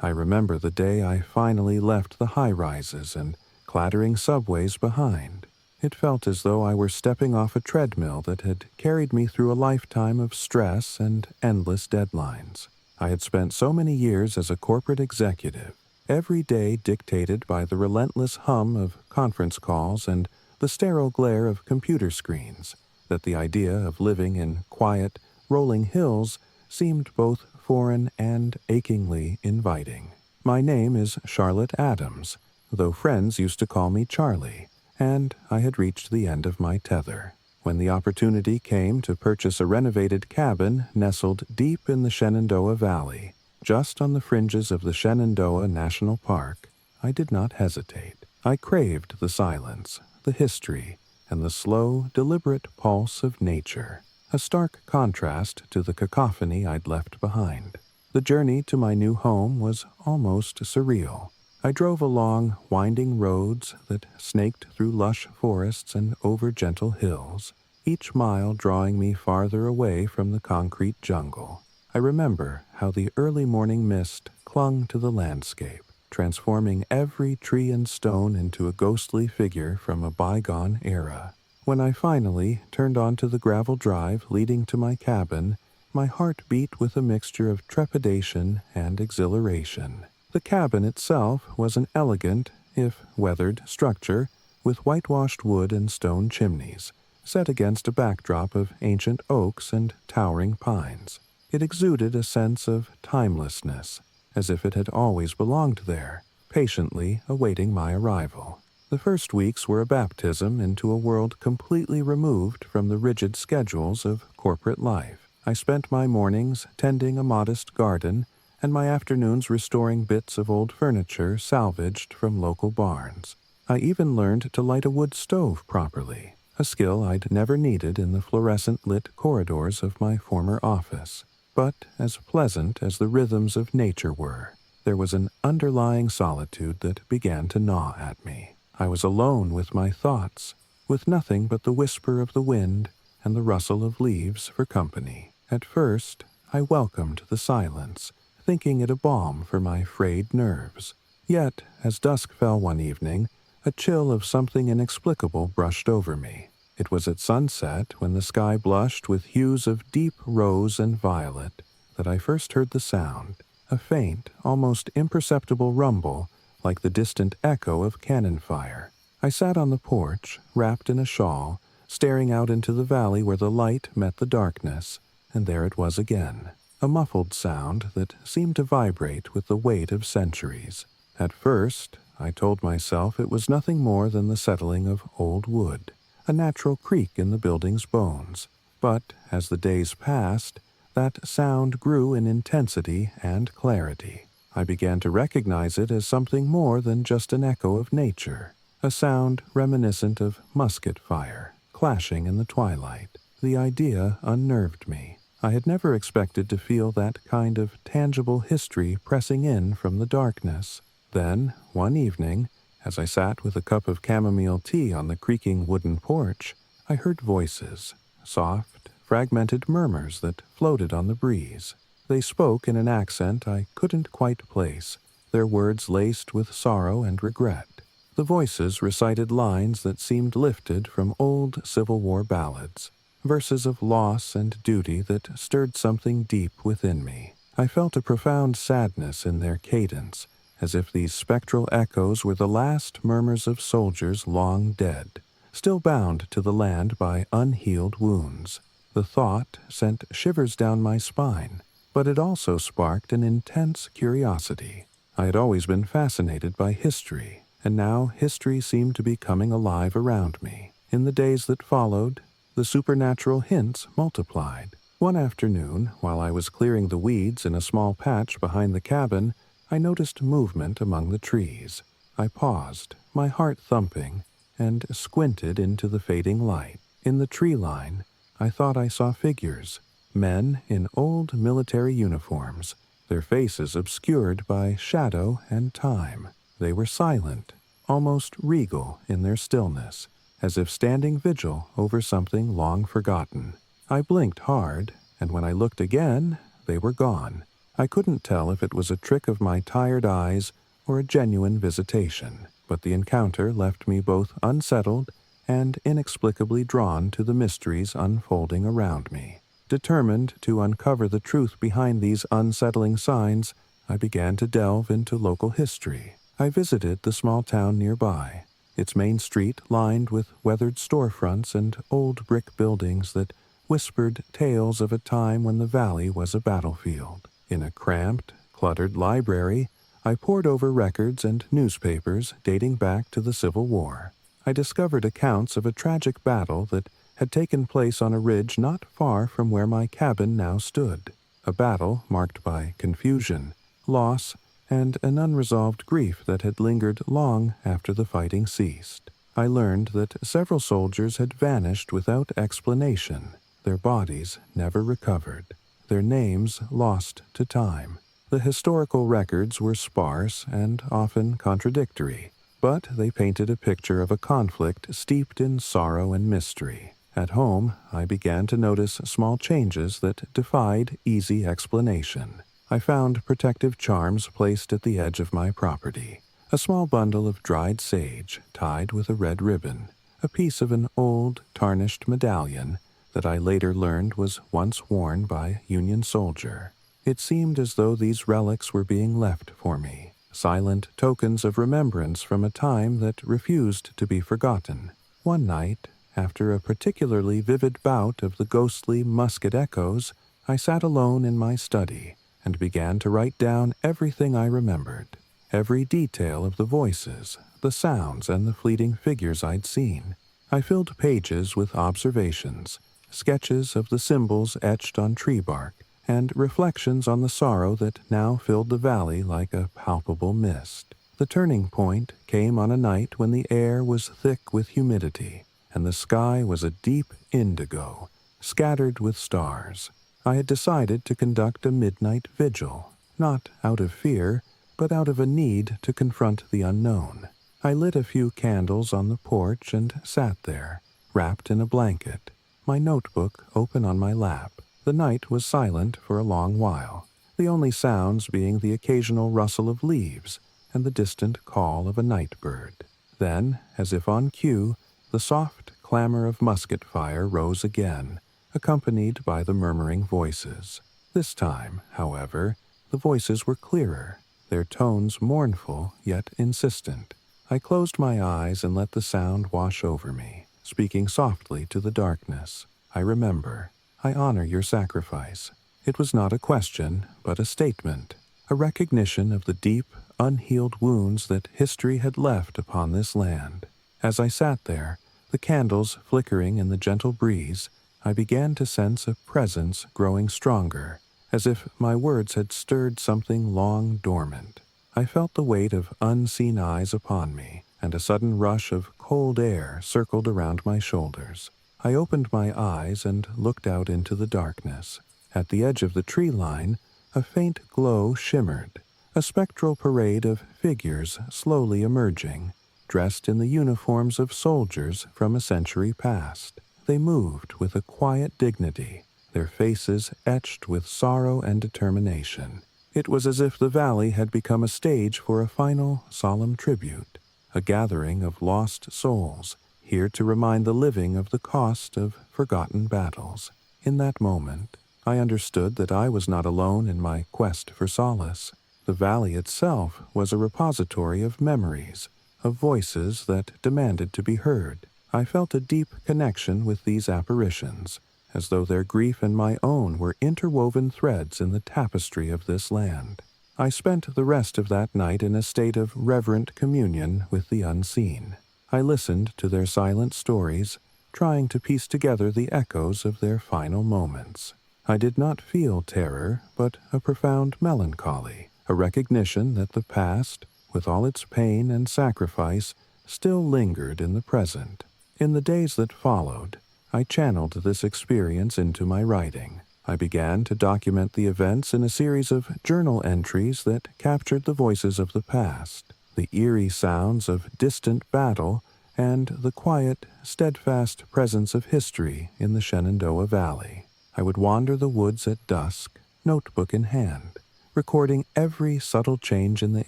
I remember the day I finally left the high-rises and clattering subways behind. It felt as though I were stepping off a treadmill that had carried me through a lifetime of stress and endless deadlines. I had spent so many years as a corporate executive, every day dictated by the relentless hum of conference calls and the sterile glare of computer screens, that the idea of living in quiet, rolling hills seemed both foreign and achingly inviting. My name is Charlotte Adams, though friends used to call me Charlie, and I had reached the end of my tether. When the opportunity came to purchase a renovated cabin nestled deep in the Shenandoah Valley, just on the fringes of the Shenandoah National Park, I did not hesitate. I craved the silence, the history, and the slow, deliberate pulse of nature, a stark contrast to the cacophony I'd left behind. The journey to my new home was almost surreal. I drove along winding roads that snaked through lush forests and over gentle hills, each mile drawing me farther away from the concrete jungle. I remember how the early morning mist clung to the landscape, transforming every tree and stone into a ghostly figure from a bygone era. When I finally turned onto the gravel drive leading to my cabin, my heart beat with a mixture of trepidation and exhilaration. The cabin itself was an elegant, if weathered, structure with whitewashed wood and stone chimneys, set against a backdrop of ancient oaks and towering pines. It exuded a sense of timelessness, as if it had always belonged there, patiently awaiting my arrival. The first weeks were a baptism into a world completely removed from the rigid schedules of corporate life. I spent my mornings tending a modest garden and my afternoons restoring bits of old furniture salvaged from local barns. I even learned to light a wood stove properly, a skill I'd never needed in the fluorescent-lit corridors of my former office. But as pleasant as the rhythms of nature were, there was an underlying solitude that began to gnaw at me. I was alone with my thoughts, with nothing but the whisper of the wind and the rustle of leaves for company. At first, I welcomed the silence, thinking it a balm for my frayed nerves. Yet, as dusk fell one evening, a chill of something inexplicable brushed over me. It was at sunset, when the sky blushed with hues of deep rose and violet, that I first heard the sound, a faint, almost imperceptible rumble, like the distant echo of cannon fire. I sat on the porch, wrapped in a shawl, staring out into the valley where the light met the darkness, and there it was again, a muffled sound that seemed to vibrate with the weight of centuries. At first, I told myself it was nothing more than the settling of old wood, a natural creak in the building's bones. But as the days passed, that sound grew in intensity and clarity. I began to recognize it as something more than just an echo of nature, a sound reminiscent of musket fire, clashing in the twilight. The idea unnerved me. I had never expected to feel that kind of tangible history pressing in from the darkness. Then, one evening, as I sat with a cup of chamomile tea on the creaking wooden porch, I heard voices, soft, fragmented murmurs that floated on the breeze. They spoke in an accent I couldn't quite place, their words laced with sorrow and regret. The voices recited lines that seemed lifted from old Civil War ballads, verses of loss and duty that stirred something deep within me. I felt a profound sadness in their cadence, as if these spectral echoes were the last murmurs of soldiers long dead, still bound to the land by unhealed wounds. The thought sent shivers down my spine, but it also sparked an intense curiosity. I had always been fascinated by history, and now history seemed to be coming alive around me. In the days that followed, the supernatural hints multiplied. One afternoon, while I was clearing the weeds in a small patch behind the cabin, I noticed movement among the trees. I paused, my heart thumping, and squinted into the fading light. In the tree line, I thought I saw figures, men in old military uniforms, their faces obscured by shadow and time. They were silent, almost regal in their stillness, as if standing vigil over something long forgotten. I blinked hard, and when I looked again, they were gone. I couldn't tell if it was a trick of my tired eyes or a genuine visitation, but the encounter left me both unsettled and inexplicably drawn to the mysteries unfolding around me. Determined to uncover the truth behind these unsettling signs, I began to delve into local history. I visited the small town nearby, its main street lined with weathered storefronts and old brick buildings that whispered tales of a time when the valley was a battlefield. In a cramped, cluttered library, I pored over records and newspapers dating back to the Civil War. I discovered accounts of a tragic battle that had taken place on a ridge not far from where my cabin now stood, a battle marked by confusion, loss, and an unresolved grief that had lingered long after the fighting ceased. I learned that several soldiers had vanished without explanation, their bodies never recovered, their names lost to time. The historical records were sparse and often contradictory, but they painted a picture of a conflict steeped in sorrow and mystery. At home, I began to notice small changes that defied easy explanation. I found protective charms placed at the edge of my property, a small bundle of dried sage tied with a red ribbon, a piece of an old, tarnished medallion that I later learned was once worn by a Union soldier. It seemed as though these relics were being left for me, silent tokens of remembrance from a time that refused to be forgotten. One night, after a particularly vivid bout of the ghostly musket echoes, I sat alone in my study and began to write down everything I remembered, every detail of the voices, the sounds, and the fleeting figures I'd seen. I filled pages with observations, sketches of the symbols etched on tree bark, and reflections on the sorrow that now filled the valley like a palpable mist. The turning point came on a night when the air was thick with humidity, and the sky was a deep indigo, scattered with stars. I had decided to conduct a midnight vigil, not out of fear, but out of a need to confront the unknown. I lit a few candles on the porch and sat there, wrapped in a blanket, my notebook open on my lap. The night was silent for a long while, the only sounds being the occasional rustle of leaves and the distant call of a night bird. Then, as if on cue, the soft clamor of musket fire rose again, accompanied by the murmuring voices. This time, however, the voices were clearer, their tones mournful yet insistent. I closed my eyes and let the sound wash over me, speaking softly to the darkness. I remember. I honor your sacrifice. It was not a question, but a statement, a recognition of the deep, unhealed wounds that history had left upon this land. As I sat there, the candles flickering in the gentle breeze, I began to sense a presence growing stronger, as if my words had stirred something long dormant. I felt the weight of unseen eyes upon me, and a sudden rush of cold air circled around my shoulders. I opened my eyes and looked out into the darkness. At the edge of the tree line, a faint glow shimmered, a spectral parade of figures slowly emerging, dressed in the uniforms of soldiers from a century past. They moved with a quiet dignity, their faces etched with sorrow and determination. It was as if the valley had become a stage for a final, solemn tribute, a gathering of lost souls, here to remind the living of the cost of forgotten battles. In that moment, I understood that I was not alone in my quest for solace. The valley itself was a repository of memories, of voices that demanded to be heard. I felt a deep connection with these apparitions, as though their grief and my own were interwoven threads in the tapestry of this land. I spent the rest of that night in a state of reverent communion with the unseen. I listened to their silent stories, trying to piece together the echoes of their final moments. I did not feel terror, but a profound melancholy, a recognition that the past, with all its pain and sacrifice, still lingered in the present. In the days that followed, I channeled this experience into my writing. I began to document the events in a series of journal entries that captured the voices of the past, the eerie sounds of distant battle, and the quiet, steadfast presence of history in the Shenandoah Valley. I would wander the woods at dusk, notebook in hand, recording every subtle change in the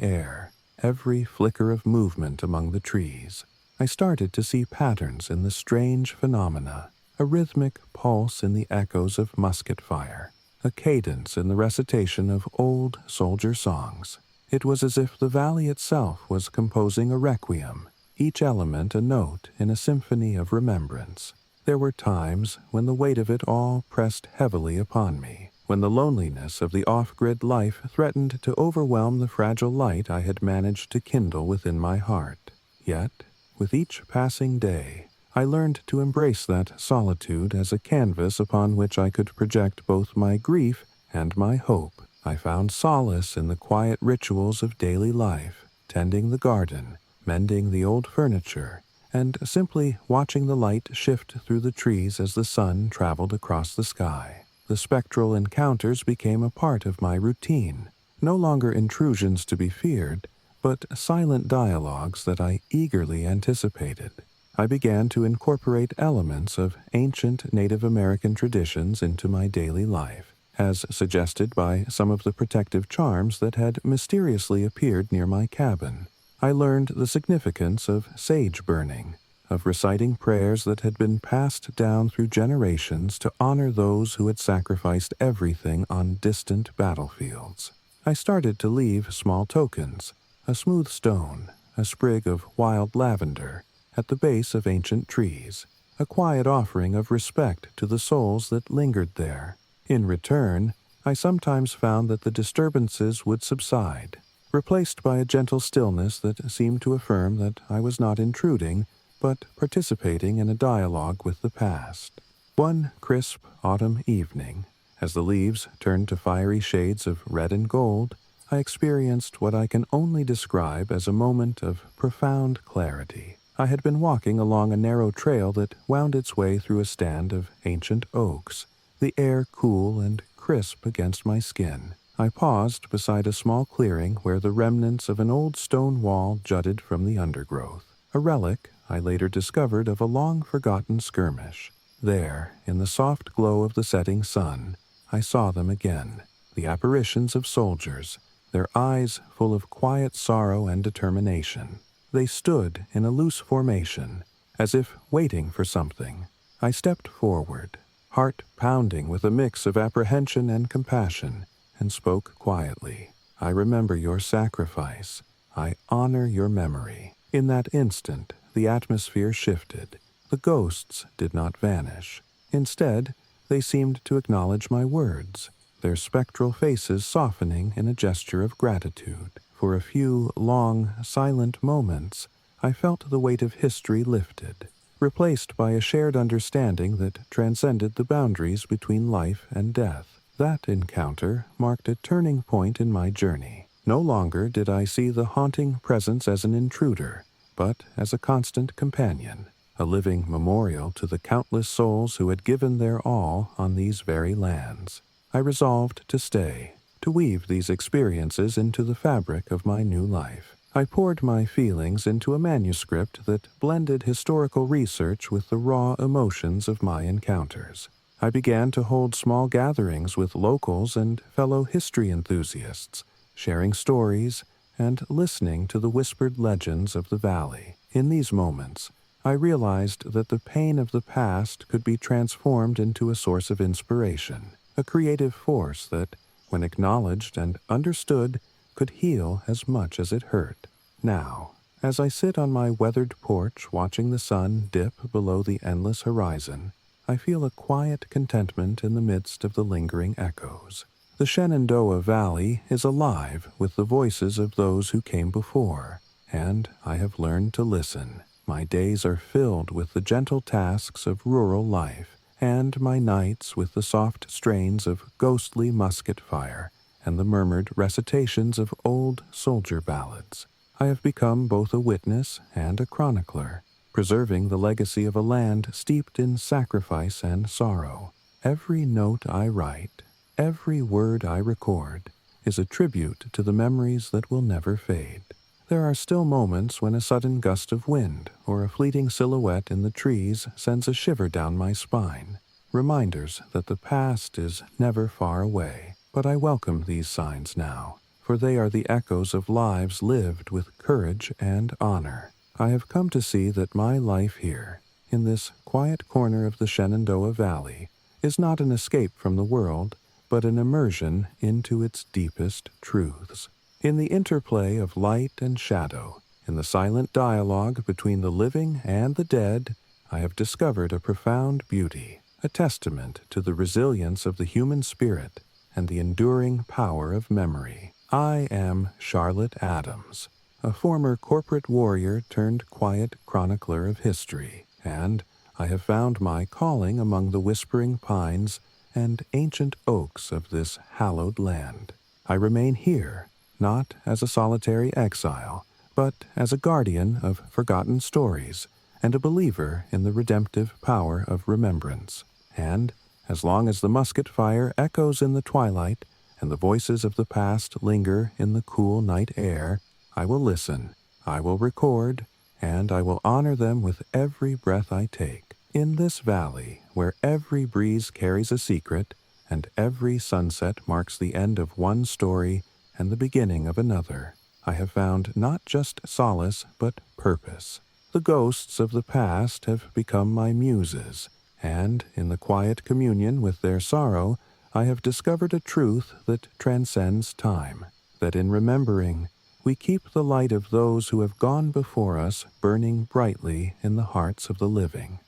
air, every flicker of movement among the trees. I started to see patterns in the strange phenomena, a rhythmic pulse in the echoes of musket fire, a cadence in the recitation of old soldier songs. It was as if the valley itself was composing a requiem, each element a note in a symphony of remembrance. There were times when the weight of it all pressed heavily upon me, when the loneliness of the off-grid life threatened to overwhelm the fragile light I had managed to kindle within my heart. Yet, with each passing day, I learned to embrace that solitude as a canvas upon which I could project both my grief and my hope. I found solace in the quiet rituals of daily life, tending the garden, mending the old furniture, and simply watching the light shift through the trees as the sun traveled across the sky. The spectral encounters became a part of my routine, no longer intrusions to be feared, but silent dialogues that I eagerly anticipated. I began to incorporate elements of ancient Native American traditions into my daily life, as suggested by some of the protective charms that had mysteriously appeared near my cabin. I learned the significance of sage burning, of reciting prayers that had been passed down through generations to honor those who had sacrificed everything on distant battlefields. I started to leave small tokens, a smooth stone, a sprig of wild lavender, at the base of ancient trees, a quiet offering of respect to the souls that lingered there. In return, I sometimes found that the disturbances would subside, replaced by a gentle stillness that seemed to affirm that I was not intruding, but participating in a dialogue with the past. One crisp autumn evening, as the leaves turned to fiery shades of red and gold, I experienced what I can only describe as a moment of profound clarity. I had been walking along a narrow trail that wound its way through a stand of ancient oaks, the air cool and crisp against my skin. I paused beside a small clearing where the remnants of an old stone wall jutted from the undergrowth, a relic I later discovered of a long-forgotten skirmish. There, in the soft glow of the setting sun, I saw them again, the apparitions of soldiers, their eyes full of quiet sorrow and determination. They stood in a loose formation, as if waiting for something. I stepped forward, heart pounding with a mix of apprehension and compassion, and spoke quietly. I remember your sacrifice. I honor your memory. In that instant, the atmosphere shifted. The ghosts did not vanish. Instead, they seemed to acknowledge my words, their spectral faces softening in a gesture of gratitude. For a few long, silent moments, I felt the weight of history lifted, replaced by a shared understanding that transcended the boundaries between life and death. That encounter marked a turning point in my journey. No longer did I see the haunting presence as an intruder, but as a constant companion, a living memorial to the countless souls who had given their all on these very lands. I resolved to stay, to weave these experiences into the fabric of my new life. I poured my feelings into a manuscript that blended historical research with the raw emotions of my encounters. I began to hold small gatherings with locals and fellow history enthusiasts, sharing stories and listening to the whispered legends of the valley. In these moments, I realized that the pain of the past could be transformed into a source of inspiration, a creative force that, when acknowledged and understood, could heal as much as it hurt. Now, as I sit on my weathered porch watching the sun dip below the endless horizon, I feel a quiet contentment in the midst of the lingering echoes. The Shenandoah Valley is alive with the voices of those who came before, and I have learned to listen. My days are filled with the gentle tasks of rural life, and my nights with the soft strains of ghostly musket fire and the murmured recitations of old soldier ballads. I have become both a witness and a chronicler, preserving the legacy of a land steeped in sacrifice and sorrow. Every note I write, every word I record, is a tribute to the memories that will never fade. There are still moments when a sudden gust of wind or a fleeting silhouette in the trees sends a shiver down my spine, reminders that the past is never far away. but I welcome these signs now, for they are the echoes of lives lived with courage and honor. I have come to see that my life here, in this quiet corner of the Shenandoah Valley, is not an escape from the world, but an immersion into its deepest truths. In the interplay of light and shadow, in the silent dialogue between the living and the dead, I have discovered a profound beauty, a testament to the resilience of the human spirit and the enduring power of memory. I am Charlotte Adams, a former corporate warrior turned quiet chronicler of history, and I have found my calling among the whispering pines and ancient oaks of this hallowed land. I remain here, not as a solitary exile, but as a guardian of forgotten stories and a believer in the redemptive power of remembrance. And as long as the musket fire echoes in the twilight and the voices of the past linger in the cool night air, I will listen, I will record, and I will honor them with every breath I take. In this valley, where every breeze carries a secret, and every sunset marks the end of one story and the beginning of another, I have found not just solace, but purpose. The ghosts of the past have become my muses, and in the quiet communion with their sorrow, I have discovered a truth that transcends time, that in remembering, we keep the light of those who have gone before us burning brightly in the hearts of the living.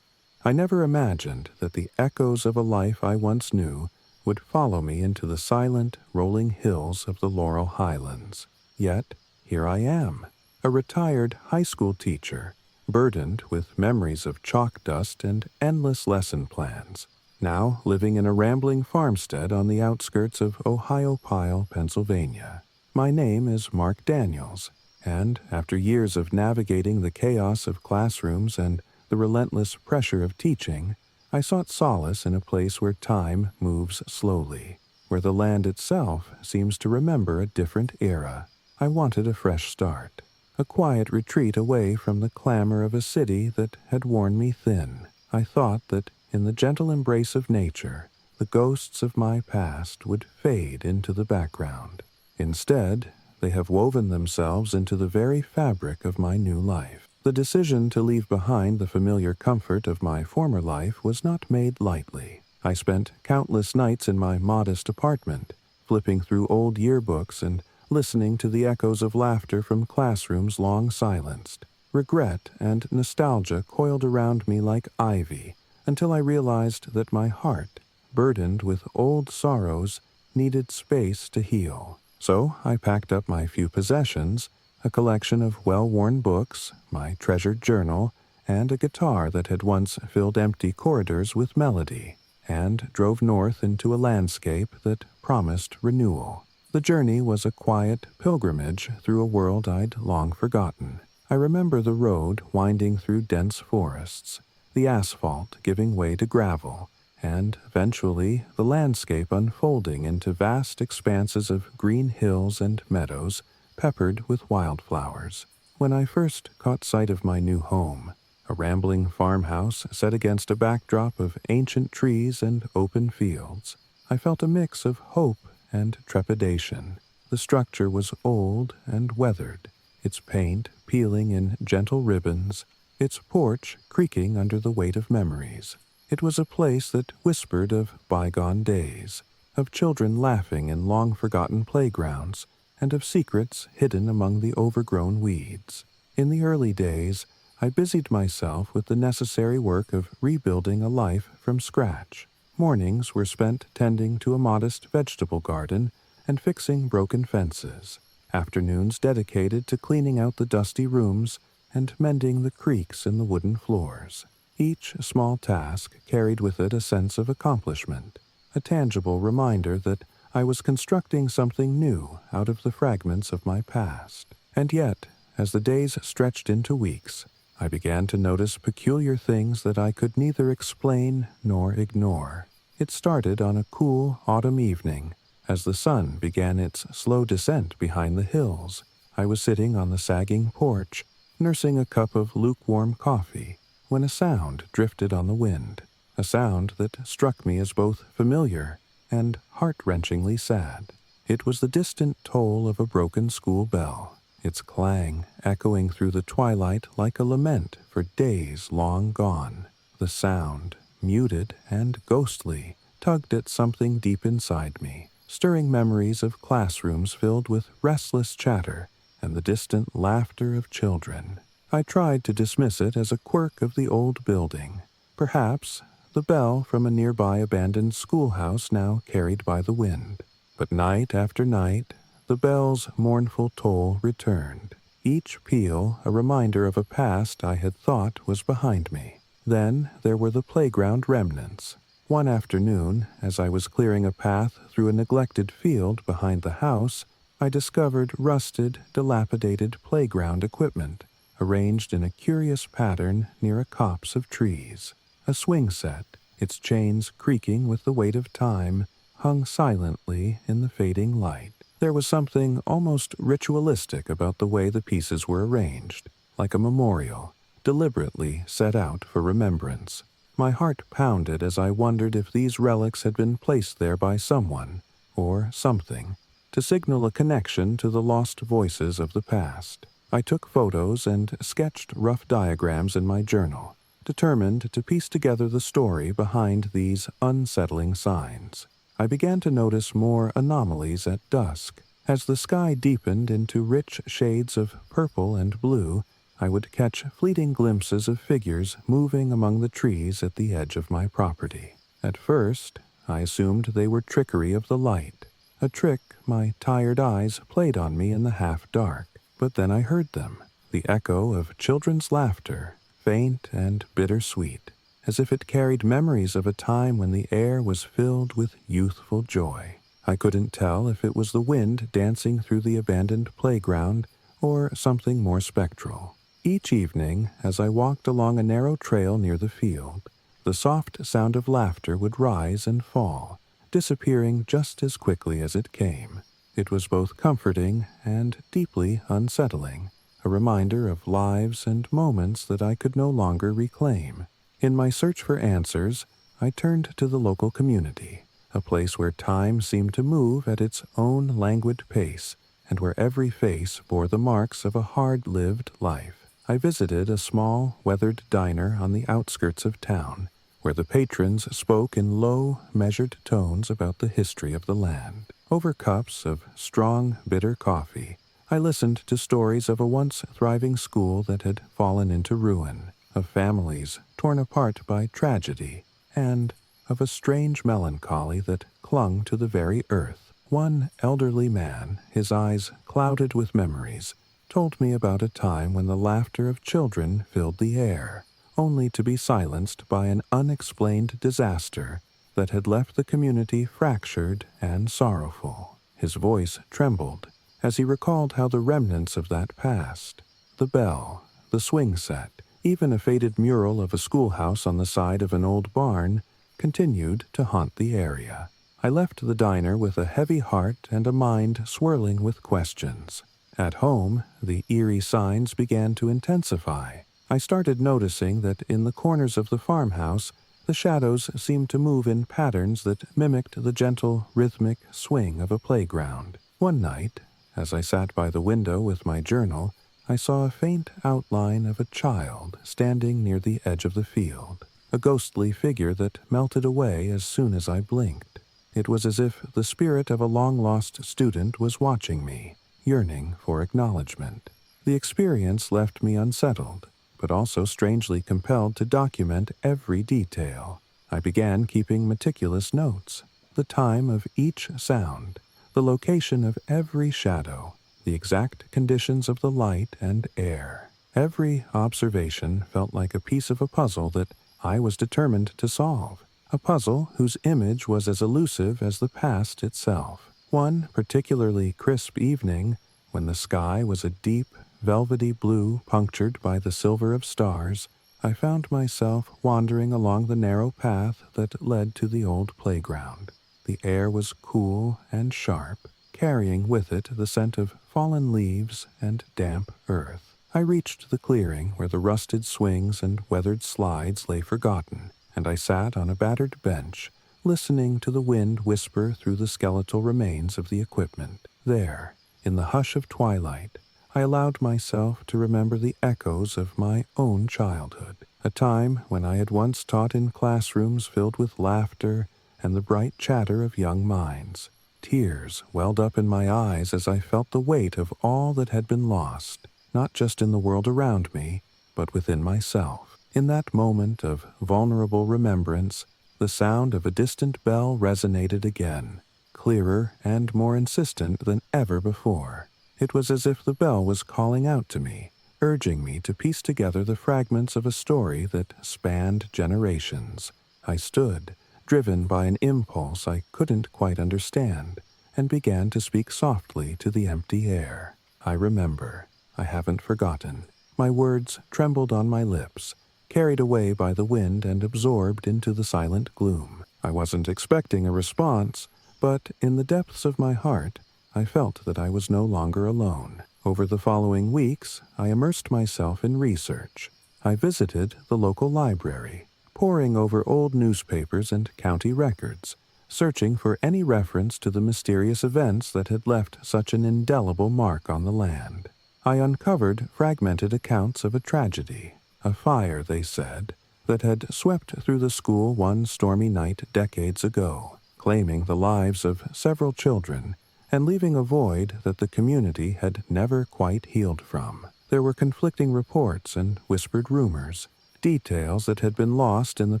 I never imagined that the echoes of a life I once knew would follow me into the silent, rolling hills of the Laurel Highlands. Yet, here I am, a retired high school teacher, burdened with memories of chalk dust and endless lesson plans, now living in a rambling farmstead on the outskirts of Ohiopyle, Pennsylvania. My name is Mark Daniels, and after years of navigating the chaos of classrooms and the relentless pressure of teaching, I sought solace in a place where time moves slowly, where the land itself seems to remember a different era. I wanted a fresh start, a quiet retreat away from the clamor of a city that had worn me thin. I thought that in the gentle embrace of nature, the ghosts of my past would fade into the background. Instead, they have woven themselves into the very fabric of my new life. The decision to leave behind the familiar comfort of my former life was not made lightly. I spent countless nights in my modest apartment, flipping through old yearbooks and listening to the echoes of laughter from classrooms long silenced. Regret and nostalgia coiled around me like ivy until I realized that my heart, burdened with old sorrows, needed space to heal. So I packed up my few possessions, a collection of well-worn books, my treasured journal, and a guitar that had once filled empty corridors with melody, and drove north into a landscape that promised renewal. The journey was a quiet pilgrimage through a world I'd long forgotten. I remember the road winding through dense forests, the asphalt giving way to gravel, and eventually the landscape unfolding into vast expanses of green hills and meadows peppered with wildflowers. When I first caught sight of my new home, a rambling farmhouse set against a backdrop of ancient trees and open fields, I felt a mix of hope and trepidation. The structure was old and weathered, its paint peeling in gentle ribbons, its porch creaking under the weight of memories. It was a place that whispered of bygone days, of children laughing in long-forgotten playgrounds, and of secrets hidden among the overgrown weeds. In the early days, I busied myself with the necessary work of rebuilding a life from scratch. Mornings were spent tending to a modest vegetable garden and fixing broken fences, afternoons dedicated to cleaning out the dusty rooms and mending the creaks in the wooden floors. Each small task carried with it a sense of accomplishment, a tangible reminder that I was constructing something new out of the fragments of my past. And yet, as the days stretched into weeks, I began to notice peculiar things that I could neither explain nor ignore. It started on a cool autumn evening. As the sun began its slow descent behind the hills, I was sitting on the sagging porch, nursing a cup of lukewarm coffee, when a sound drifted on the wind, a sound that struck me as both familiar and heart-wrenchingly sad. It was the distant toll of a broken school bell, its clang echoing through the twilight like a lament for days long gone. The sound, muted and ghostly, tugged at something deep inside me, stirring memories of classrooms filled with restless chatter and the distant laughter of children. I tried to dismiss it as a quirk of the old building, perhaps the bell from a nearby abandoned schoolhouse now carried by the wind. But night after night, the bell's mournful toll returned, each peal a reminder of a past I had thought was behind me. Then there were the playground remnants. One afternoon, as I was clearing a path through a neglected field behind the house, I discovered rusted, dilapidated playground equipment, arranged in a curious pattern near a copse of trees. A swing set, its chains creaking with the weight of time, hung silently in the fading light. There was something almost ritualistic about the way the pieces were arranged, like a memorial, deliberately set out for remembrance. My heart pounded as I wondered if these relics had been placed there by someone, or something, to signal a connection to the lost voices of the past. I took photos and sketched rough diagrams in my journal, determined to piece together the story behind these unsettling signs. I began to notice more anomalies at dusk. As the sky deepened into rich shades of purple and blue, I would catch fleeting glimpses of figures moving among the trees at the edge of my property. At first, I assumed they were trickery of the light, a trick my tired eyes played on me in the half-dark. But then I heard them, the echo of children's laughter, faint and bittersweet, as if it carried memories of a time when the air was filled with youthful joy. I couldn't tell if it was the wind dancing through the abandoned playground or something more spectral. Each evening, as I walked along a narrow trail near the field, the soft sound of laughter would rise and fall, disappearing just as quickly as it came. It was both comforting and deeply unsettling, a reminder of lives and moments that I could no longer reclaim. In my search for answers, I turned to the local community, a place where time seemed to move at its own languid pace, and where every face bore the marks of a hard-lived life. I visited a small, weathered diner on the outskirts of town, where the patrons spoke in low, measured tones about the history of the land. Over cups of strong, bitter coffee, I listened to stories of a once thriving school that had fallen into ruin, of families torn apart by tragedy, and of a strange melancholy that clung to the very earth. One elderly man, his eyes clouded with memories, told me about a time when the laughter of children filled the air, only to be silenced by an unexplained disaster that had left the community fractured and sorrowful. His voice trembled as he recalled how the remnants of that past, the bell, the swing set, even a faded mural of a schoolhouse on the side of an old barn, continued to haunt the area. I left the diner with a heavy heart and a mind swirling with questions. At home, the eerie signs began to intensify. I started noticing that in the corners of the farmhouse, the shadows seemed to move in patterns that mimicked the gentle, rhythmic swing of a playground. One night, as I sat by the window with my journal, I saw a faint outline of a child standing near the edge of the field, a ghostly figure that melted away as soon as I blinked. It was as if the spirit of a long-lost student was watching me, yearning for acknowledgement. The experience left me unsettled, but also strangely compelled to document every detail. I began keeping meticulous notes, the time of each sound, the location of every shadow, the exact conditions of the light and air. Every observation felt like a piece of a puzzle that I was determined to solve, a puzzle whose image was as elusive as the past itself. One particularly crisp evening, when the sky was a deep, velvety blue punctured by the silver of stars, I found myself wandering along the narrow path that led to the old playground. The air was cool and sharp, carrying with it the scent of fallen leaves and damp earth. I reached the clearing where the rusted swings and weathered slides lay forgotten, and I sat on a battered bench, listening to the wind whisper through the skeletal remains of the equipment. There, in the hush of twilight, I allowed myself to remember the echoes of my own childhood, a time when I had once taught in classrooms filled with laughter and the bright chatter of young minds. Tears welled up in my eyes as I felt the weight of all that had been lost, not just in the world around me, but within myself. In that moment of vulnerable remembrance, the sound of a distant bell resonated again, clearer and more insistent than ever before. It was as if the bell was calling out to me, urging me to piece together the fragments of a story that spanned generations. I stood, driven by an impulse I couldn't quite understand, and began to speak softly to the empty air. I remember. I haven't forgotten. My words trembled on my lips, carried away by the wind and absorbed into the silent gloom. I wasn't expecting a response, but in the depths of my heart, I felt that I was no longer alone. Over the following weeks, I immersed myself in research. I visited the local library, poring over old newspapers and county records, searching for any reference to the mysterious events that had left such an indelible mark on the land. I uncovered fragmented accounts of a tragedy, a fire, they said, that had swept through the school one stormy night decades ago, claiming the lives of several children and leaving a void that the community had never quite healed from. There were conflicting reports and whispered rumors, details that had been lost in the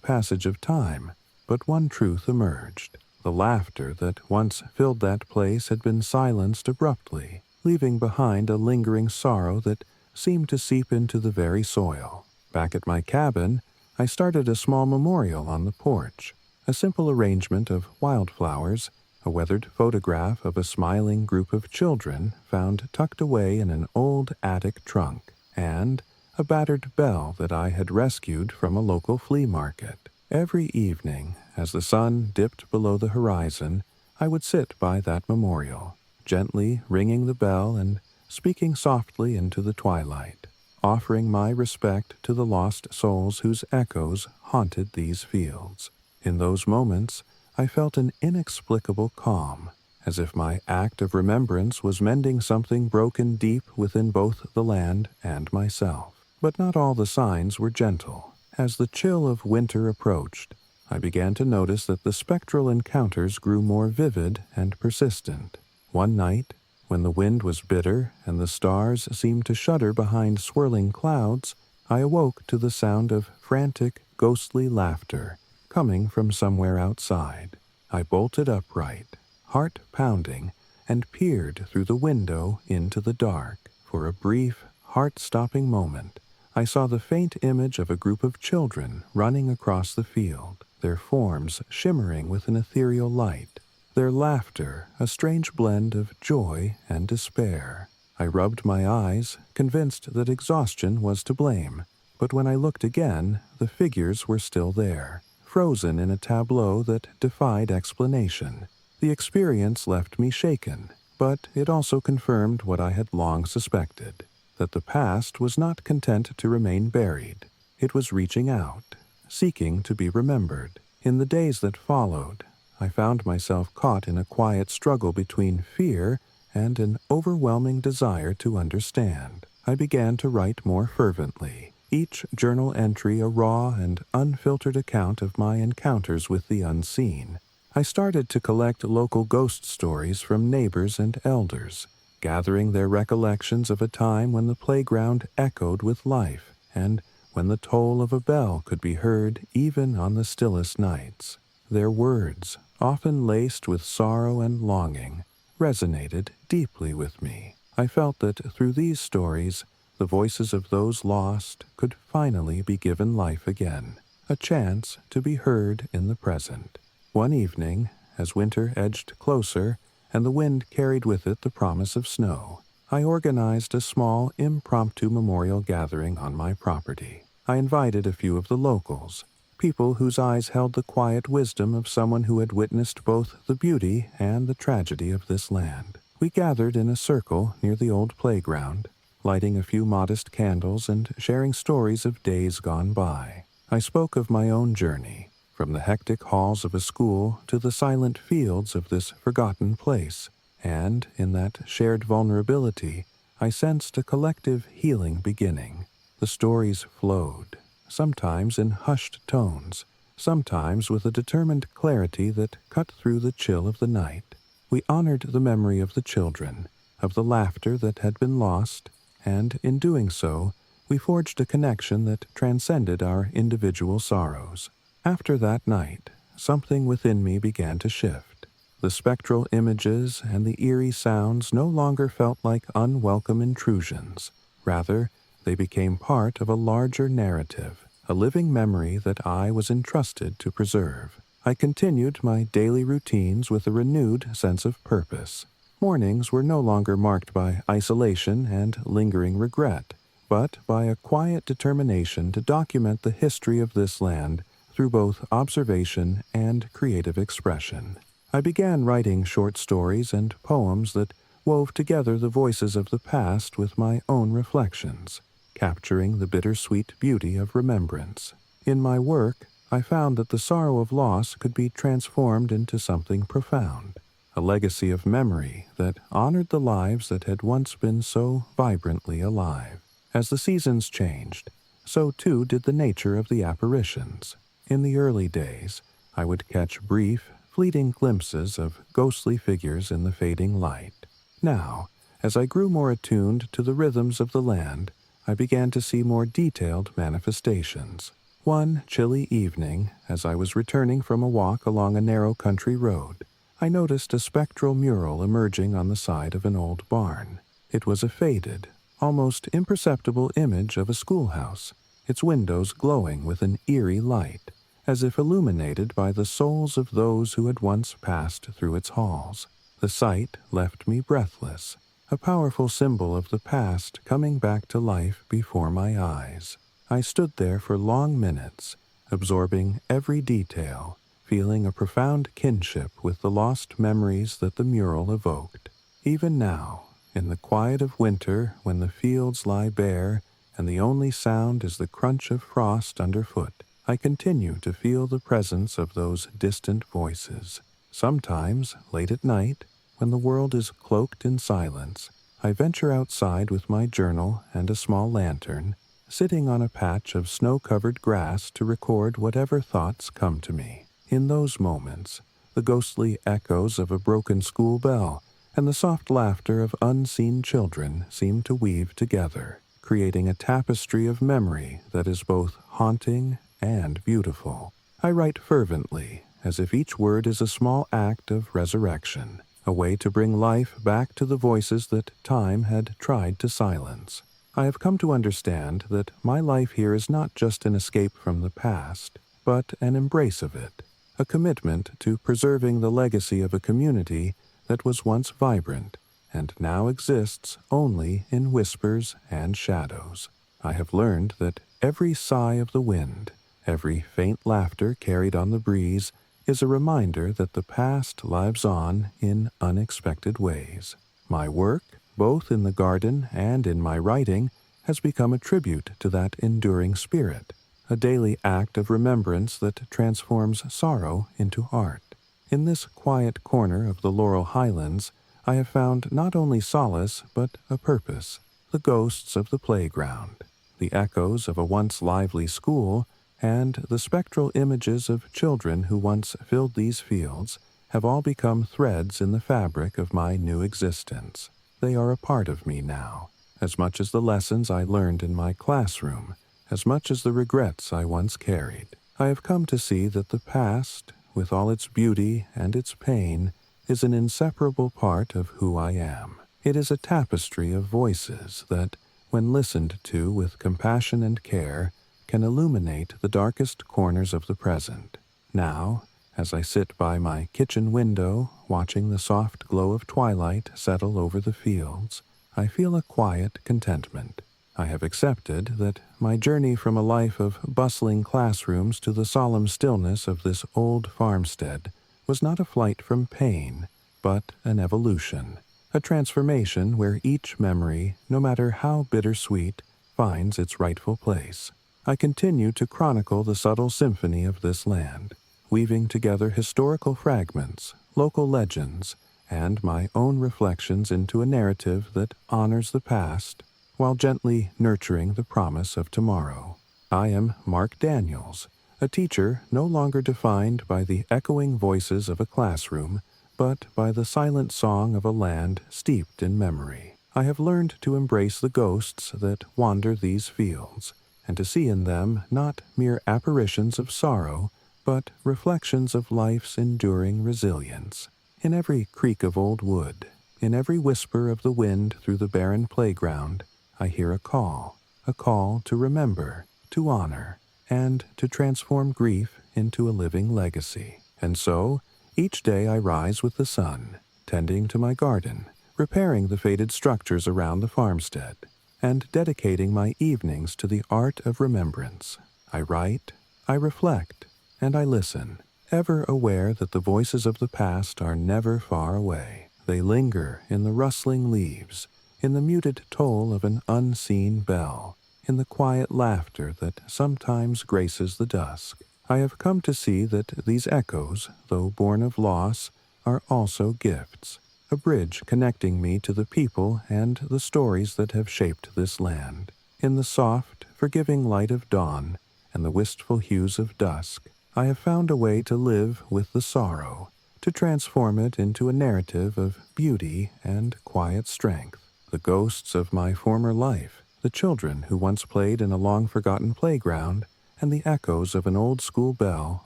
passage of time, but one truth emerged. The laughter that once filled that place had been silenced abruptly, leaving behind a lingering sorrow that seemed to seep into the very soil. Back at my cabin, I started a small memorial on the porch, a simple arrangement of wildflowers, a weathered photograph of a smiling group of children found tucked away in an old attic trunk, and a battered bell that I had rescued from a local flea market. Every evening, as the sun dipped below the horizon, I would sit by that memorial, gently ringing the bell and speaking softly into the twilight, offering my respect to the lost souls whose echoes haunted these fields. In those moments, I felt an inexplicable calm, as if my act of remembrance was mending something broken deep within both the land and myself. But not all the signs were gentle. As the chill of winter approached, I began to notice that the spectral encounters grew more vivid and persistent. One night, when the wind was bitter and the stars seemed to shudder behind swirling clouds, I awoke to the sound of frantic, ghostly laughter coming from somewhere outside. I bolted upright, heart pounding, and peered through the window into the dark. For a brief, heart-stopping moment, I saw the faint image of a group of children running across the field, their forms shimmering with an ethereal light, their laughter a strange blend of joy and despair. I rubbed my eyes, convinced that exhaustion was to blame, but when I looked again, the figures were still there, frozen in a tableau that defied explanation. The experience left me shaken, but it also confirmed what I had long suspected, that the past was not content to remain buried. It was reaching out, seeking to be remembered. In the days that followed, I found myself caught in a quiet struggle between fear and an overwhelming desire to understand. I began to write more fervently, each journal entry a raw and unfiltered account of my encounters with the unseen. I started to collect local ghost stories from neighbors and elders, gathering their recollections of a time when the playground echoed with life and when the toll of a bell could be heard even on the stillest nights. Their words, often laced with sorrow and longing, resonated deeply with me. I felt that through these stories, the voices of those lost could finally be given life again, a chance to be heard in the present. One evening, as winter edged closer and the wind carried with it the promise of snow, I organized a small, impromptu memorial gathering on my property. I invited a few of the locals, people whose eyes held the quiet wisdom of someone who had witnessed both the beauty and the tragedy of this land. We gathered in a circle near the old playground, lighting a few modest candles and sharing stories of days gone by. I spoke of my own journey, from the hectic halls of a school to the silent fields of this forgotten place, and in that shared vulnerability, I sensed a collective healing beginning. The stories flowed, sometimes in hushed tones, sometimes with a determined clarity that cut through the chill of the night. We honored the memory of the children, of the laughter that had been lost, and in doing so, we forged a connection that transcended our individual sorrows. After that night, something within me began to shift. The spectral images and the eerie sounds no longer felt like unwelcome intrusions. Rather, they became part of a larger narrative, a living memory that I was entrusted to preserve. I continued my daily routines with a renewed sense of purpose. Mornings were no longer marked by isolation and lingering regret, but by a quiet determination to document the history of this land through both observation and creative expression. I began writing short stories and poems that wove together the voices of the past with my own reflections, capturing the bittersweet beauty of remembrance. In my work, I found that the sorrow of loss could be transformed into something profound, a legacy of memory that honored the lives that had once been so vibrantly alive. As the seasons changed, so too did the nature of the apparitions. In the early days, I would catch brief, fleeting glimpses of ghostly figures in the fading light. Now, as I grew more attuned to the rhythms of the land, I began to see more detailed manifestations. One chilly evening, as I was returning from a walk along a narrow country road, I noticed a spectral mural emerging on the side of an old barn. It was a faded, almost imperceptible image of a schoolhouse, its windows glowing with an eerie light, as if illuminated by the souls of those who had once passed through its halls. The sight left me breathless, a powerful symbol of the past coming back to life before my eyes. I stood there for long minutes, absorbing every detail, feeling a profound kinship with the lost memories that the mural evoked. Even now, in the quiet of winter, when the fields lie bare and the only sound is the crunch of frost underfoot, I continue to feel the presence of those distant voices. Sometimes, late at night, when the world is cloaked in silence, I venture outside with my journal and a small lantern, sitting on a patch of snow-covered grass to record whatever thoughts come to me. In those moments, the ghostly echoes of a broken school bell and the soft laughter of unseen children seem to weave together, creating a tapestry of memory that is both haunting and beautiful. I write fervently, as if each word is a small act of resurrection, a way to bring life back to the voices that time had tried to silence. I have come to understand that my life here is not just an escape from the past, but an embrace of it, a commitment to preserving the legacy of a community that was once vibrant and now exists only in whispers and shadows. I have learned that every sigh of the wind, every faint laughter carried on the breeze, is a reminder that the past lives on in unexpected ways. My work, both in the garden and in my writing, has become a tribute to that enduring spirit, a daily act of remembrance that transforms sorrow into art. In this quiet corner of the Laurel Highlands, I have found not only solace but a purpose. The ghosts of the playground, the echoes of a once lively school, and the spectral images of children who once filled these fields have all become threads in the fabric of my new existence. They are a part of me now, as much as the lessons I learned in my classroom, as much as the regrets I once carried. I have come to see that the past, with all its beauty and its pain, is an inseparable part of who I am. It is a tapestry of voices that, when listened to with compassion and care, can illuminate the darkest corners of the present. Now, as I sit by my kitchen window, watching the soft glow of twilight settle over the fields, I feel a quiet contentment. I have accepted that my journey from a life of bustling classrooms to the solemn stillness of this old farmstead was not a flight from pain, but an evolution, a transformation where each memory, no matter how bittersweet, finds its rightful place. I continue to chronicle the subtle symphony of this land, weaving together historical fragments, local legends, and my own reflections into a narrative that honors the past while gently nurturing the promise of tomorrow. I am Mark Daniels, a teacher no longer defined by the echoing voices of a classroom, but by the silent song of a land steeped in memory. I have learned to embrace the ghosts that wander these fields, and to see in them not mere apparitions of sorrow, but reflections of life's enduring resilience. In every creak of old wood, in every whisper of the wind through the barren playground, I hear a call to remember, to honor, and to transform grief into a living legacy. And so, each day I rise with the sun, tending to my garden, repairing the faded structures around the farmstead, and dedicating my evenings to the art of remembrance. I write, I reflect, and I listen, ever aware that the voices of the past are never far away. They linger in the rustling leaves, in the muted toll of an unseen bell, in the quiet laughter that sometimes graces the dusk. I have come to see that these echoes, though born of loss, are also gifts, a bridge connecting me to the people and the stories that have shaped this land. In the soft, forgiving light of dawn and the wistful hues of dusk, I have found a way to live with the sorrow, to transform it into a narrative of beauty and quiet strength. The ghosts of my former life, the children who once played in a long-forgotten playground, and the echoes of an old school bell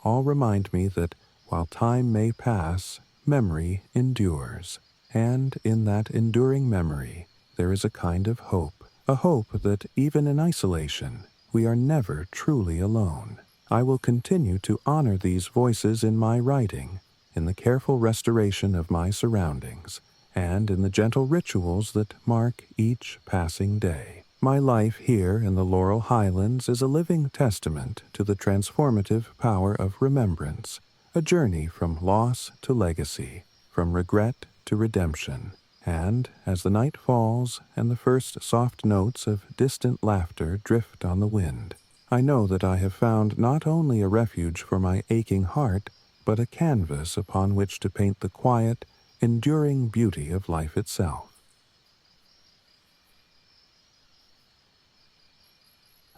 all remind me that while time may pass, memory endures. And in that enduring memory, there is a kind of hope, a hope that even in isolation, we are never truly alone. I will continue to honor these voices in my writing, in the careful restoration of my surroundings, and in the gentle rituals that mark each passing day. My life here in the Laurel Highlands is a living testament to the transformative power of remembrance, a journey from loss to legacy, from regret to redemption. And as the night falls and the first soft notes of distant laughter drift on the wind, I know that I have found not only a refuge for my aching heart, but a canvas upon which to paint the quiet, enduring beauty of life itself.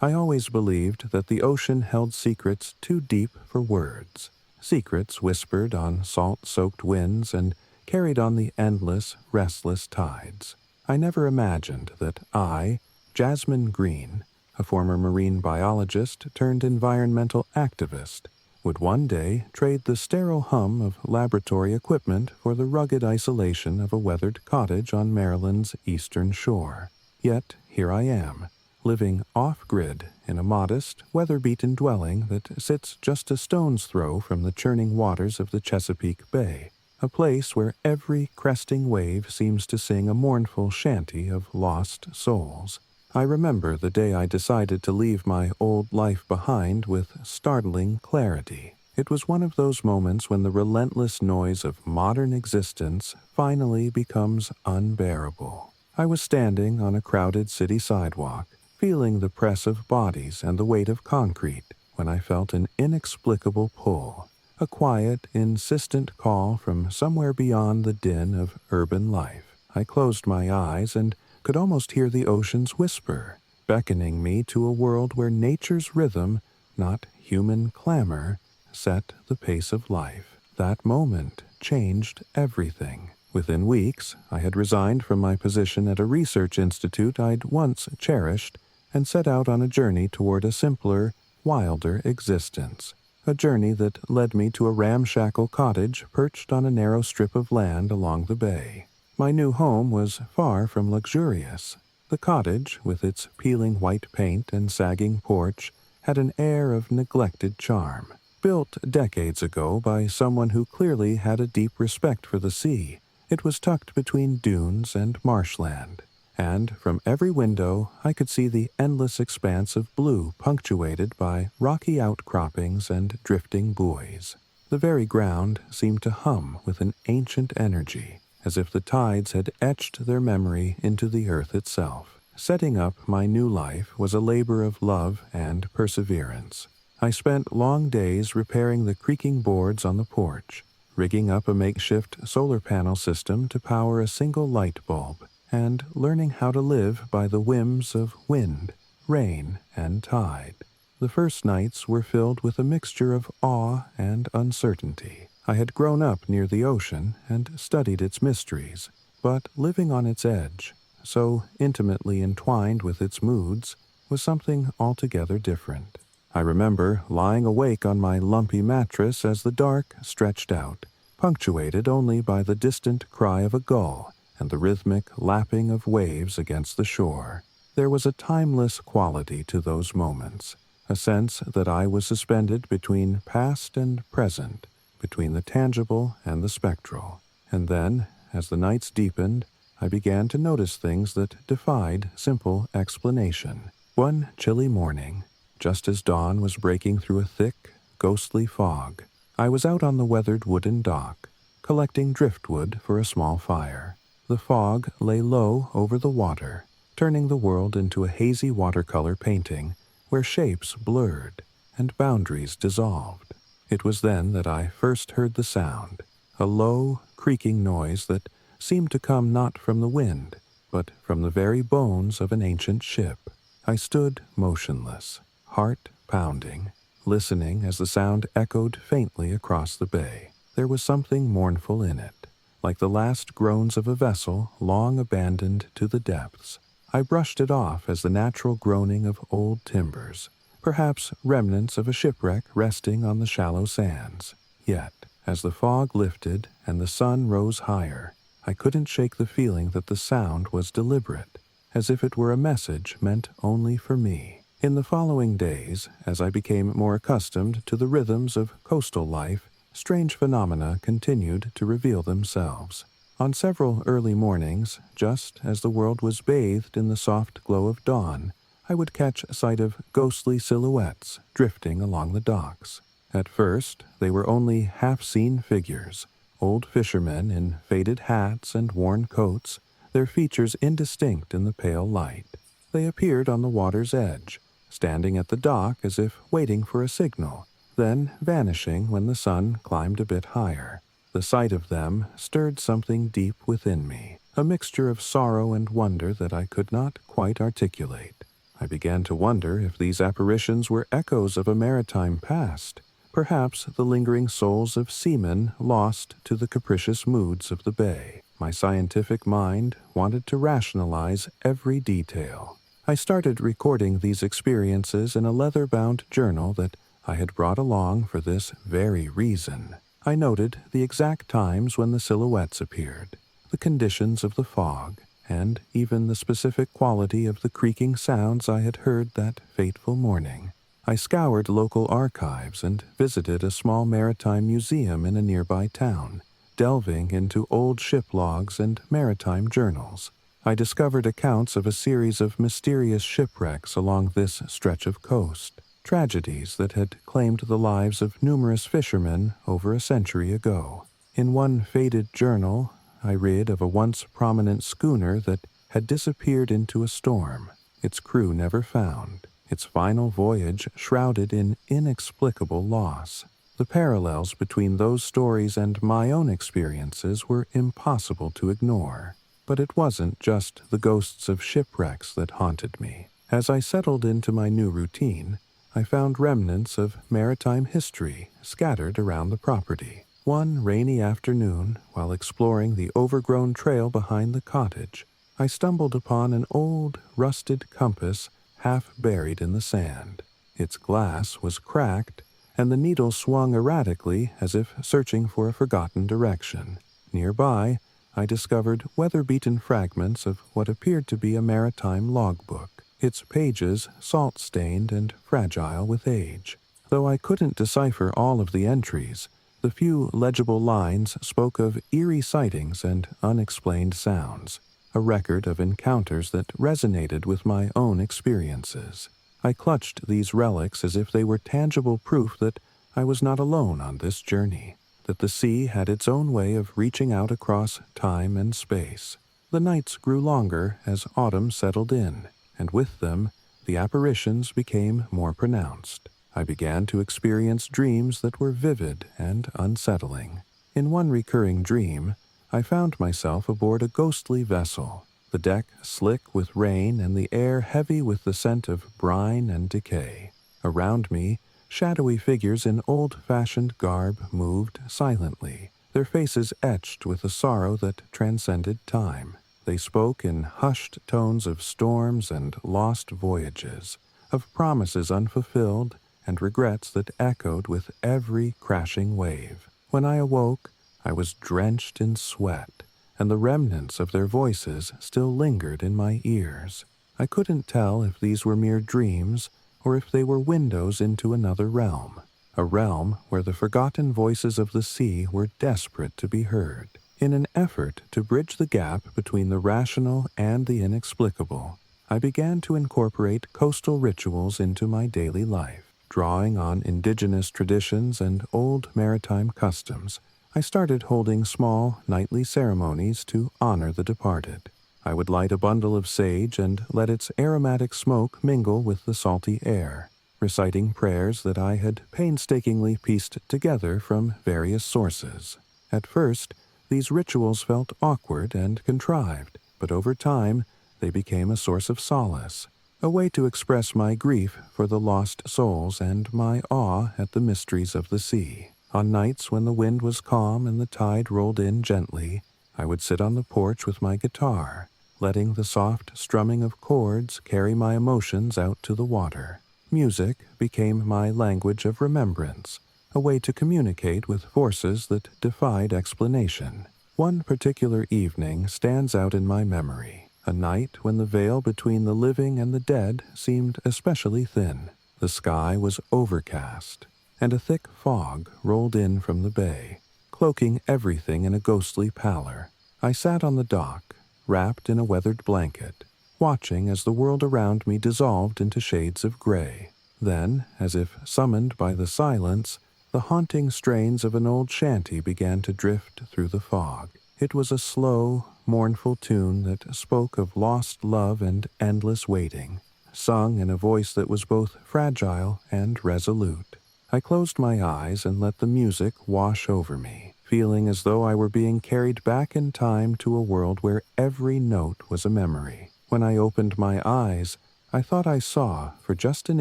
I always believed that the ocean held secrets too deep for words, secrets whispered on salt-soaked winds and carried on the endless, restless tides. I never imagined that I, Jasmine Green, a former marine biologist turned environmental activist, would one day trade the sterile hum of laboratory equipment for the rugged isolation of a weathered cottage on Maryland's eastern shore. Yet here I am, living off-grid in a modest, weather-beaten dwelling that sits just a stone's throw from the churning waters of the Chesapeake Bay, a place where every cresting wave seems to sing a mournful chanty of lost souls. I remember the day I decided to leave my old life behind with startling clarity. It was one of those moments when the relentless noise of modern existence finally becomes unbearable. I was standing on a crowded city sidewalk, feeling the press of bodies and the weight of concrete, when I felt an inexplicable pull, a quiet, insistent call from somewhere beyond the din of urban life. I closed my eyes and could almost hear the ocean's whisper, beckoning me to a world where nature's rhythm, not human clamor, set the pace of life. That moment changed everything. Within weeks, I had resigned from my position at a research institute I'd once cherished and set out on a journey toward a simpler, wilder existence. A journey that led me to a ramshackle cottage perched on a narrow strip of land along the bay. My new home was far from luxurious. The cottage, with its peeling white paint and sagging porch, had an air of neglected charm. Built decades ago by someone who clearly had a deep respect for the sea, it was tucked between dunes and marshland, and from every window I could see the endless expanse of blue punctuated by rocky outcroppings and drifting buoys. The very ground seemed to hum with an ancient energy, as if the tides had etched their memory into the earth itself. setting up my new life was a labor of love and perseverance. I spent long days repairing the creaking boards on the porch, rigging up a makeshift solar panel system to power a single light bulb, and learning how to live by the whims of wind, rain, and tide. The first nights were filled with a mixture of awe and uncertainty. I had grown up near the ocean and studied its mysteries, but living on its edge, so intimately entwined with its moods, was something altogether different. I remember lying awake on my lumpy mattress as the dark stretched out, punctuated only by the distant cry of a gull and the rhythmic lapping of waves against the shore. There was a timeless quality to those moments, a sense that I was suspended between past and present, between the tangible and the spectral. And then, as the nights deepened, I began to notice things that defied simple explanation. One chilly morning, just as dawn was breaking through a thick, ghostly fog, I was out on the weathered wooden dock, collecting driftwood for a small fire. The fog lay low over the water, turning the world into a hazy watercolor painting where shapes blurred and boundaries dissolved. It was then that I first heard the sound, a low, creaking noise that seemed to come not from the wind, but from the very bones of an ancient ship. I stood motionless, heart pounding, listening as the sound echoed faintly across the bay. There was something mournful in it, like the last groans of a vessel long abandoned to the depths. I brushed it off as the natural groaning of old timbers, perhaps remnants of a shipwreck resting on the shallow sands. Yet, as the fog lifted and the sun rose higher, I couldn't shake the feeling that the sound was deliberate, as if it were a message meant only for me. In the following days, as I became more accustomed to the rhythms of coastal life, strange phenomena continued to reveal themselves. On several early mornings, just as the world was bathed in the soft glow of dawn, I would catch sight of ghostly silhouettes drifting along the docks. At first, they were only half-seen figures, old fishermen in faded hats and worn coats, their features indistinct in the pale light. They appeared on the water's edge, standing at the dock as if waiting for a signal, then vanishing when the sun climbed a bit higher. The sight of them stirred something deep within me, a mixture of sorrow and wonder that I could not quite articulate. I began to wonder if these apparitions were echoes of a maritime past, perhaps the lingering souls of seamen lost to the capricious moods of the bay. My scientific mind wanted to rationalize every detail. I started recording these experiences in a leather-bound journal that I had brought along for this very reason. I noted the exact times when the silhouettes appeared, the conditions of the fog, and even the specific quality of the creaking sounds I had heard that fateful morning. I scoured local archives and visited a small maritime museum in a nearby town, delving into old ship logs and maritime journals. I discovered accounts of a series of mysterious shipwrecks along this stretch of coast, tragedies that had claimed the lives of numerous fishermen over a century ago. In one faded journal, I read of a once prominent schooner that had disappeared into a storm, its crew never found, its final voyage shrouded in inexplicable loss. The parallels between those stories and my own experiences were impossible to ignore. But it wasn't just the ghosts of shipwrecks that haunted me. As I settled into my new routine, I found remnants of maritime history scattered around the property. One rainy afternoon, while exploring the overgrown trail behind the cottage, I stumbled upon an old, rusted compass half buried in the sand. Its glass was cracked, and the needle swung erratically as if searching for a forgotten direction. Nearby, I discovered weather-beaten fragments of what appeared to be a maritime logbook, its pages salt-stained and fragile with age. Though I couldn't decipher all of the entries, the few legible lines spoke of eerie sightings and unexplained sounds, a record of encounters that resonated with my own experiences. I clutched these relics as if they were tangible proof that I was not alone on this journey, that the sea had its own way of reaching out across time and space. The nights grew longer as autumn settled in, and with them, the apparitions became more pronounced. I began to experience dreams that were vivid and unsettling. In one recurring dream, I found myself aboard a ghostly vessel, the deck slick with rain and the air heavy with the scent of brine and decay. Around me, shadowy figures in old-fashioned garb moved silently, their faces etched with a sorrow that transcended time. They spoke in hushed tones of storms and lost voyages, of promises unfulfilled and regrets that echoed with every crashing wave. When I awoke, I was drenched in sweat, and the remnants of their voices still lingered in my ears. I couldn't tell if these were mere dreams or if they were windows into another realm, a realm where the forgotten voices of the sea were desperate to be heard. In an effort to bridge the gap between the rational and the inexplicable, I began to incorporate coastal rituals into my daily life. Drawing on indigenous traditions and old maritime customs, I started holding small, nightly ceremonies to honor the departed. I would light a bundle of sage and let its aromatic smoke mingle with the salty air, reciting prayers that I had painstakingly pieced together from various sources. At first, these rituals felt awkward and contrived, but over time, they became a source of solace, a way to express my grief for the lost souls and my awe at the mysteries of the sea. On nights when the wind was calm and the tide rolled in gently, I would sit on the porch with my guitar, letting the soft strumming of chords carry my emotions out to the water. Music became my language of remembrance, a way to communicate with forces that defied explanation. One particular evening stands out in my memory, a night when the veil between the living and the dead seemed especially thin. The sky was overcast, and a thick fog rolled in from the bay, cloaking everything in a ghostly pallor. I sat on the dock, wrapped in a weathered blanket, watching as the world around me dissolved into shades of gray. Then, as if summoned by the silence, the haunting strains of an old shanty began to drift through the fog. It was a slow, mournful tune that spoke of lost love and endless waiting, sung in a voice that was both fragile and resolute. I closed my eyes and let the music wash over me, feeling as though I were being carried back in time to a world where every note was a memory. When I opened my eyes, I thought I saw, for just an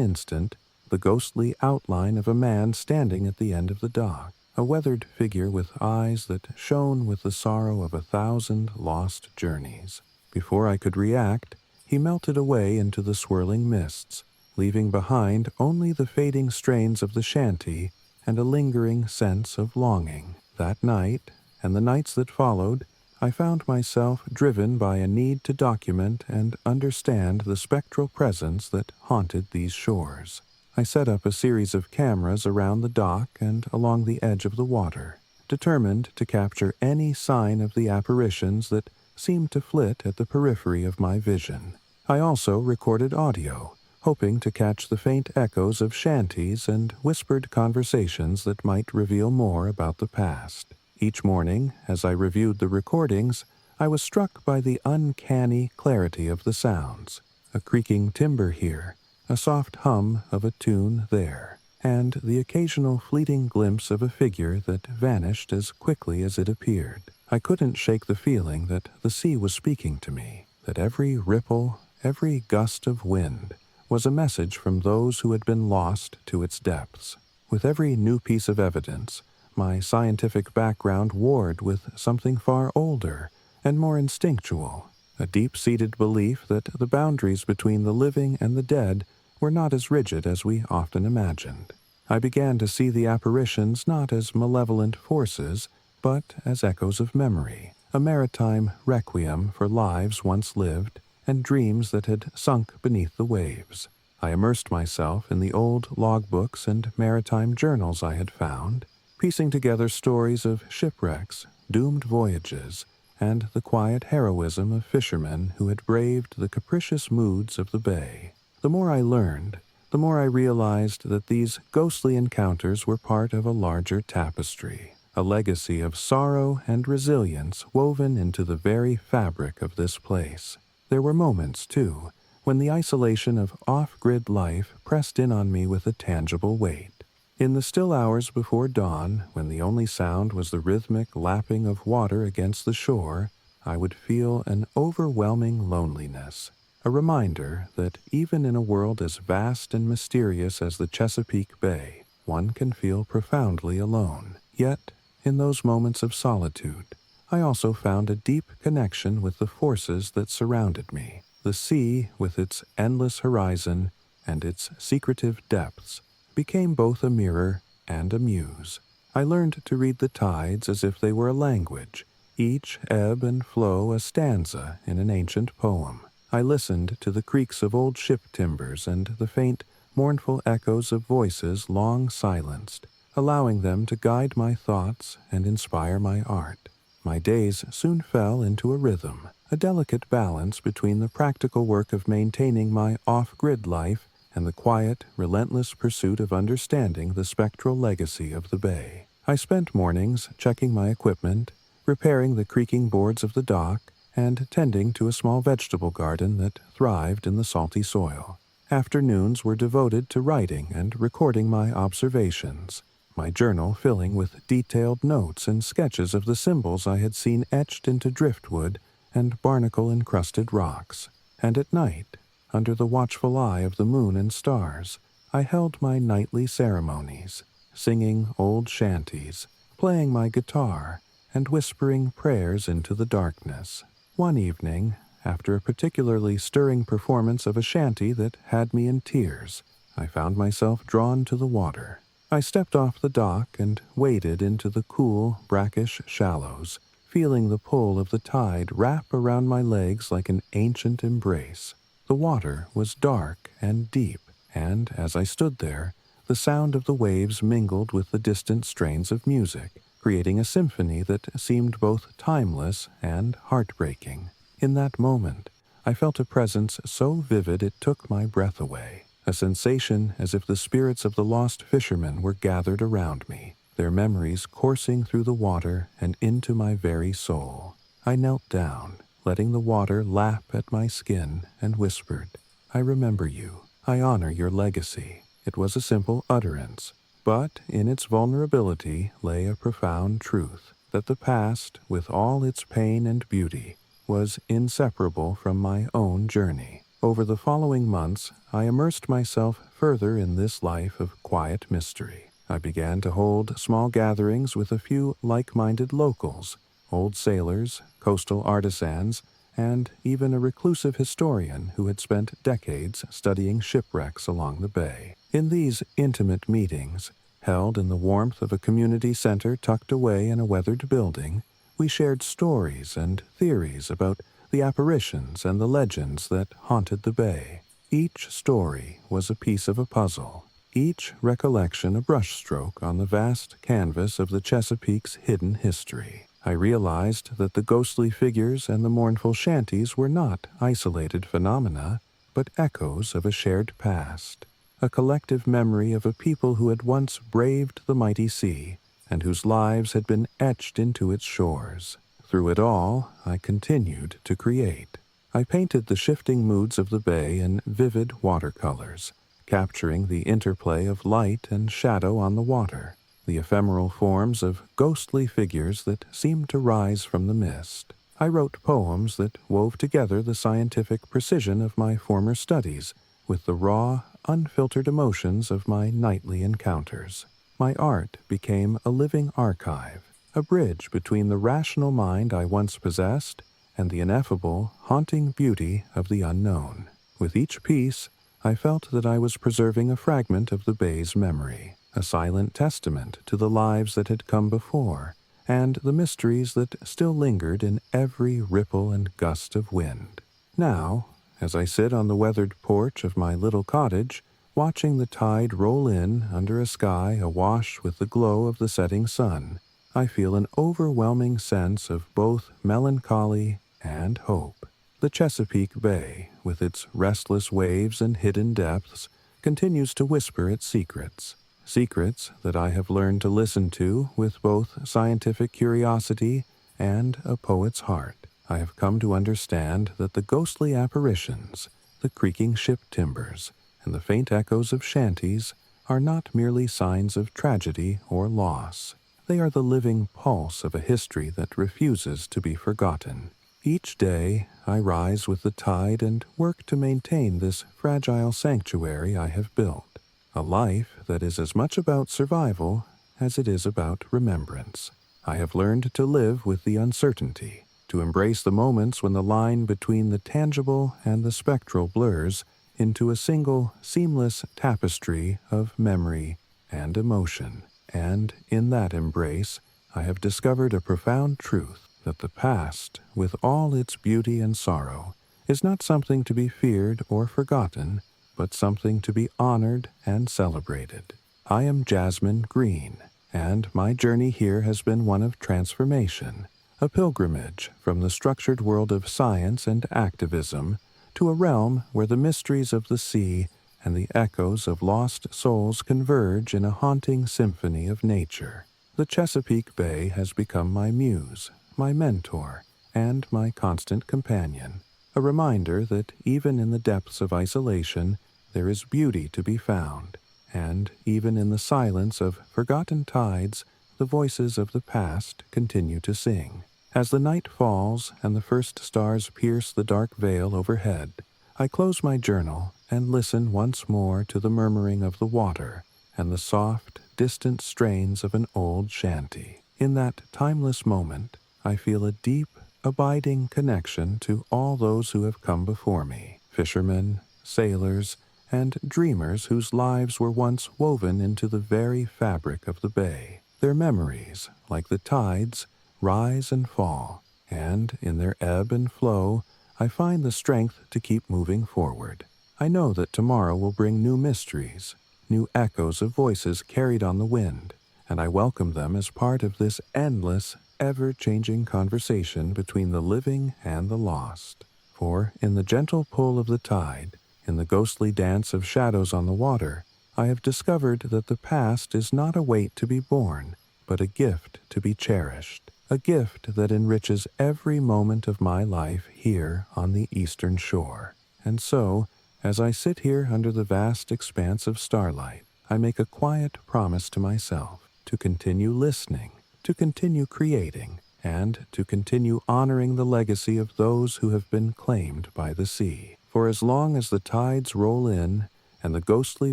instant, the ghostly outline of a man standing at the end of the dock, a weathered figure with eyes that shone with the sorrow of 1,000 lost journeys. Before I could react, he melted away into the swirling mists, leaving behind only the fading strains of the shanty and a lingering sense of longing. That night, and the nights that followed, I found myself driven by a need to document and understand the spectral presence that haunted these shores. I set up a series of cameras around the dock and along the edge of the water, determined to capture any sign of the apparitions that seemed to flit at the periphery of my vision. I also recorded audio, hoping to catch the faint echoes of shanties and whispered conversations that might reveal more about the past. Each morning, as I reviewed the recordings, I was struck by the uncanny clarity of the sounds. A creaking timber here, a soft hum of a tune there, and the occasional fleeting glimpse of a figure that vanished as quickly as it appeared. I couldn't shake the feeling that the sea was speaking to me, that every ripple, every gust of wind, was a message from those who had been lost to its depths. With every new piece of evidence, my scientific background warred with something far older and more instinctual, a deep-seated belief that the boundaries between the living and the dead were not as rigid as we often imagined. I began to see the apparitions not as malevolent forces, but as echoes of memory, a maritime requiem for lives once lived and dreams that had sunk beneath the waves. I immersed myself in the old logbooks and maritime journals I had found, piecing together stories of shipwrecks, doomed voyages, and the quiet heroism of fishermen who had braved the capricious moods of the bay. The more I learned, the more I realized that these ghostly encounters were part of a larger tapestry, a legacy of sorrow and resilience woven into the very fabric of this place. There were moments, too, when the isolation of off-grid life pressed in on me with a tangible weight. In the still hours before dawn, when the only sound was the rhythmic lapping of water against the shore, I would feel an overwhelming loneliness, a reminder that even in a world as vast and mysterious as the Chesapeake Bay, one can feel profoundly alone. Yet, in those moments of solitude, I also found a deep connection with the forces that surrounded me. The sea, with its endless horizon and its secretive depths, became both a mirror and a muse. I learned to read the tides as if they were a language, each ebb and flow a stanza in an ancient poem. I listened to the creaks of old ship timbers and the faint, mournful echoes of voices long silenced, allowing them to guide my thoughts and inspire my art. My days soon fell into a rhythm, a delicate balance between the practical work of maintaining my off-grid life and the quiet, relentless pursuit of understanding the spectral legacy of the bay. I spent mornings checking my equipment, repairing the creaking boards of the dock, and tending to a small vegetable garden that thrived in the salty soil. Afternoons were devoted to writing and recording my observations, my journal filling with detailed notes and sketches of the symbols I had seen etched into driftwood and barnacle-encrusted rocks. And at night, under the watchful eye of the moon and stars, I held my nightly ceremonies, singing old shanties, playing my guitar, and whispering prayers into the darkness. One evening, after a particularly stirring performance of a shanty that had me in tears, I found myself drawn to the water. I stepped off the dock and waded into the cool, brackish shallows, feeling the pull of the tide wrap around my legs like an ancient embrace. The water was dark and deep, and as I stood there, the sound of the waves mingled with the distant strains of music, creating a symphony that seemed both timeless and heartbreaking. In that moment, I felt a presence so vivid it took my breath away, a sensation as if the spirits of the lost fishermen were gathered around me, their memories coursing through the water and into my very soul. I knelt down, letting the water lap at my skin, and whispered, "I remember you. I honor your legacy." It was a simple utterance, but in its vulnerability lay a profound truth, that the past, with all its pain and beauty, was inseparable from my own journey. Over the following months, I immersed myself further in this life of quiet mystery. I began to hold small gatherings with a few like-minded locals, old sailors, coastal artisans, and even a reclusive historian who had spent decades studying shipwrecks along the bay. In these intimate meetings, held in the warmth of a community center tucked away in a weathered building, we shared stories and theories about the apparitions and the legends that haunted the bay. Each story was a piece of a puzzle, each recollection a brushstroke on the vast canvas of the Chesapeake's hidden history. I realized that the ghostly figures and the mournful shanties were not isolated phenomena, but echoes of a shared past, a collective memory of a people who had once braved the mighty sea and whose lives had been etched into its shores. Through it all, I continued to create. I painted the shifting moods of the bay in vivid watercolors, capturing the interplay of light and shadow on the water, the ephemeral forms of ghostly figures that seemed to rise from the mist. I wrote poems that wove together the scientific precision of my former studies with the raw, unfiltered emotions of my nightly encounters. My art became a living archive, a bridge between the rational mind I once possessed and the ineffable, haunting beauty of the unknown. With each piece, I felt that I was preserving a fragment of the bay's memory, a silent testament to the lives that had come before, and the mysteries that still lingered in every ripple and gust of wind. Now, as I sit on the weathered porch of my little cottage, watching the tide roll in under a sky awash with the glow of the setting sun, I feel an overwhelming sense of both melancholy and hope. The Chesapeake Bay, with its restless waves and hidden depths, continues to whisper its secrets, secrets that I have learned to listen to with both scientific curiosity and a poet's heart. I have come to understand that the ghostly apparitions, the creaking ship timbers, and the faint echoes of shanties are not merely signs of tragedy or loss. They are the living pulse of a history that refuses to be forgotten. Each day, I rise with the tide and work to maintain this fragile sanctuary I have built, a life that is as much about survival as it is about remembrance. I have learned to live with the uncertainty, to embrace the moments when the line between the tangible and the spectral blurs into a single, seamless tapestry of memory and emotion. And in that embrace, I have discovered a profound truth that the past, with all its beauty and sorrow, is not something to be feared or forgotten, but something to be honored and celebrated. I am Jasmine Green, and my journey here has been one of transformation, a pilgrimage from the structured world of science and activism to a realm where the mysteries of the sea and the echoes of lost souls converge in a haunting symphony of nature. The Chesapeake Bay has become my muse, my mentor, and my constant companion, a reminder that even in the depths of isolation, there is beauty to be found, and even in the silence of forgotten tides, the voices of the past continue to sing. As the night falls and the first stars pierce the dark veil overhead, I close my journal and listen once more to the murmuring of the water and the soft, distant strains of an old shanty. In that timeless moment, I feel a deep, abiding connection to all those who have come before me, fishermen, sailors, and dreamers whose lives were once woven into the very fabric of the bay. Their memories, like the tides, rise and fall, and in their ebb and flow, I find the strength to keep moving forward. I know that tomorrow will bring new mysteries, new echoes of voices carried on the wind, and I welcome them as part of this endless, ever-changing conversation between the living and the lost. For in the gentle pull of the tide, in the ghostly dance of shadows on the water, I have discovered that the past is not a weight to be borne, but a gift to be cherished, a gift that enriches every moment of my life here on the eastern shore. And so, as I sit here under the vast expanse of starlight, I make a quiet promise to myself to continue listening, to continue creating, and to continue honoring the legacy of those who have been claimed by the sea. For as long as the tides roll in and the ghostly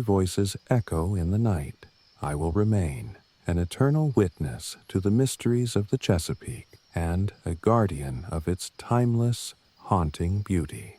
voices echo in the night, I will remain an eternal witness to the mysteries of the Chesapeake and a guardian of its timeless, haunting beauty.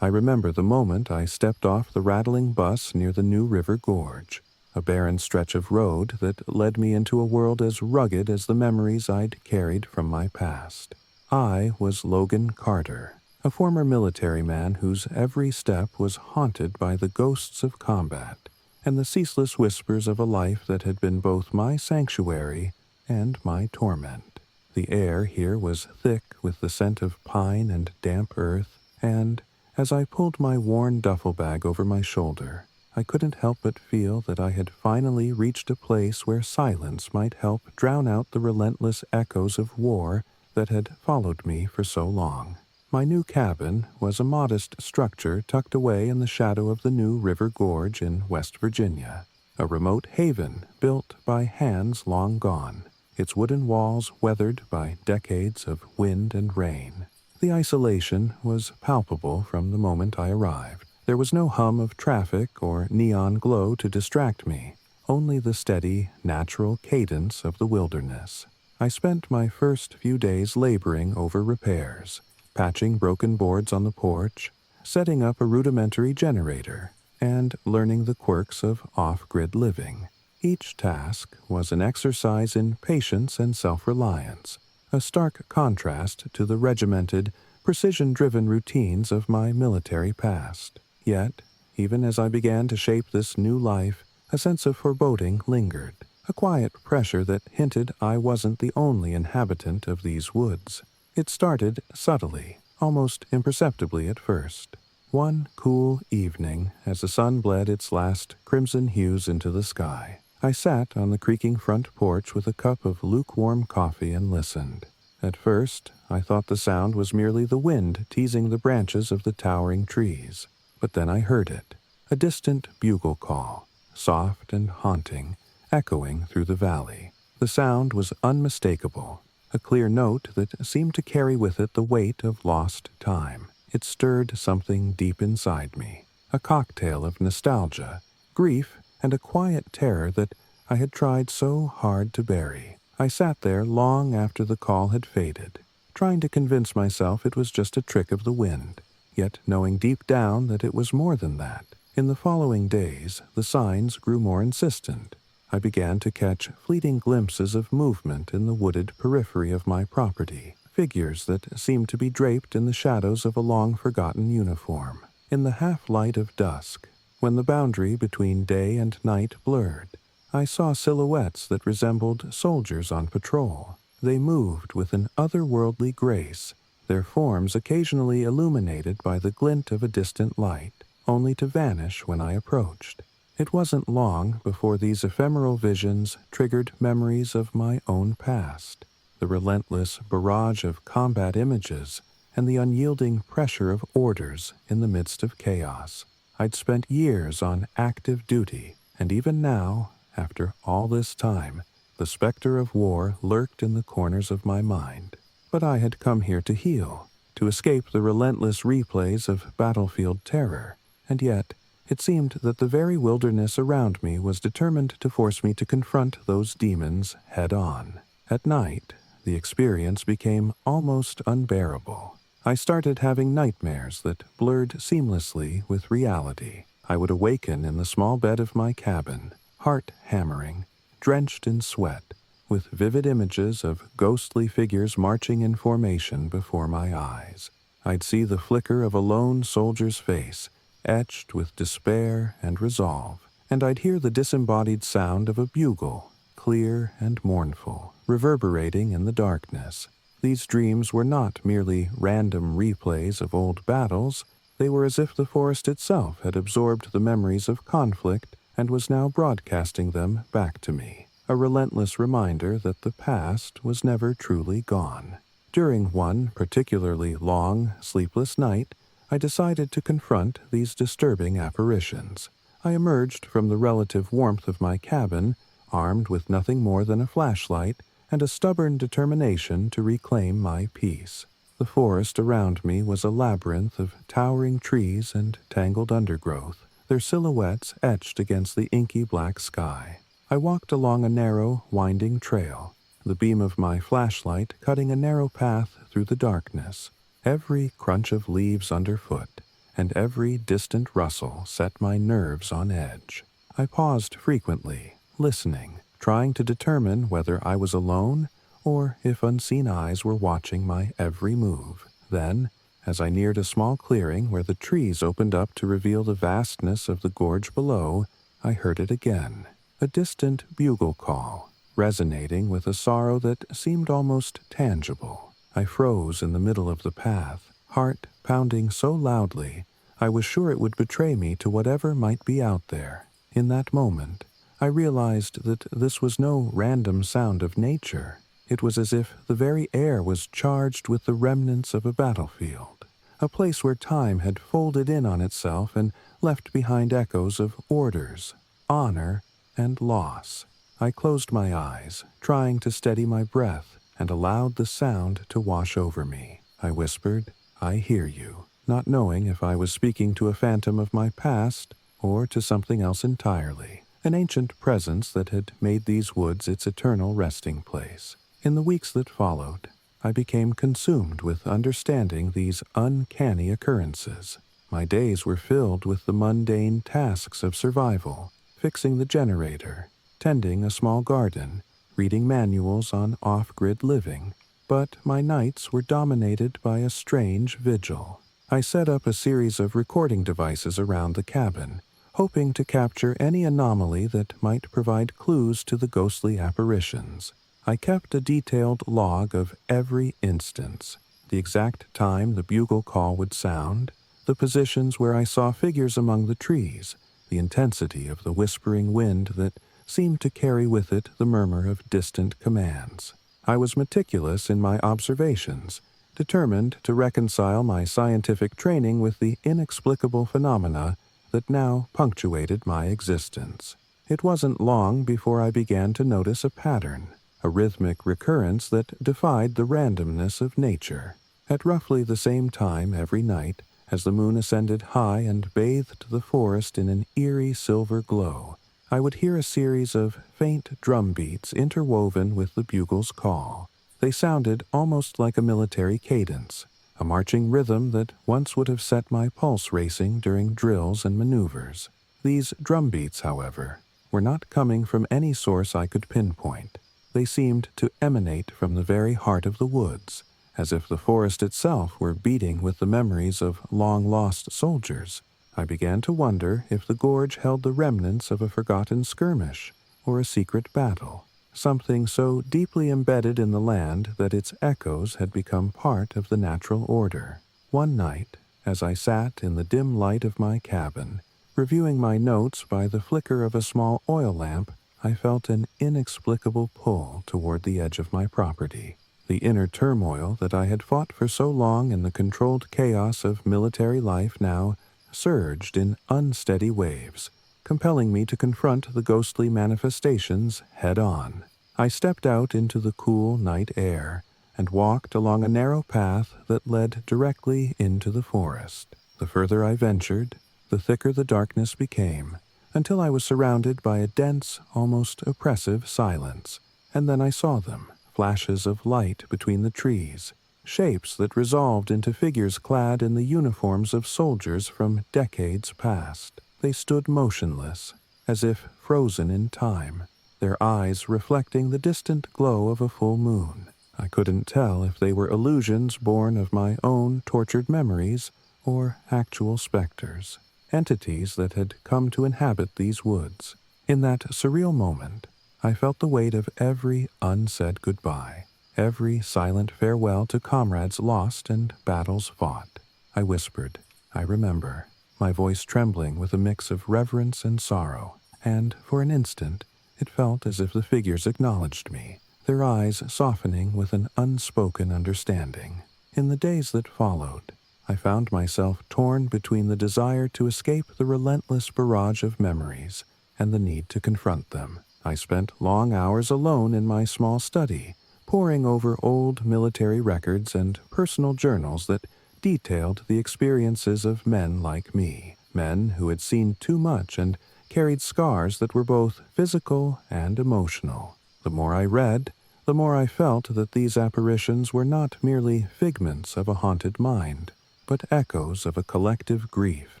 I remember the moment I stepped off the rattling bus near the New River Gorge, a barren stretch of road that led me into a world as rugged as the memories I'd carried from my past. I was Logan Carter, a former military man whose every step was haunted by the ghosts of combat and the ceaseless whispers of a life that had been both my sanctuary and my torment. The air here was thick with the scent of pine and damp earth, and as I pulled my worn duffel bag over my shoulder, I couldn't help but feel that I had finally reached a place where silence might help drown out the relentless echoes of war that had followed me for so long. My new cabin was a modest structure tucked away in the shadow of the New River Gorge in West Virginia, a remote haven built by hands long gone, its wooden walls weathered by decades of wind and rain. The isolation was palpable from the moment I arrived. There was no hum of traffic or neon glow to distract me, only the steady, natural cadence of the wilderness. I spent my first few days laboring over repairs, patching broken boards on the porch, setting up a rudimentary generator, and learning the quirks of off-grid living. Each task was an exercise in patience and self-reliance, a stark contrast to the regimented, precision-driven routines of my military past. Yet, even as I began to shape this new life, a sense of foreboding lingered, a quiet pressure that hinted I wasn't the only inhabitant of these woods. It started subtly, almost imperceptibly at first, One cool evening, as the sun bled its last crimson hues into the sky, I sat on the creaking front porch with a cup of lukewarm coffee and listened. At first, I thought the sound was merely the wind teasing the branches of the towering trees, but then I heard it, a distant bugle call, soft and haunting, echoing through the valley. The sound was unmistakable, a clear note that seemed to carry with it the weight of lost time. It stirred something deep inside me, a cocktail of nostalgia, grief, and a quiet terror that I had tried so hard to bury. I sat there long after the call had faded, trying to convince myself it was just a trick of the wind, yet knowing deep down that it was more than that. In the following days, the signs grew more insistent. I began to catch fleeting glimpses of movement in the wooded periphery of my property, figures that seemed to be draped in the shadows of a long-forgotten uniform. In the half-light of dusk, when the boundary between day and night blurred, I saw silhouettes that resembled soldiers on patrol. They moved with an otherworldly grace, their forms occasionally illuminated by the glint of a distant light, only to vanish when I approached. It wasn't long before these ephemeral visions triggered memories of my own past, the relentless barrage of combat images and the unyielding pressure of orders in the midst of chaos. I'd spent years on active duty, and even now, after all this time, the specter of war lurked in the corners of my mind. But I had come here to heal, to escape the relentless replays of battlefield terror, and yet it seemed that the very wilderness around me was determined to force me to confront those demons head-on. At night, the experience became almost unbearable. I started having nightmares that blurred seamlessly with reality. I would awaken in the small bed of my cabin, heart hammering, drenched in sweat, with vivid images of ghostly figures marching in formation before my eyes. I'd see the flicker of a lone soldier's face, etched with despair and resolve, and I'd hear the disembodied sound of a bugle, clear and mournful, reverberating in the darkness. These dreams were not merely random replays of old battles. They were as if the forest itself had absorbed the memories of conflict and was now broadcasting them back to me, a relentless reminder that the past was never truly gone. During one particularly long, sleepless night, I decided to confront these disturbing apparitions. I emerged from the relative warmth of my cabin, armed with nothing more than a flashlight and a stubborn determination to reclaim my peace. The forest around me was a labyrinth of towering trees and tangled undergrowth, their silhouettes etched against the inky black sky. I walked along a narrow, winding trail, the beam of my flashlight cutting a narrow path through the darkness. Every crunch of leaves underfoot and every distant rustle set my nerves on edge. I paused frequently, listening, trying to determine whether I was alone or if unseen eyes were watching my every move. Then, as I neared a small clearing where the trees opened up to reveal the vastness of the gorge below, I heard it again, a distant bugle call, resonating with a sorrow that seemed almost tangible. I froze in the middle of the path, heart pounding so loudly I was sure it would betray me to whatever might be out there. In that moment, I realized that this was no random sound of nature. It was as if the very air was charged with the remnants of a battlefield, a place where time had folded in on itself and left behind echoes of orders, honor, and loss. I closed my eyes, trying to steady my breath, and allowed the sound to wash over me. I whispered, "I hear you," not knowing if I was speaking to a phantom of my past or to something else entirely, an ancient presence that had made these woods its eternal resting place. In the weeks that followed, I became consumed with understanding these uncanny occurrences. My days were filled with the mundane tasks of survival, fixing the generator, tending a small garden, reading manuals on off-grid living, but my nights were dominated by a strange vigil. I set up a series of recording devices around the cabin, hoping to capture any anomaly that might provide clues to the ghostly apparitions. I kept a detailed log of every instance, the exact time the bugle call would sound, the positions where I saw figures among the trees, the intensity of the whispering wind that seemed to carry with it the murmur of distant commands. I was meticulous in my observations, determined to reconcile my scientific training with the inexplicable phenomena that now punctuated my existence. It wasn't long before I began to notice a pattern, a rhythmic recurrence that defied the randomness of nature. At roughly the same time every night, as the moon ascended high and bathed the forest in an eerie silver glow, I would hear a series of faint drum beats interwoven with the bugle's call. They sounded almost like a military cadence, a marching rhythm that once would have set my pulse racing during drills and maneuvers. These drum beats, however, were not coming from any source I could pinpoint. They seemed to emanate from the very heart of the woods, as if the forest itself were beating with the memories of long-lost soldiers. I began to wonder if the gorge held the remnants of a forgotten skirmish or a secret battle, something so deeply embedded in the land that its echoes had become part of the natural order. One night, as I sat in the dim light of my cabin, reviewing my notes by the flicker of a small oil lamp, I felt an inexplicable pull toward the edge of my property. The inner turmoil that I had fought for so long in the controlled chaos of military life now surged in unsteady waves, compelling me to confront the ghostly manifestations head-on. I stepped out into the cool night air and walked along a narrow path that led directly into the forest. The further I ventured, the thicker the darkness became, until I was surrounded by a dense, almost oppressive silence, and then I saw them, flashes of light between the trees, shapes that resolved into figures clad in the uniforms of soldiers from decades past. They stood motionless, as if frozen in time, their eyes reflecting the distant glow of a full moon. I couldn't tell if they were illusions born of my own tortured memories or actual specters, entities that had come to inhabit these woods. In that surreal moment, I felt the weight of every unsaid goodbye, every silent farewell to comrades lost and battles fought. I whispered, "I remember," my voice trembling with a mix of reverence and sorrow, and for an instant it felt as if the figures acknowledged me, their eyes softening with an unspoken understanding. In the days that followed, I found myself torn between the desire to escape the relentless barrage of memories and the need to confront them. I spent long hours alone in my small study, poring over old military records and personal journals that detailed the experiences of men like me, men who had seen too much and carried scars that were both physical and emotional. The more I read, the more I felt that these apparitions were not merely figments of a haunted mind, but echoes of a collective grief,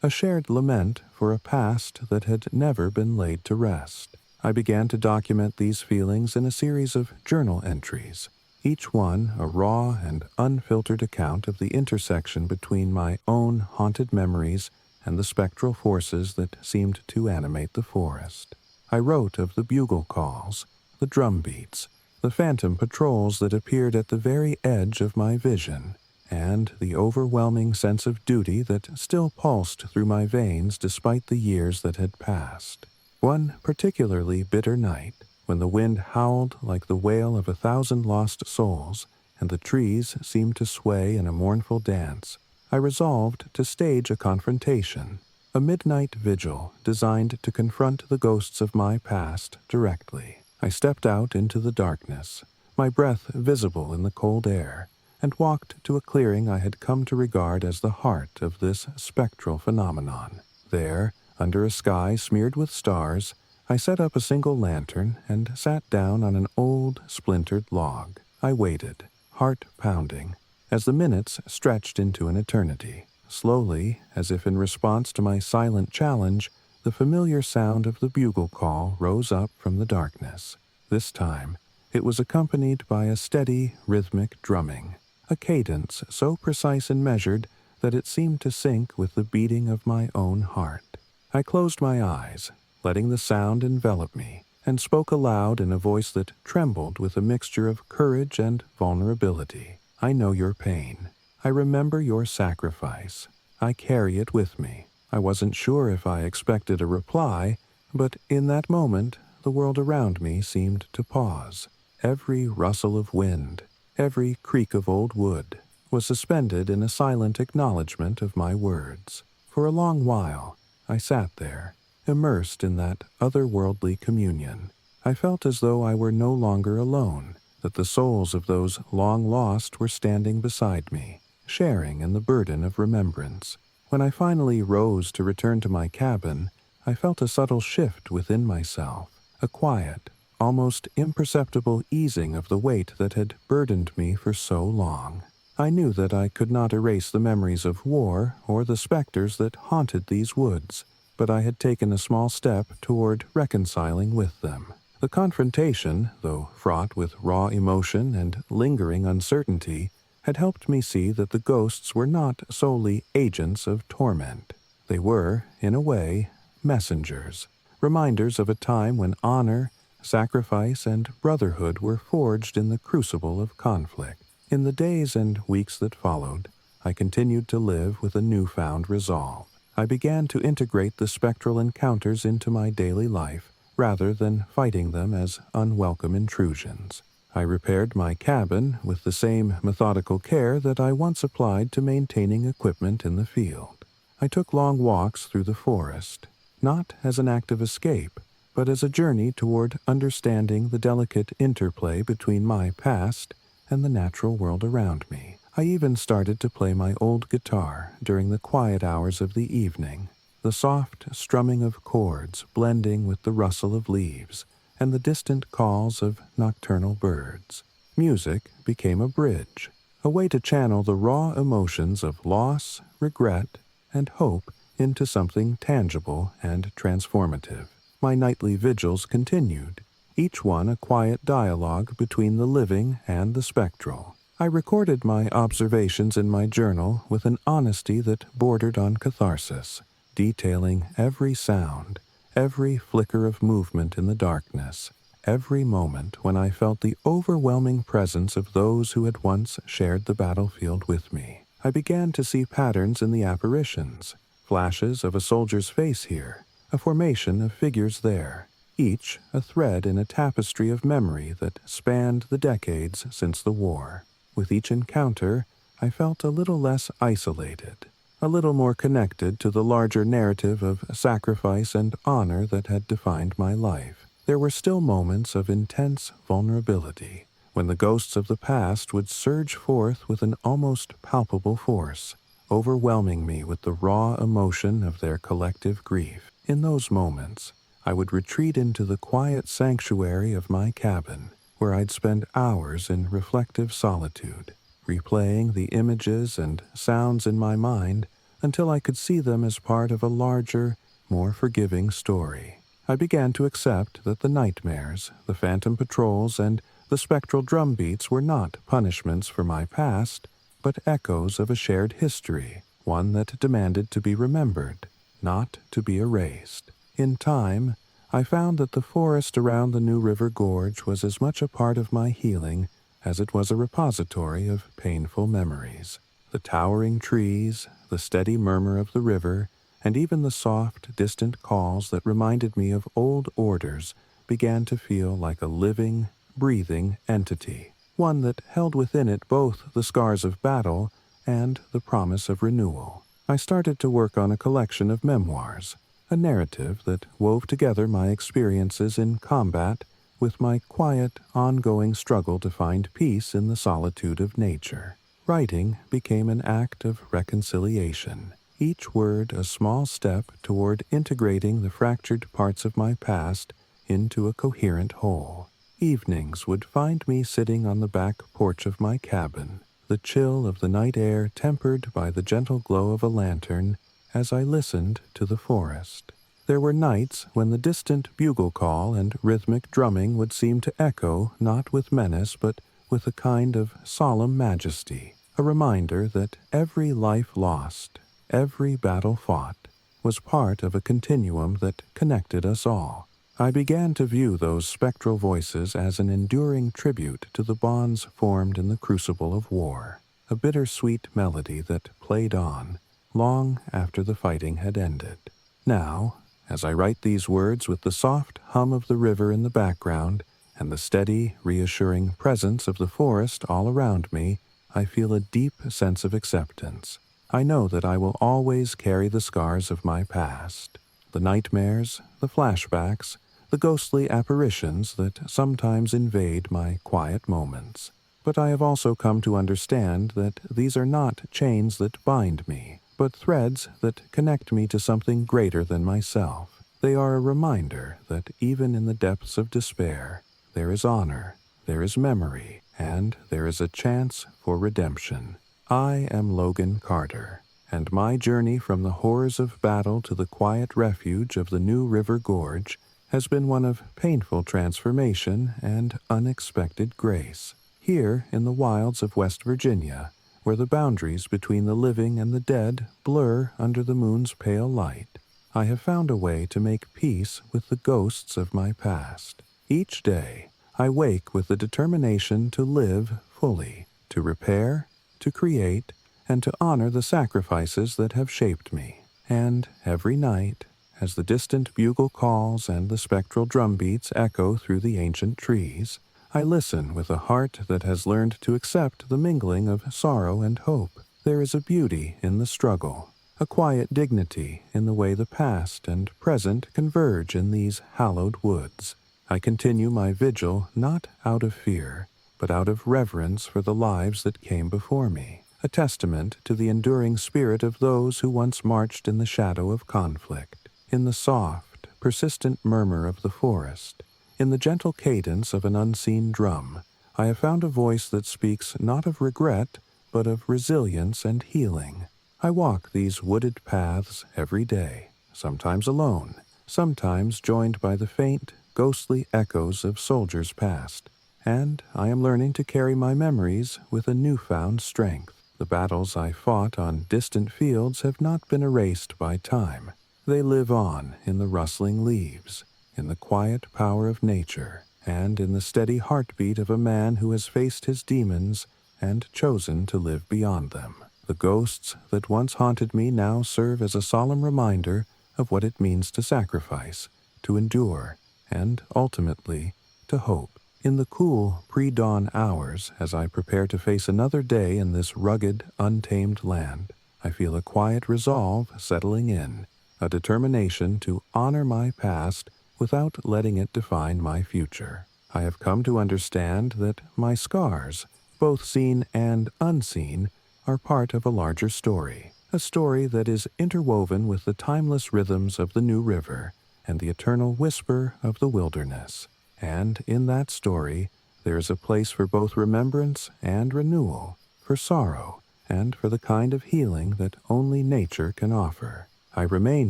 a shared lament for a past that had never been laid to rest. I began to document these feelings in a series of journal entries, each one a raw and unfiltered account of the intersection between my own haunted memories and the spectral forces that seemed to animate the forest. I wrote of the bugle calls, the drum beats, the phantom patrols that appeared at the very edge of my vision, and the overwhelming sense of duty that still pulsed through my veins despite the years that had passed. One particularly bitter night, when the wind howled like the wail of 1,000 lost souls, and the trees seemed to sway in a mournful dance, I resolved to stage a confrontation, a midnight vigil designed to confront the ghosts of my past directly. I stepped out into the darkness, my breath visible in the cold air, and walked to a clearing I had come to regard as the heart of this spectral phenomenon. There, under a sky smeared with stars, I set up a single lantern and sat down on an old, splintered log. I waited, heart pounding, as the minutes stretched into an eternity. Slowly, as if in response to my silent challenge, the familiar sound of the bugle call rose up from the darkness. This time, it was accompanied by a steady, rhythmic drumming, a cadence so precise and measured that it seemed to sync with the beating of my own heart. I closed my eyes, letting the sound envelop me, and spoke aloud in a voice that trembled with a mixture of courage and vulnerability. "I know your pain. I remember your sacrifice. I carry it with me. I wasn't sure if I expected a reply, but in that moment, the world around me seemed to pause. Every rustle of wind, every creak of old wood, was suspended in a silent acknowledgment of my words. For a long while, I sat there, immersed in that otherworldly communion. I felt as though I were no longer alone, that the souls of those long lost were standing beside me, sharing in the burden of remembrance. When I finally rose to return to my cabin, I felt a subtle shift within myself, a quiet, almost imperceptible easing of the weight that had burdened me for so long. I knew that I could not erase the memories of war or the specters that haunted these woods, but I had taken a small step toward reconciling with them. The confrontation, though fraught with raw emotion and lingering uncertainty, had helped me see that the ghosts were not solely agents of torment. They were, in a way, messengers, reminders of a time when honor, sacrifice, and brotherhood were forged in the crucible of conflict. In the days and weeks that followed, I continued to live with a newfound resolve. I began to integrate the spectral encounters into my daily life, rather than fighting them as unwelcome intrusions. I repaired my cabin with the same methodical care that I once applied to maintaining equipment in the field. I took long walks through the forest, not as an act of escape, but as a journey toward understanding the delicate interplay between my past and the natural world around me. I even started to play my old guitar during the quiet hours of the evening, the soft strumming of chords blending with the rustle of leaves and the distant calls of nocturnal birds. Music became a bridge, a way to channel the raw emotions of loss, regret, and hope into something tangible and transformative. My nightly vigils continued, each one a quiet dialogue between the living and the spectral. I recorded my observations in my journal with an honesty that bordered on catharsis, detailing every sound, every flicker of movement in the darkness, every moment when I felt the overwhelming presence of those who had once shared the battlefield with me. I began to see patterns in the apparitions, flashes of a soldier's face here, a formation of figures there, each a thread in a tapestry of memory that spanned the decades since the war. With each encounter, I felt a little less isolated, a little more connected to the larger narrative of sacrifice and honor that had defined my life. There were still moments of intense vulnerability, when the ghosts of the past would surge forth with an almost palpable force, overwhelming me with the raw emotion of their collective grief. In those moments, I would retreat into the quiet sanctuary of my cabin, where I'd spend hours in reflective solitude, replaying the images and sounds in my mind until I could see them as part of a larger, more forgiving story. I began to accept that the nightmares, the phantom patrols, and the spectral drumbeats were not punishments for my past, but echoes of a shared history, one that demanded to be remembered, not to be erased. In time, I found that the forest around the New River Gorge was as much a part of my healing as it was a repository of painful memories. The towering trees, the steady murmur of the river, and even the soft, distant calls that reminded me of old orders began to feel like a living, breathing entity, one that held within it both the scars of battle and the promise of renewal. I started to work on a collection of memoirs, a narrative that wove together my experiences in combat with my quiet, ongoing struggle to find peace in the solitude of nature. Writing became an act of reconciliation, each word a small step toward integrating the fractured parts of my past into a coherent whole. Evenings would find me sitting on the back porch of my cabin, the chill of the night air tempered by the gentle glow of a lantern as I listened to the forest. There were nights when the distant bugle call and rhythmic drumming would seem to echo not with menace but with a kind of solemn majesty, a reminder that every life lost, every battle fought, was part of a continuum that connected us all. I began to view those spectral voices as an enduring tribute to the bonds formed in the crucible of war, a bittersweet melody that played on, long after the fighting had ended. Now, as I write these words with the soft hum of the river in the background and the steady, reassuring presence of the forest all around me, I feel a deep sense of acceptance. I know that I will always carry the scars of my past, the nightmares, the flashbacks, the ghostly apparitions that sometimes invade my quiet moments. But I have also come to understand that these are not chains that bind me, but threads that connect me to something greater than myself. They are a reminder that even in the depths of despair, there is honor, there is memory, and there is a chance for redemption. I am Logan Carter, and my journey from the horrors of battle to the quiet refuge of the New River Gorge has been one of painful transformation and unexpected grace. Here, in the wilds of West Virginia, where the boundaries between the living and the dead blur under the moon's pale light, I have found a way to make peace with the ghosts of my past. Each day, I wake with the determination to live fully, to repair, to create, and to honor the sacrifices that have shaped me. And every night, as the distant bugle calls and the spectral drumbeats echo through the ancient trees, I listen with a heart that has learned to accept the mingling of sorrow and hope. There is a beauty in the struggle, a quiet dignity in the way the past and present converge in these hallowed woods. I continue my vigil not out of fear, but out of reverence for the lives that came before me, a testament to the enduring spirit of those who once marched in the shadow of conflict, in the soft, persistent murmur of the forest, in the gentle cadence of an unseen drum. I have found a voice that speaks not of regret, but of resilience and healing. I walk these wooded paths every day, sometimes alone, sometimes joined by the faint, ghostly echoes of soldiers past, and I am learning to carry my memories with a newfound strength. The battles I fought on distant fields have not been erased by time. They live on in the rustling leaves, in the quiet power of nature, and in the steady heartbeat of a man who has faced his demons and chosen to live beyond them. The ghosts that once haunted me now serve as a solemn reminder of what it means to sacrifice, to endure, and ultimately to hope. In the cool, pre-dawn hours, as I prepare to face another day in this rugged, untamed land, I feel a quiet resolve settling in, a determination to honor my past without letting it define my future. I have come to understand that my scars, both seen and unseen, are part of a larger story, a story that is interwoven with the timeless rhythms of the New River and the eternal whisper of the wilderness. And in that story, there is a place for both remembrance and renewal, for sorrow, and for the kind of healing that only nature can offer. I remain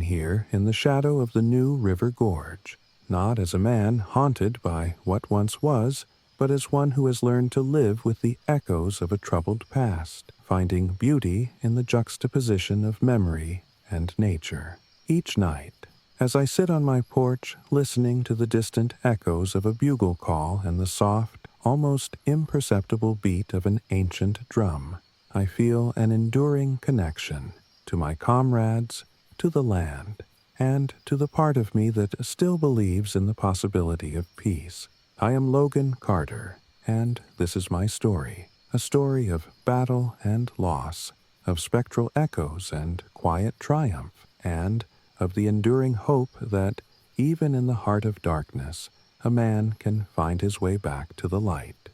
here in the shadow of the New River Gorge, not as a man haunted by what once was, but as one who has learned to live with the echoes of a troubled past, finding beauty in the juxtaposition of memory and nature. Each night, as I sit on my porch listening to the distant echoes of a bugle call and the soft, almost imperceptible beat of an ancient drum, I feel an enduring connection to my comrades, to the land, and to the part of me that still believes in the possibility of peace. I am Logan Carter, and this is my story, a story of battle and loss, of spectral echoes and quiet triumph, and of the enduring hope that, even in the heart of darkness, a man can find his way back to the light.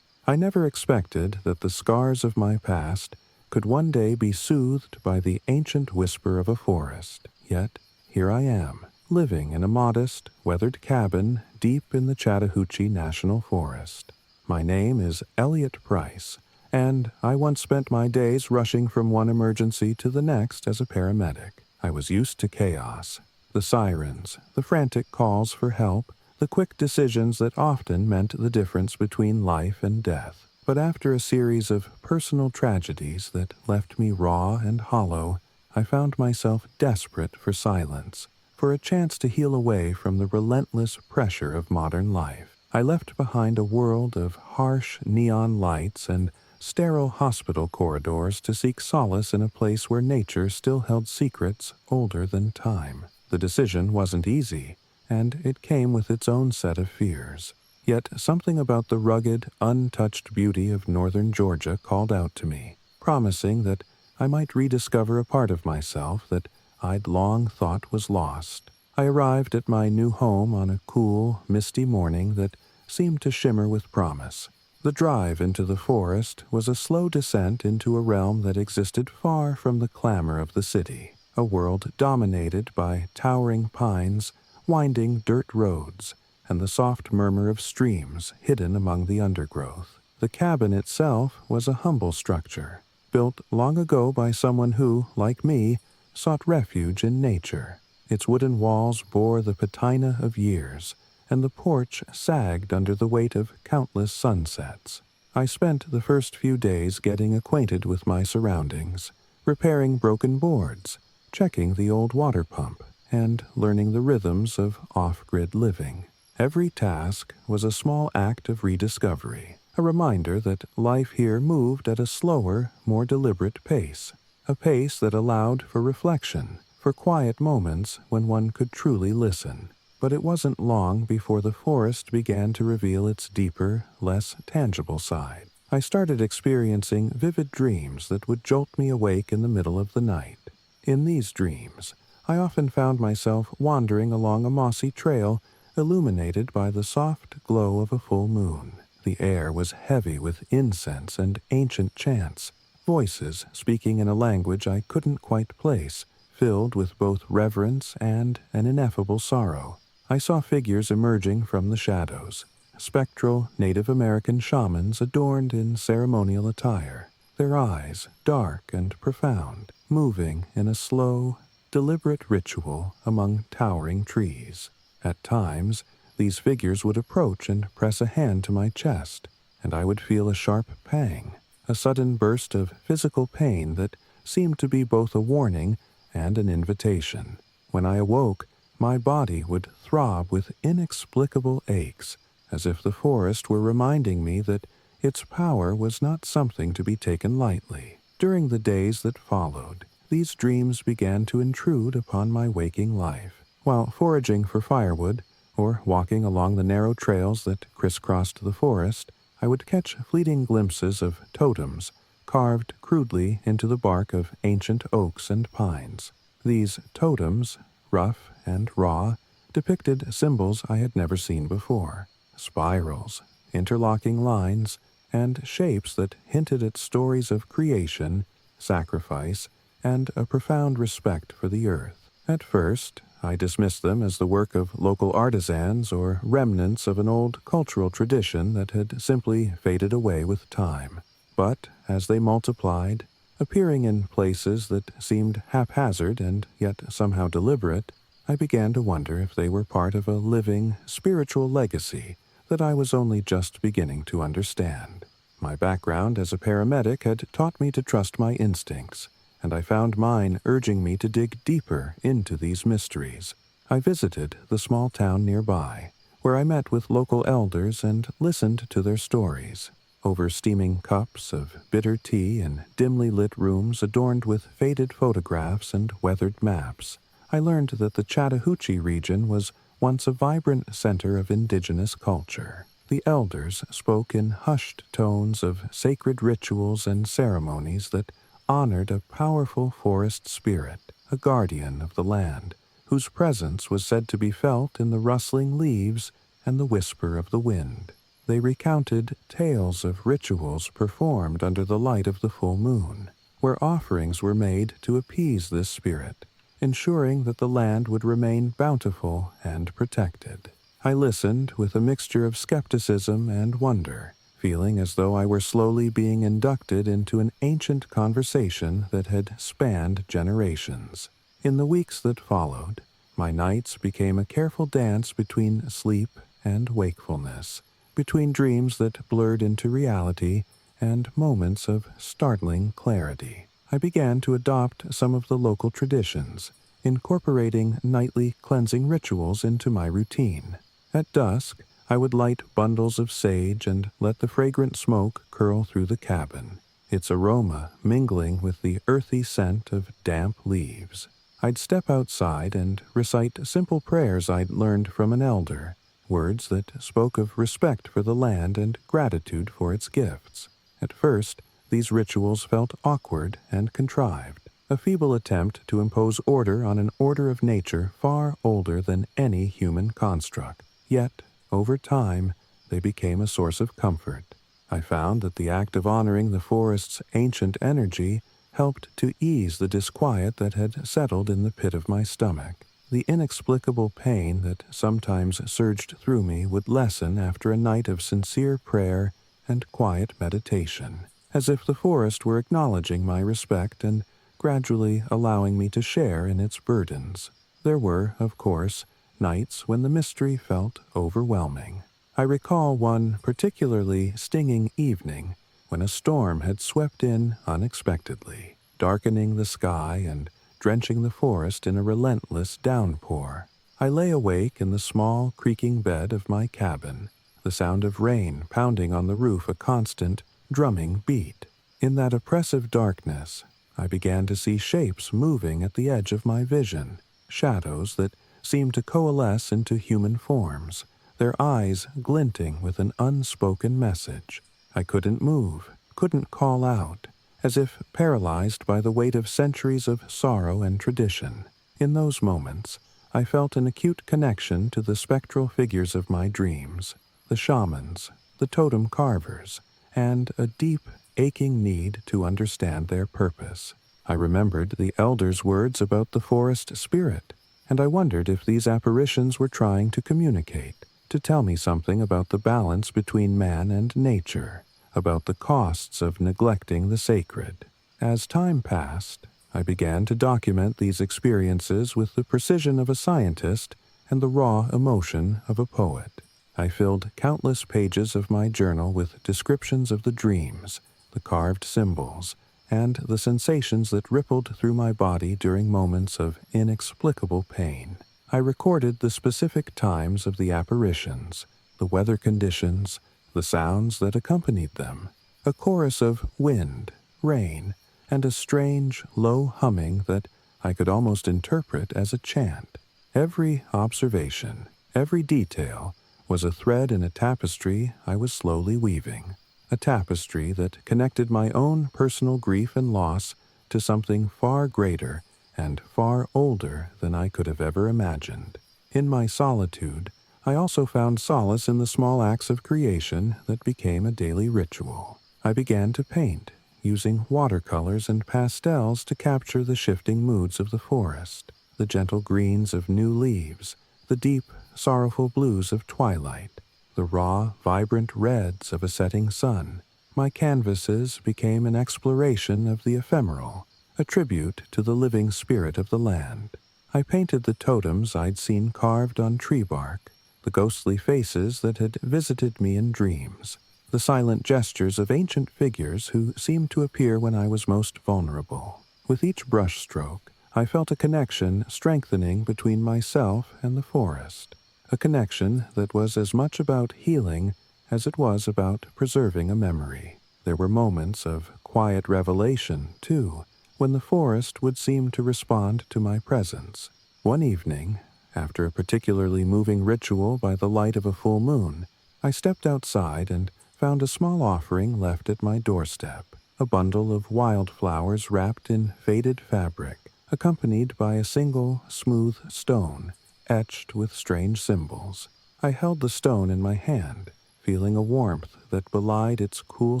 I never expected that the scars of my past could one day be soothed by the ancient whisper of a forest. Yet, here I am, living in a modest, weathered cabin deep in the Chattahoochee National Forest. My name is Elliot Price, and I once spent my days rushing from one emergency to the next as a paramedic. I was used to chaos, the sirens, the frantic calls for help, the quick decisions that often meant the difference between life and death. But after a series of personal tragedies that left me raw and hollow, I found myself desperate for silence, for a chance to heal away from the relentless pressure of modern life. I left behind a world of harsh neon lights and sterile hospital corridors to seek solace in a place where nature still held secrets older than time. The decision wasn't easy, and it came with its own set of fears. Yet something about the rugged, untouched beauty of northern Georgia called out to me, promising that I might rediscover a part of myself that I'd long thought was lost. I arrived at my new home on a cool, misty morning that seemed to shimmer with promise. The drive into the forest was a slow descent into a realm that existed far from the clamor of the city, a world dominated by towering pines, winding dirt roads, and the soft murmur of streams hidden among the undergrowth. The cabin itself was a humble structure, built long ago by someone who, like me, sought refuge in nature. Its wooden walls bore the patina of years, and the porch sagged under the weight of countless sunsets. I spent the first few days getting acquainted with my surroundings, repairing broken boards, checking the old water pump, and learning the rhythms of off-grid living. Every task was a small act of rediscovery, a reminder that life here moved at a slower, more deliberate pace, a pace that allowed for reflection, for quiet moments when one could truly listen. But it wasn't long before the forest began to reveal its deeper, less tangible side. I started experiencing vivid dreams that would jolt me awake in the middle of the night. In these dreams, I often found myself wandering along a mossy trail illuminated by the soft glow of a full moon. The air was heavy with incense and ancient chants, voices speaking in a language I couldn't quite place, filled with both reverence and an ineffable sorrow. I saw figures emerging from the shadows, spectral Native American shamans adorned in ceremonial attire, their eyes dark and profound, moving in a slow, deliberate ritual among towering trees. At times, these figures would approach and press a hand to my chest, and I would feel a sharp pang, a sudden burst of physical pain that seemed to be both a warning and an invitation. When I awoke, my body would throb with inexplicable aches, as if the forest were reminding me that its power was not something to be taken lightly. During the days that followed, these dreams began to intrude upon my waking life. While foraging for firewood, or walking along the narrow trails that crisscrossed the forest, I would catch fleeting glimpses of totems carved crudely into the bark of ancient oaks and pines. These totems, rough and raw, depicted symbols I had never seen before: spirals, interlocking lines, and shapes that hinted at stories of creation, sacrifice, and a profound respect for the earth. At first, I dismissed them as the work of local artisans or remnants of an old cultural tradition that had simply faded away with time. But as they multiplied, appearing in places that seemed haphazard and yet somehow deliberate, I began to wonder if they were part of a living, spiritual legacy that I was only just beginning to understand. My background as a paramedic had taught me to trust my instincts, and I found mine urging me to dig deeper into these mysteries. I visited the small town nearby, where I met with local elders and listened to their stories. Over steaming cups of bitter tea in dimly lit rooms adorned with faded photographs and weathered maps, I learned that the Chattahoochee region was once a vibrant center of indigenous culture. The elders spoke in hushed tones of sacred rituals and ceremonies that honored a powerful forest spirit, a guardian of the land, whose presence was said to be felt in the rustling leaves and the whisper of the wind. They recounted tales of rituals performed under the light of the full moon, where offerings were made to appease this spirit, ensuring that the land would remain bountiful and protected. I listened with a mixture of skepticism and wonder, feeling as though I were slowly being inducted into an ancient conversation that had spanned generations. In the weeks that followed, my nights became a careful dance between sleep and wakefulness, between dreams that blurred into reality and moments of startling clarity. I began to adopt some of the local traditions, incorporating nightly cleansing rituals into my routine. At dusk, I would light bundles of sage and let the fragrant smoke curl through the cabin, its aroma mingling with the earthy scent of damp leaves. I'd step outside and recite simple prayers I'd learned from an elder, words that spoke of respect for the land and gratitude for its gifts. At first, these rituals felt awkward and contrived, a feeble attempt to impose order on an order of nature far older than any human construct. Yet, over time, they became a source of comfort. I found that the act of honoring the forest's ancient energy helped to ease the disquiet that had settled in the pit of my stomach. The inexplicable pain that sometimes surged through me would lessen after a night of sincere prayer and quiet meditation, as if the forest were acknowledging my respect and gradually allowing me to share in its burdens. There were, of course, nights when the mystery felt overwhelming. I recall one particularly stinging evening when a storm had swept in unexpectedly, darkening the sky and drenching the forest in a relentless downpour. I lay awake in the small, creaking bed of my cabin, the sound of rain pounding on the roof a constant, drumming beat. In that oppressive darkness, I began to see shapes moving at the edge of my vision, shadows that seemed to coalesce into human forms, their eyes glinting with an unspoken message. I couldn't move, couldn't call out, as if paralyzed by the weight of centuries of sorrow and tradition. In those moments, I felt an acute connection to the spectral figures of my dreams, the shamans, the totem carvers, and a deep, aching need to understand their purpose. I remembered the elders' words about the forest spirit, and I wondered if these apparitions were trying to communicate, to tell me something about the balance between man and nature, about the costs of neglecting the sacred. As time passed, I began to document these experiences with the precision of a scientist and the raw emotion of a poet. I filled countless pages of my journal with descriptions of the dreams, the carved symbols, and the sensations that rippled through my body during moments of inexplicable pain. I recorded the specific times of the apparitions, the weather conditions, the sounds that accompanied them, a chorus of wind, rain, and a strange, low humming that I could almost interpret as a chant. Every observation, every detail, was a thread in a tapestry I was slowly weaving, a tapestry that connected my own personal grief and loss to something far greater and far older than I could have ever imagined. In my solitude, I also found solace in the small acts of creation that became a daily ritual. I began to paint, using watercolors and pastels to capture the shifting moods of the forest, the gentle greens of new leaves, the deep, sorrowful blues of twilight, the raw, vibrant reds of a setting sun. My canvases became an exploration of the ephemeral, a tribute to the living spirit of the land. I painted the totems I'd seen carved on tree bark, the ghostly faces that had visited me in dreams, the silent gestures of ancient figures who seemed to appear when I was most vulnerable. With each brushstroke, I felt a connection strengthening between myself and the forest, a connection that was as much about healing as it was about preserving a memory. There were moments of quiet revelation, too, when the forest would seem to respond to my presence. One evening, after a particularly moving ritual by the light of a full moon, I stepped outside and found a small offering left at my doorstep, a bundle of wildflowers wrapped in faded fabric, accompanied by a single, smooth stone, etched with strange symbols. I held the stone in my hand, feeling a warmth that belied its cool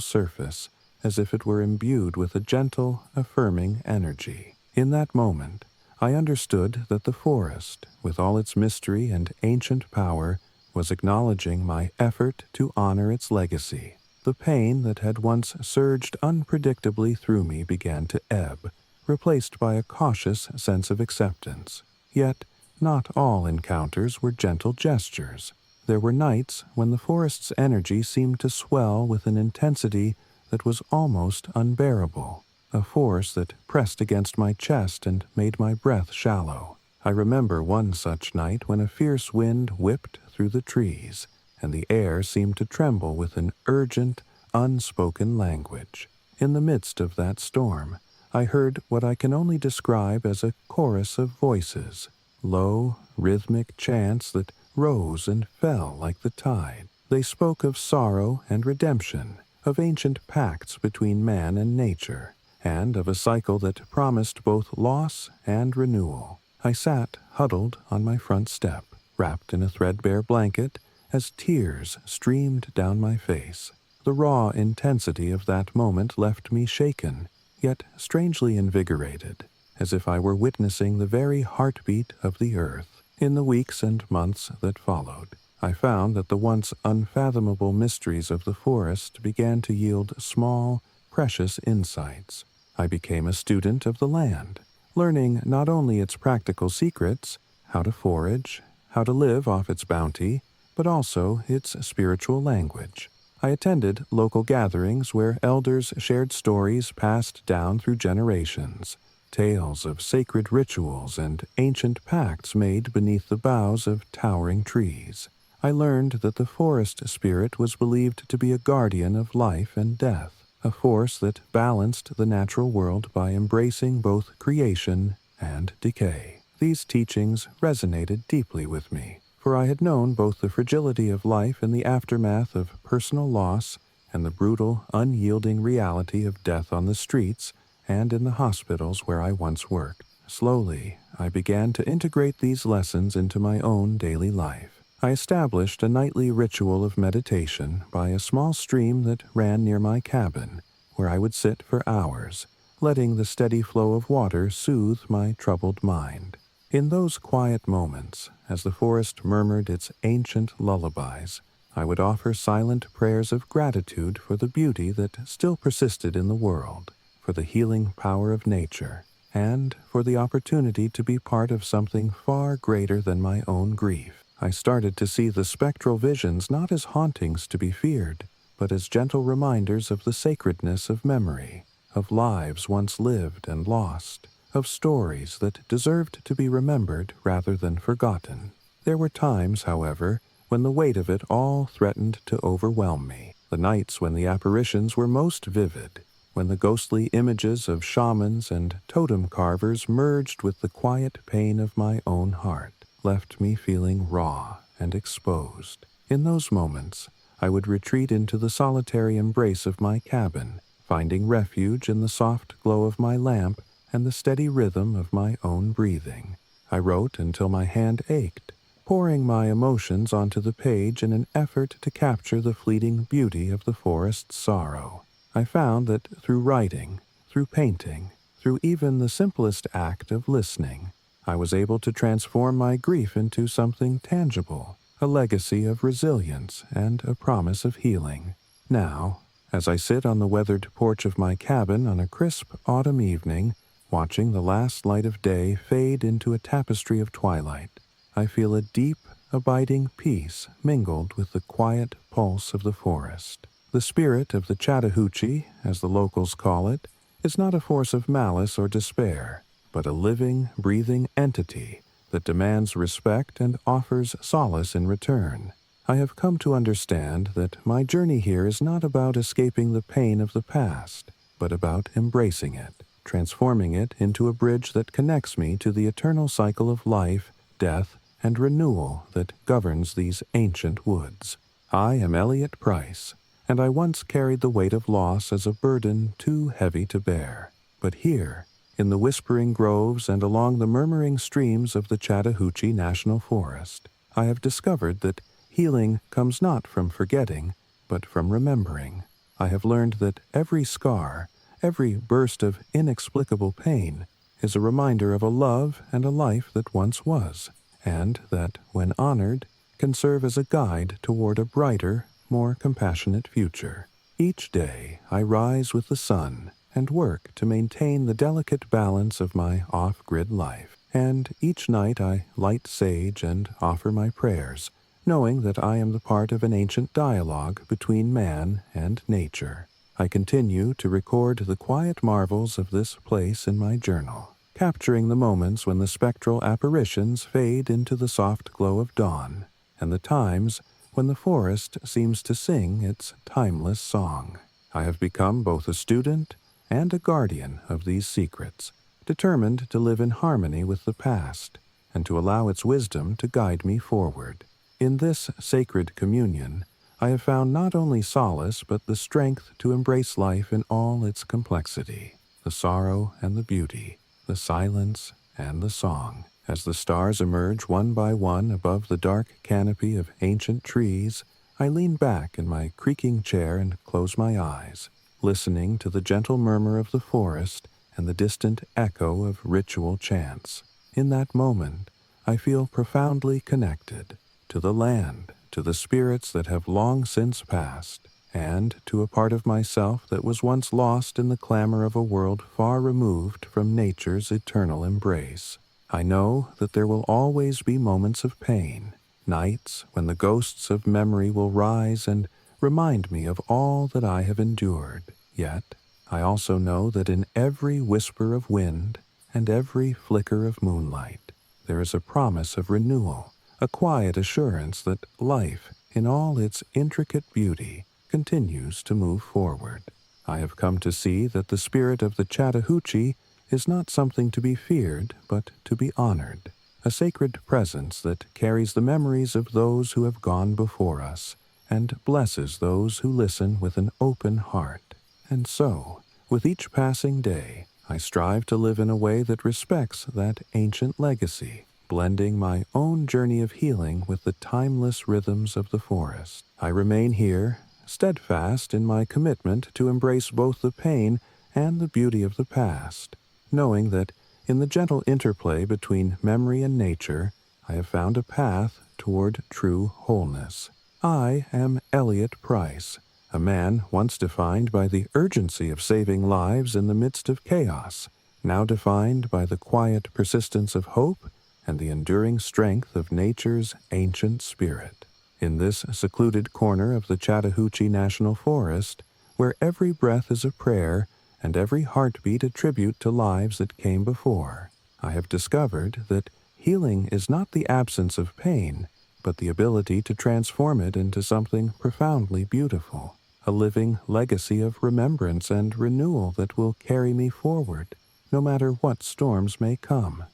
surface, as if it were imbued with a gentle, affirming energy. In that moment, I understood that the forest, with all its mystery and ancient power, was acknowledging my effort to honor its legacy. The pain that had once surged unpredictably through me began to ebb, replaced by a cautious sense of acceptance. Yet, not all encounters were gentle gestures. There were nights when the forest's energy seemed to swell with an intensity that was almost unbearable, a force that pressed against my chest and made my breath shallow. I remember one such night when a fierce wind whipped through the trees, and the air seemed to tremble with an urgent, unspoken language. In the midst of that storm, I heard what I can only describe as a chorus of voices, low, rhythmic chants that rose and fell like the tide. They spoke of sorrow and redemption, of ancient pacts between man and nature, and of a cycle that promised both loss and renewal. I sat huddled on my front step, wrapped in a threadbare blanket, as tears streamed down my face. The raw intensity of that moment left me shaken, yet strangely invigorated, as if I were witnessing the very heartbeat of the earth. In the weeks and months that followed, I found that the once unfathomable mysteries of the forest began to yield small, precious insights. I became a student of the land, learning not only its practical secrets, how to forage, how to live off its bounty, but also its spiritual language. I attended local gatherings where elders shared stories passed down through generations, tales of sacred rituals and ancient pacts made beneath the boughs of towering trees. I learned that the forest spirit was believed to be a guardian of life and death, a force that balanced the natural world by embracing both creation and decay. These teachings resonated deeply with me, for I had known both the fragility of life in the aftermath of personal loss and the brutal, unyielding reality of death on the streets and in the hospitals where I once worked. Slowly, I began to integrate these lessons into my own daily life. I established a nightly ritual of meditation by a small stream that ran near my cabin, where I would sit for hours, letting the steady flow of water soothe my troubled mind. In those quiet moments, as the forest murmured its ancient lullabies, I would offer silent prayers of gratitude for the beauty that still persisted in the world, for the healing power of nature, and for the opportunity to be part of something far greater than my own grief. I started to see the spectral visions not as hauntings to be feared, but as gentle reminders of the sacredness of memory, of lives once lived and lost, of stories that deserved to be remembered rather than forgotten. There were times, however, when the weight of it all threatened to overwhelm me. The nights when the apparitions were most vivid, when the ghostly images of shamans and totem carvers merged with the quiet pain of my own heart, left me feeling raw and exposed. In those moments, I would retreat into the solitary embrace of my cabin, finding refuge in the soft glow of my lamp and the steady rhythm of my own breathing. I wrote until my hand ached, pouring my emotions onto the page in an effort to capture the fleeting beauty of the forest's sorrow. I found that through writing, through painting, through even the simplest act of listening, I was able to transform my grief into something tangible, a legacy of resilience and a promise of healing. Now, as I sit on the weathered porch of my cabin on a crisp autumn evening, watching the last light of day fade into a tapestry of twilight, I feel a deep, abiding peace mingled with the quiet pulse of the forest. The spirit of the Chattahoochee, as the locals call it, is not a force of malice or despair, but a living, breathing entity that demands respect and offers solace in return. I have come to understand that my journey here is not about escaping the pain of the past, but about embracing it, transforming it into a bridge that connects me to the eternal cycle of life, death, and renewal that governs these ancient woods. I am Elliot Price, and I once carried the weight of loss as a burden too heavy to bear. But here, in the whispering groves and along the murmuring streams of the Chattahoochee National Forest, I have discovered that healing comes not from forgetting, but from remembering. I have learned that every scar, every burst of inexplicable pain, is a reminder of a love and a life that once was, and that, when honored, can serve as a guide toward a brighter, more compassionate future. Each day I rise with the sun and work to maintain the delicate balance of my off-grid life, and each night I light sage and offer my prayers, knowing that I am the part of an ancient dialogue between man and nature. I continue to record the quiet marvels of this place in my journal, capturing the moments when the spectral apparitions fade into the soft glow of dawn, and the times when the forest seems to sing its timeless song. I have become both a student and a guardian of these secrets, determined to live in harmony with the past and to allow its wisdom to guide me forward. In this sacred communion, I have found not only solace but the strength to embrace life in all its complexity, the sorrow and the beauty, the silence and the song. As the stars emerge one by one above the dark canopy of ancient trees, I lean back in my creaking chair and close my eyes, listening to the gentle murmur of the forest and the distant echo of ritual chants. In that moment, I feel profoundly connected to the land, to the spirits that have long since passed, and to a part of myself that was once lost in the clamor of a world far removed from nature's eternal embrace. I know that there will always be moments of pain, nights when the ghosts of memory will rise and remind me of all that I have endured. Yet, I also know that in every whisper of wind and every flicker of moonlight, there is a promise of renewal, a quiet assurance that life, in all its intricate beauty, continues to move forward. I have come to see that the spirit of the Chattahoochee is not something to be feared, but to be honored, a sacred presence that carries the memories of those who have gone before us and blesses those who listen with an open heart. And so, with each passing day, I strive to live in a way that respects that ancient legacy, blending my own journey of healing with the timeless rhythms of the forest. I remain here, steadfast in my commitment to embrace both the pain and the beauty of the past, knowing that in the gentle interplay between memory and nature, I have found a path toward true wholeness. I am Elliot Price, a man once defined by the urgency of saving lives in the midst of chaos, now defined by the quiet persistence of hope and the enduring strength of nature's ancient spirit. In this secluded corner of the Chattahoochee National Forest, where every breath is a prayer and every heartbeat a tribute to lives that came before, I have discovered that healing is not the absence of pain, but the ability to transform it into something profoundly beautiful, a living legacy of remembrance and renewal that will carry me forward, no matter what storms may come.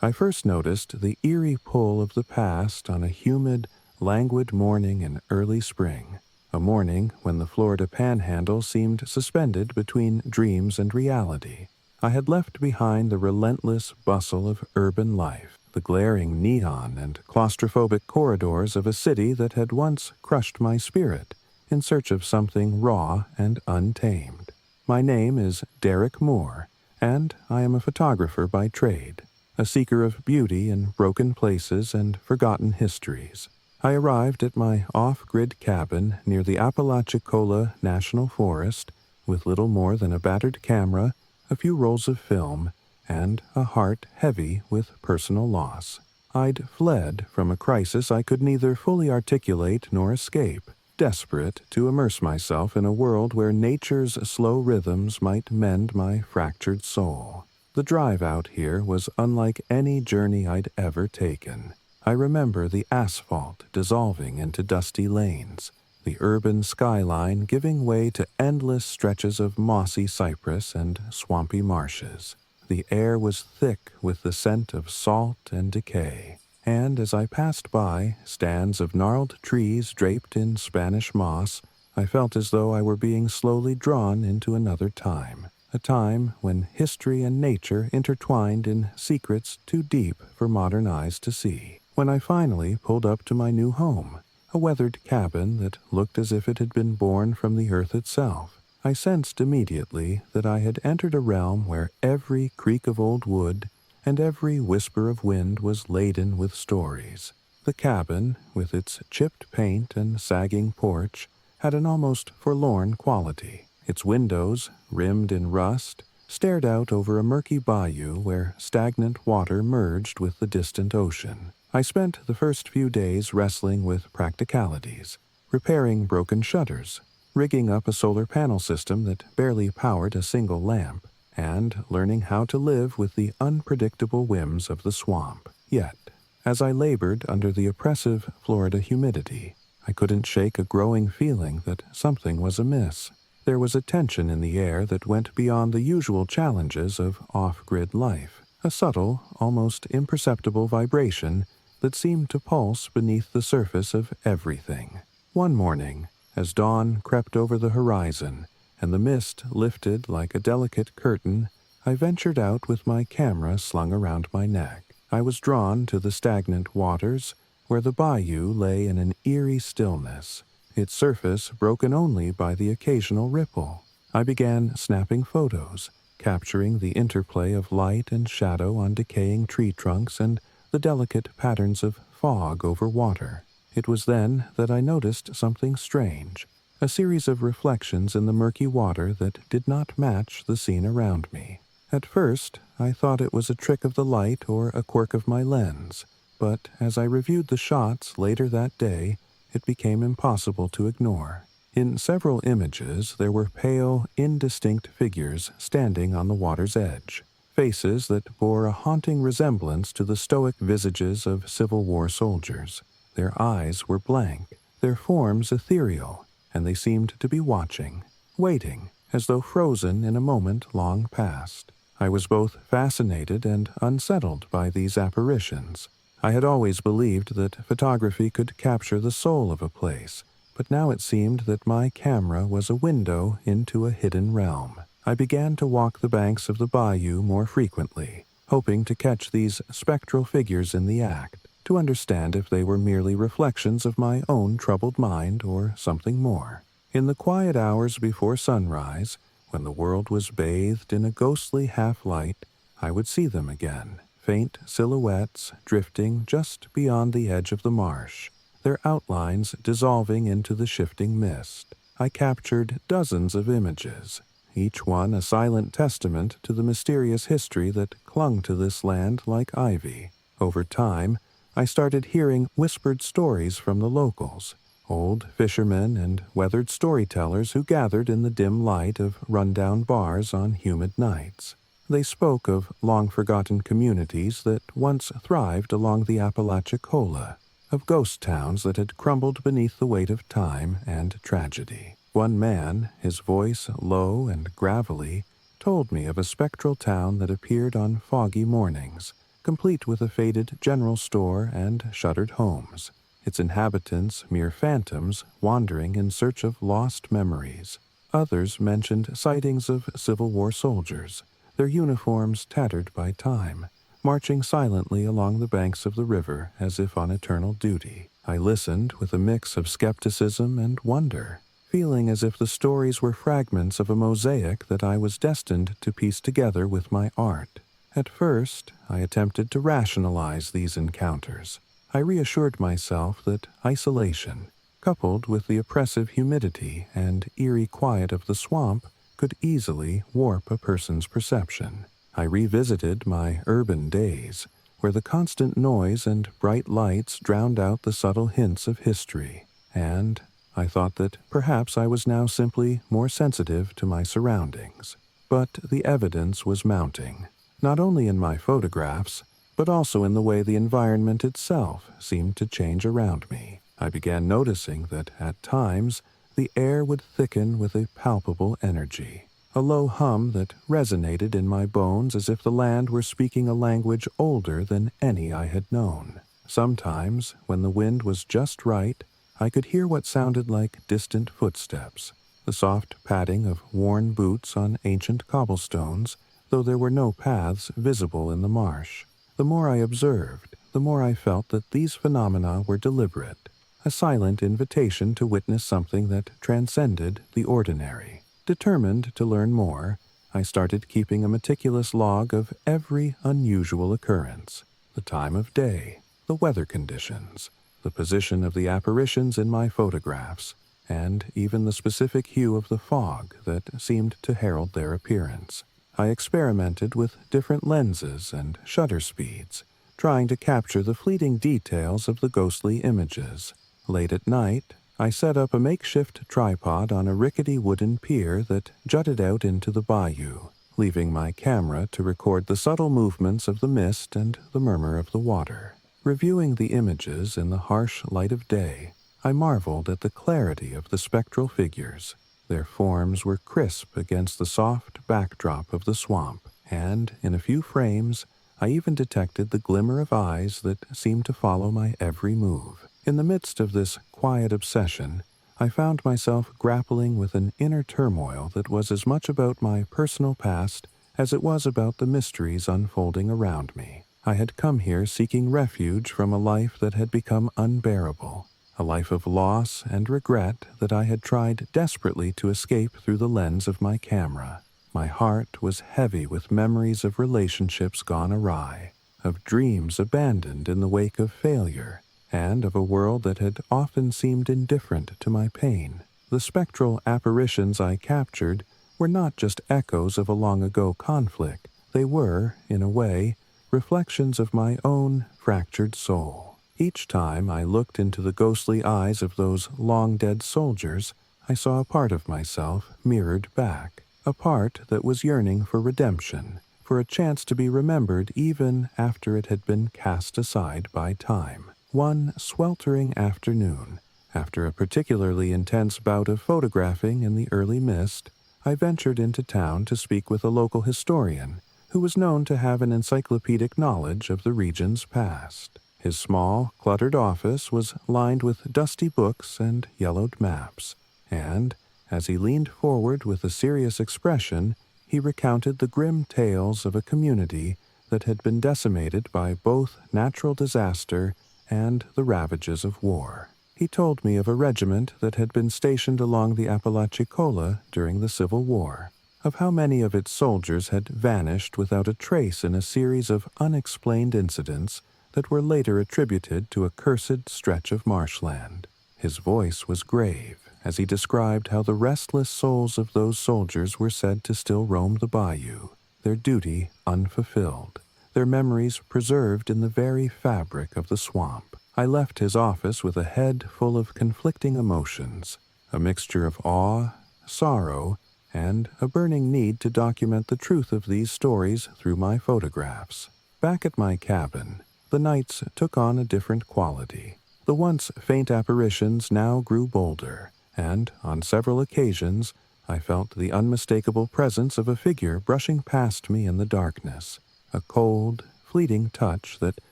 I first noticed the eerie pull of the past on a humid, languid morning in early spring, a morning when the Florida Panhandle seemed suspended between dreams and reality. I had left behind the relentless bustle of urban life, the glaring neon and claustrophobic corridors of a city that had once crushed my spirit, in search of something raw and untamed. My name is Derek Moore, and I am a photographer by trade, a seeker of beauty in broken places and forgotten histories. I arrived at my off-grid cabin near the Apalachicola National Forest with little more than a battered camera, a few rolls of film, and a heart heavy with personal loss. I'd fled from a crisis I could neither fully articulate nor escape, desperate to immerse myself in a world where nature's slow rhythms might mend my fractured soul. The drive out here was unlike any journey I'd ever taken. I remember the asphalt dissolving into dusty lanes, the urban skyline giving way to endless stretches of mossy cypress and swampy marshes. The air was thick with the scent of salt and decay, and as I passed by stands of gnarled trees draped in Spanish moss, I felt as though I were being slowly drawn into another time, a time when history and nature intertwined in secrets too deep for modern eyes to see. When I finally pulled up to my new home, a weathered cabin that looked as if it had been born from the earth itself, I sensed immediately that I had entered a realm where every creak of old wood and every whisper of wind was laden with stories. The cabin, with its chipped paint and sagging porch, had an almost forlorn quality. Its windows, rimmed in rust, stared out over a murky bayou where stagnant water merged with the distant ocean. I spent the first few days wrestling with practicalities, repairing broken shutters, rigging up a solar panel system that barely powered a single lamp, and learning how to live with the unpredictable whims of the swamp. Yet, as I labored under the oppressive Florida humidity, I couldn't shake a growing feeling that something was amiss. There was a tension in the air that went beyond the usual challenges of off-grid life, a subtle, almost imperceptible vibration that seemed to pulse beneath the surface of everything. One morning, as dawn crept over the horizon and the mist lifted like a delicate curtain, I ventured out with my camera slung around my neck. I was drawn to the stagnant waters, where the bayou lay in an eerie stillness, its surface broken only by the occasional ripple. I began snapping photos, capturing the interplay of light and shadow on decaying tree trunks and the delicate patterns of fog over water. It was then that I noticed something strange, a series of reflections in the murky water that did not match the scene around me. At first, I thought it was a trick of the light or a quirk of my lens, but as I reviewed the shots later that day, it became impossible to ignore. In several images, there were pale, indistinct figures standing on the water's edge, faces that bore a haunting resemblance to the stoic visages of Civil War soldiers. Their eyes were blank, their forms ethereal, and they seemed to be watching, waiting, as though frozen in a moment long past. I was both fascinated and unsettled by these apparitions. I had always believed that photography could capture the soul of a place, but now it seemed that my camera was a window into a hidden realm. I began to walk the banks of the bayou more frequently, hoping to catch these spectral figures in the act, to understand if they were merely reflections of my own troubled mind or something more. In the quiet hours before sunrise, when the world was bathed in a ghostly half-light, I would see them again, faint silhouettes drifting just beyond the edge of the marsh, their outlines dissolving into the shifting mist. I captured dozens of images, each one a silent testament to the mysterious history that clung to this land like ivy. Over time, I started hearing whispered stories from the locals, old fishermen and weathered storytellers who gathered in the dim light of rundown bars on humid nights. They spoke of long-forgotten communities that once thrived along the Apalachicola, of ghost towns that had crumbled beneath the weight of time and tragedy. One man, his voice low and gravelly, told me of a spectral town that appeared on foggy mornings, complete with a faded general store and shuttered homes, its inhabitants mere phantoms wandering in search of lost memories. Others mentioned sightings of Civil War soldiers, their uniforms tattered by time, marching silently along the banks of the river as if on eternal duty. I listened with a mix of skepticism and wonder, feeling as if the stories were fragments of a mosaic that I was destined to piece together with my art. At first, I attempted to rationalize these encounters. I reassured myself that isolation, coupled with the oppressive humidity and eerie quiet of the swamp, could easily warp a person's perception. I revisited my urban days, where the constant noise and bright lights drowned out the subtle hints of history, and I thought that perhaps I was now simply more sensitive to my surroundings. But the evidence was mounting, not only in my photographs, but also in the way the environment itself seemed to change around me. I began noticing that at times the air would thicken with a palpable energy, a low hum that resonated in my bones as if the land were speaking a language older than any I had known. Sometimes, when the wind was just right, I could hear what sounded like distant footsteps, the soft padding of worn boots on ancient cobblestones, though there were no paths visible in the marsh. The more I observed, the more I felt that these phenomena were deliberate, a silent invitation to witness something that transcended the ordinary. Determined to learn more, I started keeping a meticulous log of every unusual occurrence, the time of day, the weather conditions, the position of the apparitions in my photographs, and even the specific hue of the fog that seemed to herald their appearance. I experimented with different lenses and shutter speeds, trying to capture the fleeting details of the ghostly images. Late at night, I set up a makeshift tripod on a rickety wooden pier that jutted out into the bayou, leaving my camera to record the subtle movements of the mist and the murmur of the water. Reviewing the images in the harsh light of day, I marveled at the clarity of the spectral figures. Their forms were crisp against the soft backdrop of the swamp, and in a few frames, I even detected the glimmer of eyes that seemed to follow my every move. In the midst of this quiet obsession, I found myself grappling with an inner turmoil that was as much about my personal past as it was about the mysteries unfolding around me. I had come here seeking refuge from a life that had become unbearable, a life of loss and regret that I had tried desperately to escape through the lens of my camera. My heart was heavy with memories of relationships gone awry, of dreams abandoned in the wake of failure, and of a world that had often seemed indifferent to my pain. The spectral apparitions I captured were not just echoes of a long-ago conflict. They were, in a way, reflections of my own fractured soul. Each time I looked into the ghostly eyes of those long-dead soldiers, I saw a part of myself mirrored back, a part that was yearning for redemption, for a chance to be remembered even after it had been cast aside by time. One sweltering afternoon, after a particularly intense bout of photographing in the early mist, I ventured into town to speak with a local historian who was known to have an encyclopedic knowledge of the region's past. His small, cluttered office was lined with dusty books and yellowed maps, and, as he leaned forward with a serious expression, he recounted the grim tales of a community that had been decimated by both natural disaster and the ravages of war. He told me of a regiment that had been stationed along the Apalachicola during the Civil War, of how many of its soldiers had vanished without a trace in a series of unexplained incidents that were later attributed to a cursed stretch of marshland. His voice was grave as he described how the restless souls of those soldiers were said to still roam the bayou, their duty unfulfilled, their memories preserved in the very fabric of the swamp. I left his office with a head full of conflicting emotions, a mixture of awe, sorrow, and a burning need to document the truth of these stories through my photographs. Back at my cabin, the nights took on a different quality. The once faint apparitions now grew bolder, and on several occasions I felt the unmistakable presence of a figure brushing past me in the darkness, a cold, fleeting touch that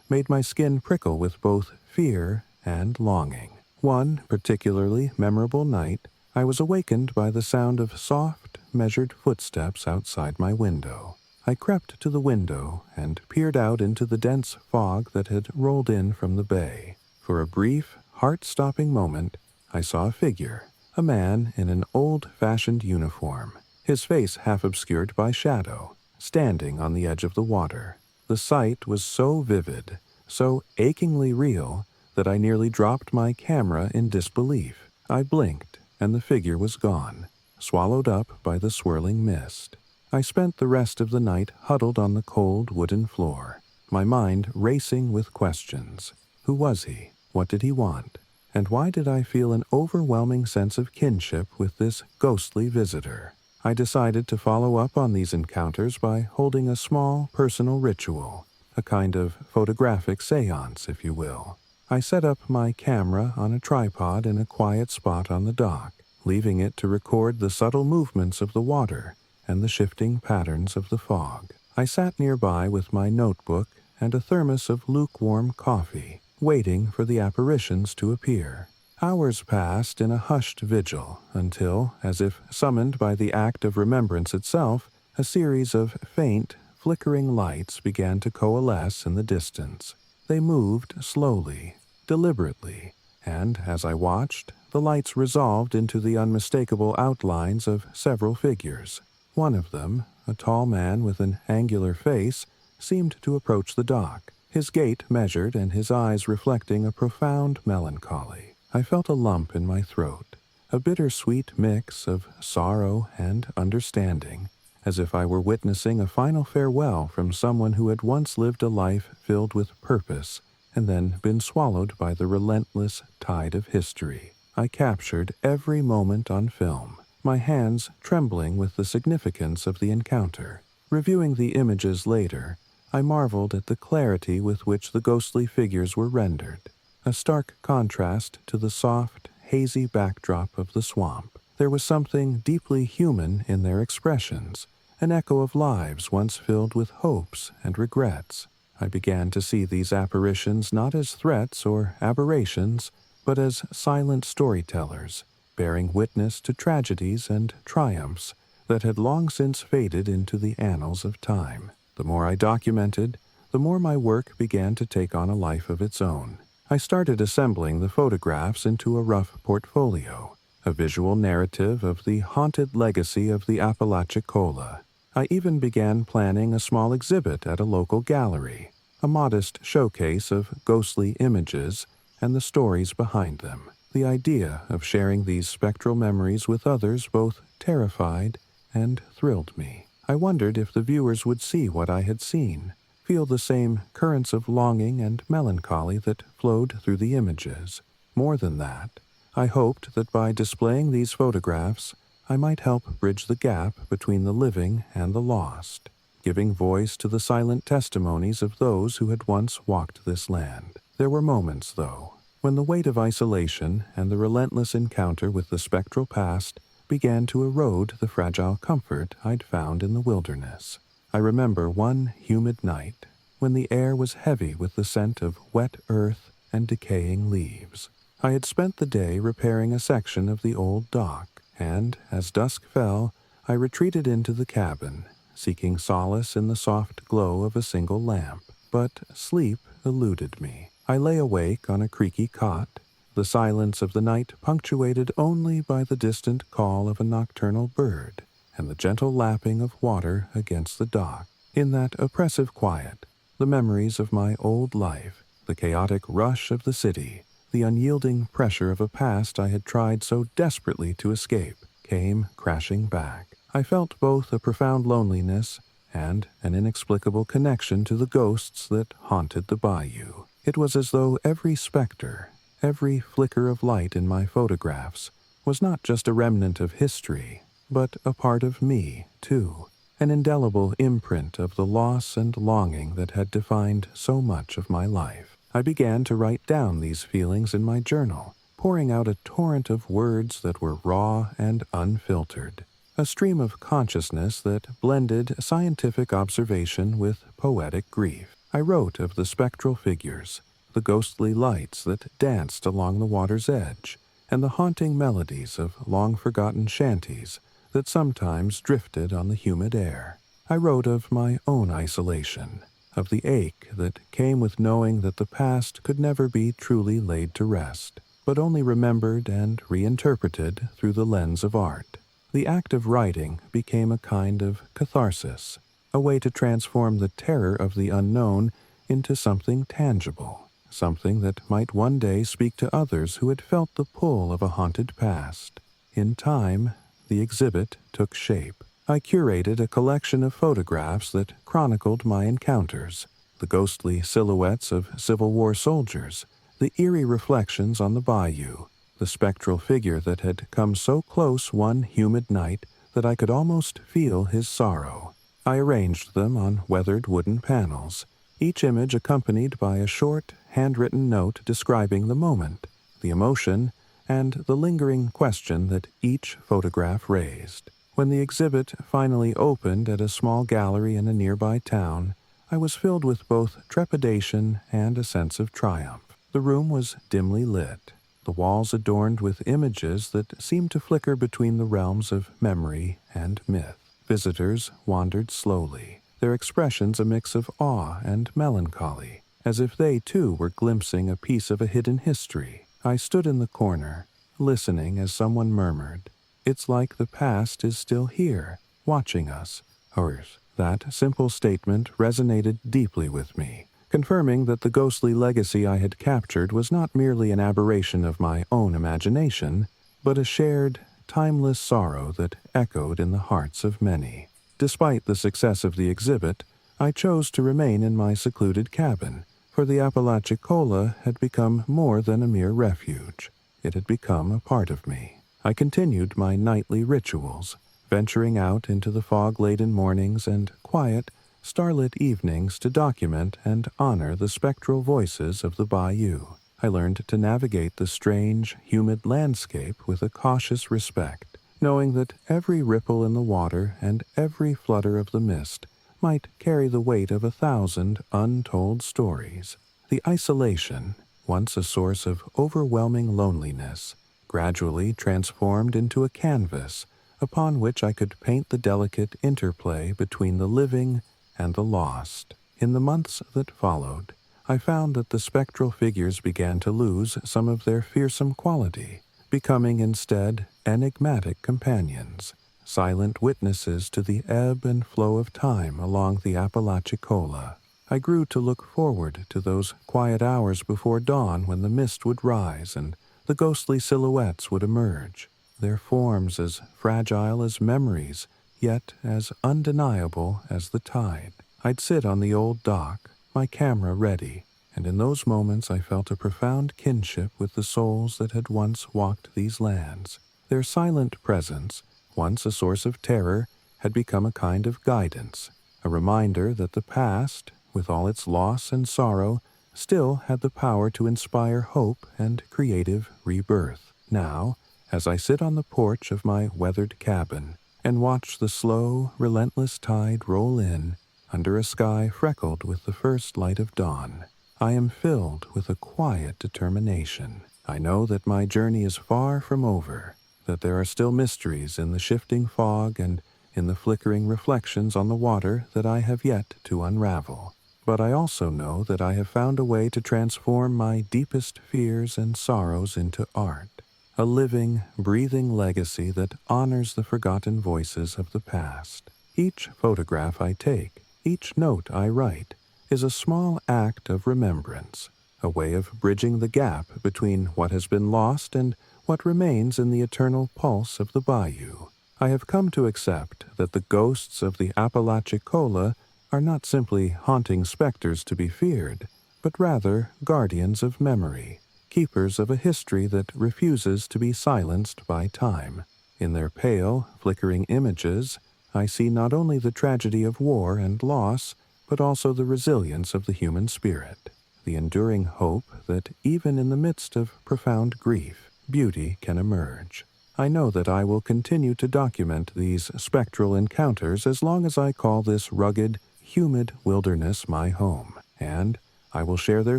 made my skin prickle with both fear and longing. One particularly memorable night, I was awakened by the sound of soft, measured footsteps outside my window. I crept to the window and peered out into the dense fog that had rolled in from the bay. For a brief, heart-stopping moment, I saw a figure, a man in an old-fashioned uniform, his face half obscured by shadow, standing on the edge of the water. The sight was so vivid, so achingly real, that I nearly dropped my camera in disbelief. I blinked, and the figure was gone, swallowed up by the swirling mist. I spent the rest of the night huddled on the cold wooden floor, my mind racing with questions. Who was he? What did he want? And why did I feel an overwhelming sense of kinship with this ghostly visitor? I decided to follow up on these encounters by holding a small personal ritual, a kind of photographic seance, if you will. I set up my camera on a tripod in a quiet spot on the dock, leaving it to record the subtle movements of the water and the shifting patterns of the fog. I sat nearby with my notebook and a thermos of lukewarm coffee, waiting for the apparitions to appear. Hours passed in a hushed vigil until, as if summoned by the act of remembrance itself, a series of faint, flickering lights began to coalesce in the distance. They moved slowly, deliberately, and as I watched, the lights resolved into the unmistakable outlines of several figures. One of them, a tall man with an angular face, seemed to approach the dock, his gait measured and his eyes reflecting a profound melancholy. I felt a lump in my throat, a bittersweet mix of sorrow and understanding, as if I were witnessing a final farewell from someone who had once lived a life filled with purpose and then been swallowed by the relentless tide of history. I captured every moment on film, my hands trembling with the significance of the encounter. Reviewing the images later, I marveled at the clarity with which the ghostly figures were rendered, a stark contrast to the soft, hazy backdrop of the swamp. There was something deeply human in their expressions, an echo of lives once filled with hopes and regrets. I began to see these apparitions not as threats or aberrations, but as silent storytellers, bearing witness to tragedies and triumphs that had long since faded into the annals of time. The more I documented, the more my work began to take on a life of its own. I started assembling the photographs into a rough portfolio, a visual narrative of the haunted legacy of the Apalachicola. I even began planning a small exhibit at a local gallery, a modest showcase of ghostly images and the stories behind them. The idea of sharing these spectral memories with others both terrified and thrilled me. I wondered if the viewers would see what I had seen, feel the same currents of longing and melancholy that flowed through the images. More than that, I hoped that by displaying these photographs, I might help bridge the gap between the living and the lost, giving voice to the silent testimonies of those who had once walked this land. There were moments, though, when the weight of isolation and the relentless encounter with the spectral past began to erode the fragile comfort I'd found in the wilderness. I remember one humid night when the air was heavy with the scent of wet earth and decaying leaves. I had spent the day repairing a section of the old dock, and as dusk fell, I retreated into the cabin, seeking solace in the soft glow of a single lamp. But sleep eluded me. I lay awake on a creaky cot, the silence of the night punctuated only by the distant call of a nocturnal bird and the gentle lapping of water against the dock. In that oppressive quiet, the memories of my old life, the chaotic rush of the city, the unyielding pressure of a past I had tried so desperately to escape, came crashing back. I felt both a profound loneliness and an inexplicable connection to the ghosts that haunted the bayou. It was as though every specter, every flicker of light in my photographs, was not just a remnant of history, but a part of me, too, an indelible imprint of the loss and longing that had defined so much of my life. I began to write down these feelings in my journal, pouring out a torrent of words that were raw and unfiltered, a stream of consciousness that blended scientific observation with poetic grief. I wrote of the spectral figures, the ghostly lights that danced along the water's edge, and the haunting melodies of long-forgotten shanties that sometimes drifted on the humid air. I wrote of my own isolation, of the ache that came with knowing that the past could never be truly laid to rest, but only remembered and reinterpreted through the lens of art. The act of writing became a kind of catharsis, a way to transform the terror of the unknown into something tangible, something that might one day speak to others who had felt the pull of a haunted past. In time, the exhibit took shape. I curated a collection of photographs that chronicled my encounters, the ghostly silhouettes of Civil War soldiers, the eerie reflections on the bayou, the spectral figure that had come so close one humid night that I could almost feel his sorrow. I arranged them on weathered wooden panels, each image accompanied by a short, handwritten note describing the moment, the emotion, and the lingering question that each photograph raised. When the exhibit finally opened at a small gallery in a nearby town, I was filled with both trepidation and a sense of triumph. The room was dimly lit, the walls adorned with images that seemed to flicker between the realms of memory and myth. Visitors wandered slowly, their expressions a mix of awe and melancholy, as if they too were glimpsing a piece of a hidden history. I stood in the corner, listening as someone murmured, "It's like the past is still here, watching us." Hers. That simple statement resonated deeply with me, confirming that the ghostly legacy I had captured was not merely an aberration of my own imagination, but a shared, timeless sorrow that echoed in the hearts of many. Despite the success of the exhibit, I chose to remain in my secluded cabin, for the Apalachicola had become more than a mere refuge. It had become a part of me. I continued my nightly rituals, venturing out into the fog-laden mornings and quiet, starlit evenings to document and honor the spectral voices of the bayou. I learned to navigate the strange, humid landscape with a cautious respect, knowing that every ripple in the water and every flutter of the mist might carry the weight of 1,000 untold stories. The isolation, once a source of overwhelming loneliness, gradually transformed into a canvas upon which I could paint the delicate interplay between the living and the lost. In the months that followed, I found that the spectral figures began to lose some of their fearsome quality, becoming instead enigmatic companions, silent witnesses to the ebb and flow of time along the Apalachicola. I grew to look forward to those quiet hours before dawn when the mist would rise and the ghostly silhouettes would emerge, their forms as fragile as memories, yet as undeniable as the tide. I'd sit on the old dock, my camera ready, and in those moments I felt a profound kinship with the souls that had once walked these lands. Their silent presence, once a source of terror, had become a kind of guidance, a reminder that the past, with all its loss and sorrow, still had the power to inspire hope and creative rebirth. Now, as I sit on the porch of my weathered cabin and watch the slow, relentless tide roll in under a sky freckled with the first light of dawn, I am filled with a quiet determination. I know that my journey is far from over, that there are still mysteries in the shifting fog and in the flickering reflections on the water that I have yet to unravel. But I also know that I have found a way to transform my deepest fears and sorrows into art, a living, breathing legacy that honors the forgotten voices of the past. Each photograph I take, each note I write, is a small act of remembrance, a way of bridging the gap between what has been lost and what remains in the eternal pulse of the bayou. I have come to accept that the ghosts of the Apalachicola are not simply haunting specters to be feared, but rather guardians of memory, keepers of a history that refuses to be silenced by time. In their pale, flickering images, I see not only the tragedy of war and loss, but also the resilience of the human spirit, the enduring hope that even in the midst of profound grief, beauty can emerge. I know that I will continue to document these spectral encounters as long as I call this rugged, humid wilderness my home, and I will share their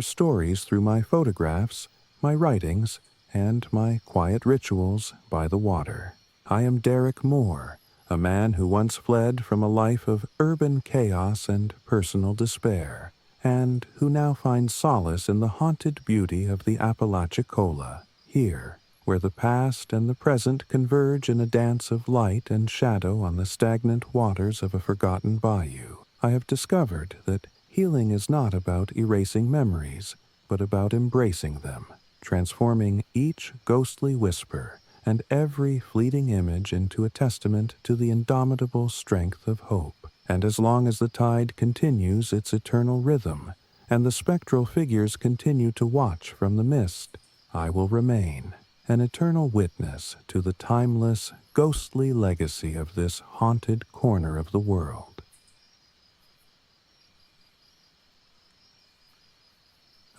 stories through my photographs, my writings, and my quiet rituals by the water. I am Derek Moore, a man who once fled from a life of urban chaos and personal despair, and who now finds solace in the haunted beauty of the Apalachicola, here, where the past and the present converge in a dance of light and shadow on the stagnant waters of a forgotten bayou. I have discovered that healing is not about erasing memories, but about embracing them, transforming each ghostly whisper and every fleeting image into a testament to the indomitable strength of hope. And as long as the tide continues its eternal rhythm, and the spectral figures continue to watch from the mist, I will remain an eternal witness to the timeless, ghostly legacy of this haunted corner of the world.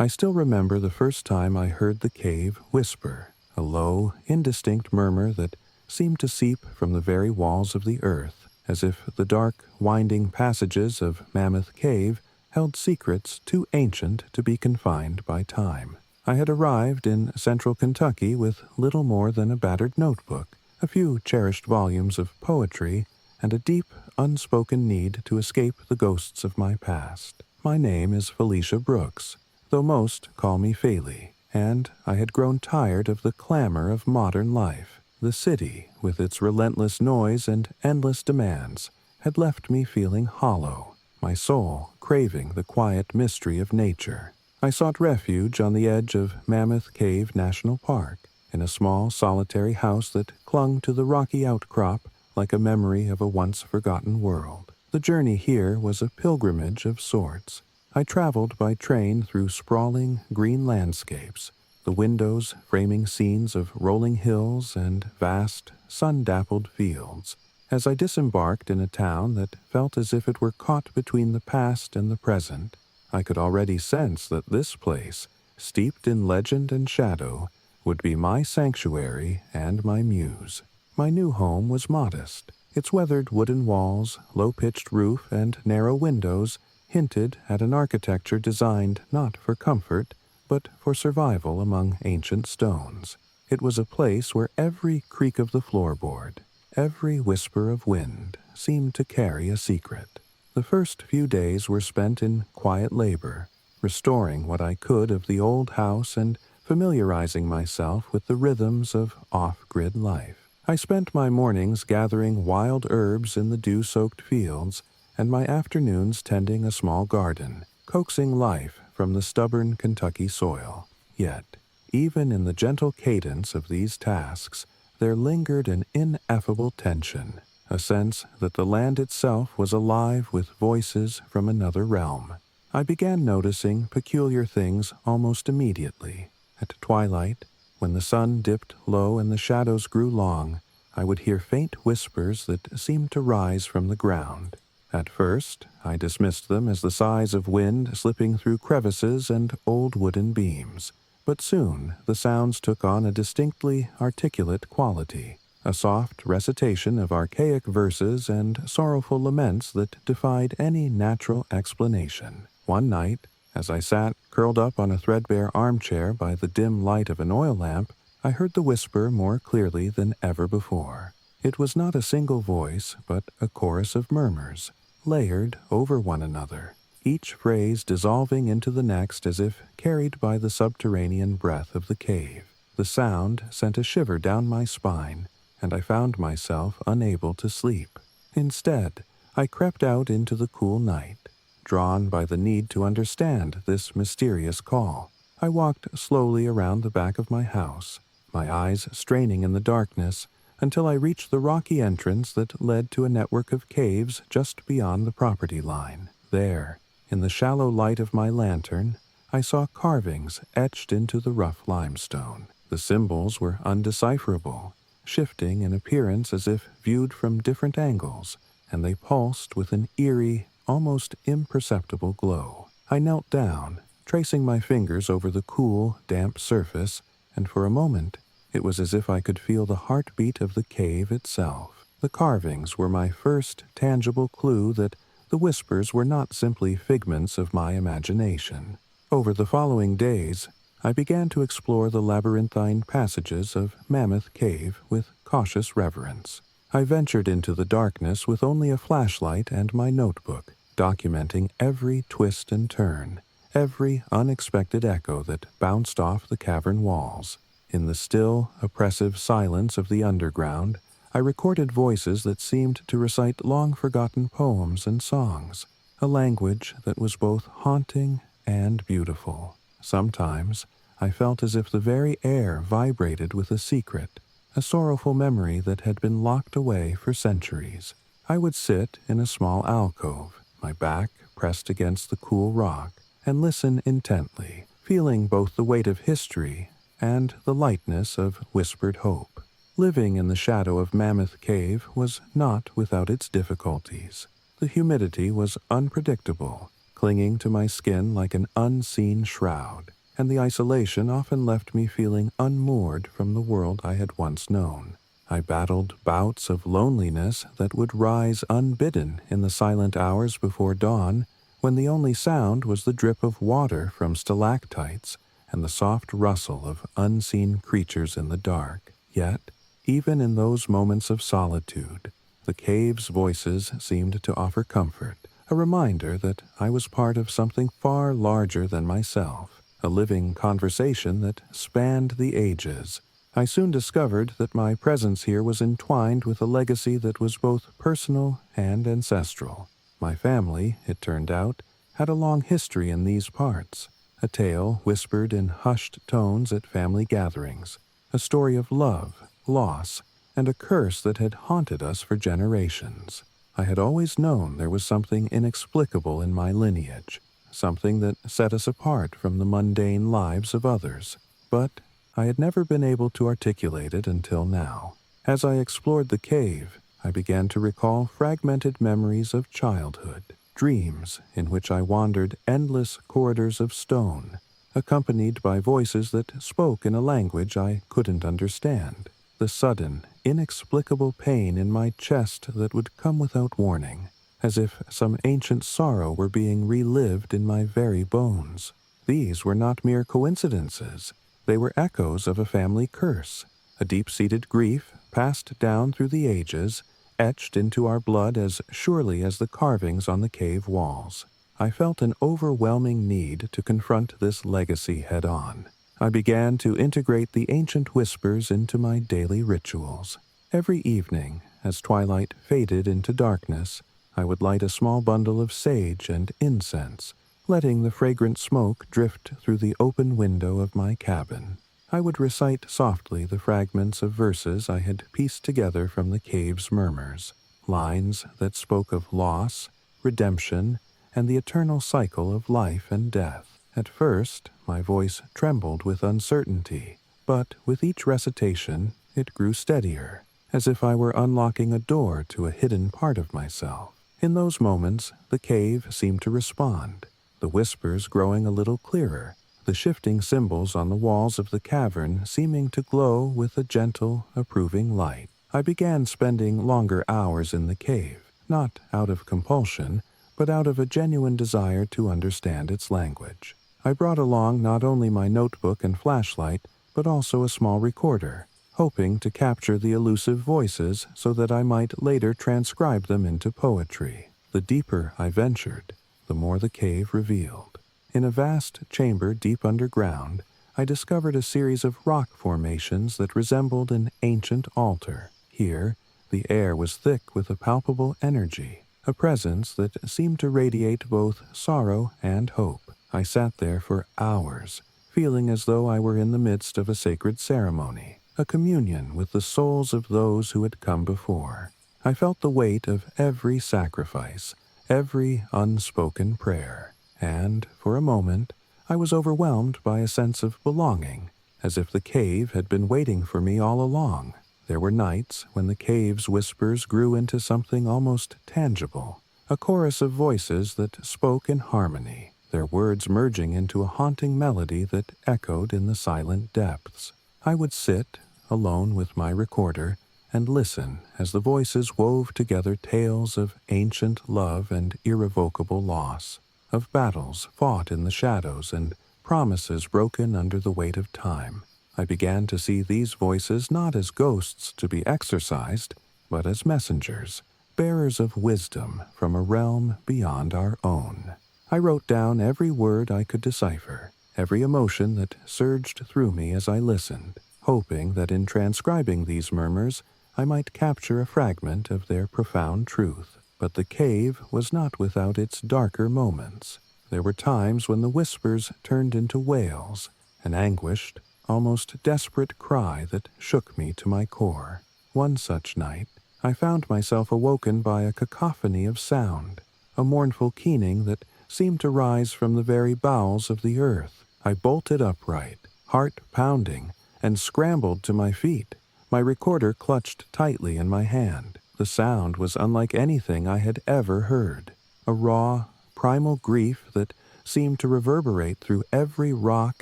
I still remember the first time I heard the cave whisper, a low, indistinct murmur that seemed to seep from the very walls of the earth, as if the dark, winding passages of Mammoth Cave held secrets too ancient to be confined by time. I had arrived in central Kentucky with little more than a battered notebook, a few cherished volumes of poetry, and a deep, unspoken need to escape the ghosts of my past. My name is Felicia Brooks, though most call me Feli, and I had grown tired of the clamor of modern life. The city, with its relentless noise and endless demands, had left me feeling hollow, my soul craving the quiet mystery of nature. I sought refuge on the edge of Mammoth Cave National Park, in a small solitary house that clung to the rocky outcrop like a memory of a once-forgotten world. The journey here was a pilgrimage of sorts. I traveled by train through sprawling green landscapes, the windows framing scenes of rolling hills and vast, sun-dappled fields. As I disembarked in a town that felt as if it were caught between the past and the present, I could already sense that this place, steeped in legend and shadow, would be my sanctuary and my muse. My new home was modest. Its weathered wooden walls, low-pitched roof, and narrow windows hinted at an architecture designed not for comfort, but for survival among ancient stones. It was a place where every creak of the floorboard, every whisper of wind, seemed to carry a secret. The first few days were spent in quiet labor, restoring what I could of the old house and familiarizing myself with the rhythms of off-grid life. I spent my mornings gathering wild herbs in the dew-soaked fields and my afternoons tending a small garden, coaxing life from the stubborn Kentucky soil. Yet, even in the gentle cadence of these tasks, there lingered an ineffable tension, a sense that the land itself was alive with voices from another realm. I began noticing peculiar things almost immediately. At twilight, when the sun dipped low and the shadows grew long, I would hear faint whispers that seemed to rise from the ground. At first, I dismissed them as the sighs of wind slipping through crevices and old wooden beams. But soon the sounds took on a distinctly articulate quality, a soft recitation of archaic verses and sorrowful laments that defied any natural explanation. One night, as I sat curled up on a threadbare armchair by the dim light of an oil lamp, I heard the whisper more clearly than ever before. It was not a single voice, but a chorus of murmurs, layered over one another, each phrase dissolving into the next as if carried by the subterranean breath of the cave. The sound sent a shiver down my spine, and I found myself unable to sleep. Instead, I crept out into the cool night, drawn by the need to understand this mysterious call. I walked slowly around the back of my house, my eyes straining in the darkness, until I reached the rocky entrance that led to a network of caves just beyond the property line. There, in the shallow light of my lantern, I saw carvings etched into the rough limestone. The symbols were undecipherable, shifting in appearance as if viewed from different angles, and they pulsed with an eerie, almost imperceptible glow. I knelt down, tracing my fingers over the cool, damp surface, and for a moment it was as if I could feel the heartbeat of the cave itself. The carvings were my first tangible clue that the whispers were not simply figments of my imagination. Over the following days, I began to explore the labyrinthine passages of Mammoth Cave with cautious reverence. I ventured into the darkness with only a flashlight and my notebook, documenting every twist and turn, every unexpected echo that bounced off the cavern walls. In the still, oppressive silence of the underground, I recorded voices that seemed to recite long-forgotten poems and songs, a language that was both haunting and beautiful. Sometimes, I felt as if the very air vibrated with a secret, a sorrowful memory that had been locked away for centuries. I would sit in a small alcove, my back pressed against the cool rock, and listen intently, feeling both the weight of history and the lightness of whispered hope. Living in the shadow of Mammoth Cave was not without its difficulties. The humidity was unpredictable, clinging to my skin like an unseen shroud, and the isolation often left me feeling unmoored from the world I had once known. I battled bouts of loneliness that would rise unbidden in the silent hours before dawn, when the only sound was the drip of water from stalactites and the soft rustle of unseen creatures in the dark. Yet, even in those moments of solitude, the cave's voices seemed to offer comfort, a reminder that I was part of something far larger than myself, a living conversation that spanned the ages. I soon discovered that my presence here was entwined with a legacy that was both personal and ancestral. My family, it turned out, had a long history in these parts, a tale whispered in hushed tones at family gatherings, a story of love, loss, and a curse that had haunted us for generations. I had always known there was something inexplicable in my lineage, something that set us apart from the mundane lives of others. but I had never been able to articulate it until now. As I explored the cave, I began to recall fragmented memories of childhood, dreams in which I wandered endless corridors of stone, accompanied by voices that spoke in a language I couldn't understand. The sudden, inexplicable pain in my chest that would come without warning, as if some ancient sorrow were being relived in my very bones. These were not mere coincidences. They were echoes of a family curse, a deep-seated grief passed down through the ages, etched into our blood as surely as the carvings on the cave walls. I felt an overwhelming need to confront this legacy head-on. I began to integrate the ancient whispers into my daily rituals. Every evening, as twilight faded into darkness, I would light a small bundle of sage and incense, letting the fragrant smoke drift through the open window of my cabin. I would recite softly the fragments of verses I had pieced together from the cave's murmurs, lines that spoke of loss, redemption, and the eternal cycle of life and death. At first, my voice trembled with uncertainty, but with each recitation, it grew steadier, as if I were unlocking a door to a hidden part of myself. In those moments, the cave seemed to respond, the whispers growing a little clearer, the shifting symbols on the walls of the cavern seeming to glow with a gentle, approving light. I began spending longer hours in the cave, not out of compulsion, but out of a genuine desire to understand its language. I brought along not only my notebook and flashlight, but also a small recorder, hoping to capture the elusive voices so that I might later transcribe them into poetry. The deeper I ventured, the more the cave revealed. In a vast chamber deep underground, I discovered a series of rock formations that resembled an ancient altar. Here, the air was thick with a palpable energy, a presence that seemed to radiate both sorrow and hope. I sat there for hours, feeling as though I were in the midst of a sacred ceremony, a communion with the souls of those who had come before. I felt the weight of every sacrifice, every unspoken prayer, and, for a moment, I was overwhelmed by a sense of belonging, as if the cave had been waiting for me all along. There were nights when the cave's whispers grew into something almost tangible, a chorus of voices that spoke in harmony, their words merging into a haunting melody that echoed in the silent depths. I would sit, alone with my recorder, and listen as the voices wove together tales of ancient love and irrevocable loss, of battles fought in the shadows and promises broken under the weight of time. I began to see these voices not as ghosts to be exorcised, but as messengers, bearers of wisdom from a realm beyond our own. I wrote down every word I could decipher, every emotion that surged through me as I listened, hoping that in transcribing these murmurs I might capture a fragment of their profound truth. But the cave was not without its darker moments. There were times when the whispers turned into wails, an anguished, almost desperate cry that shook me to my core. One such night, I found myself awoken by a cacophony of sound, a mournful keening that seemed to rise from the very bowels of the earth. I bolted upright, heart pounding, and scrambled to my feet, my recorder clutched tightly in my hand. The sound was unlike anything I had ever heard, a raw, primal grief that seemed to reverberate through every rock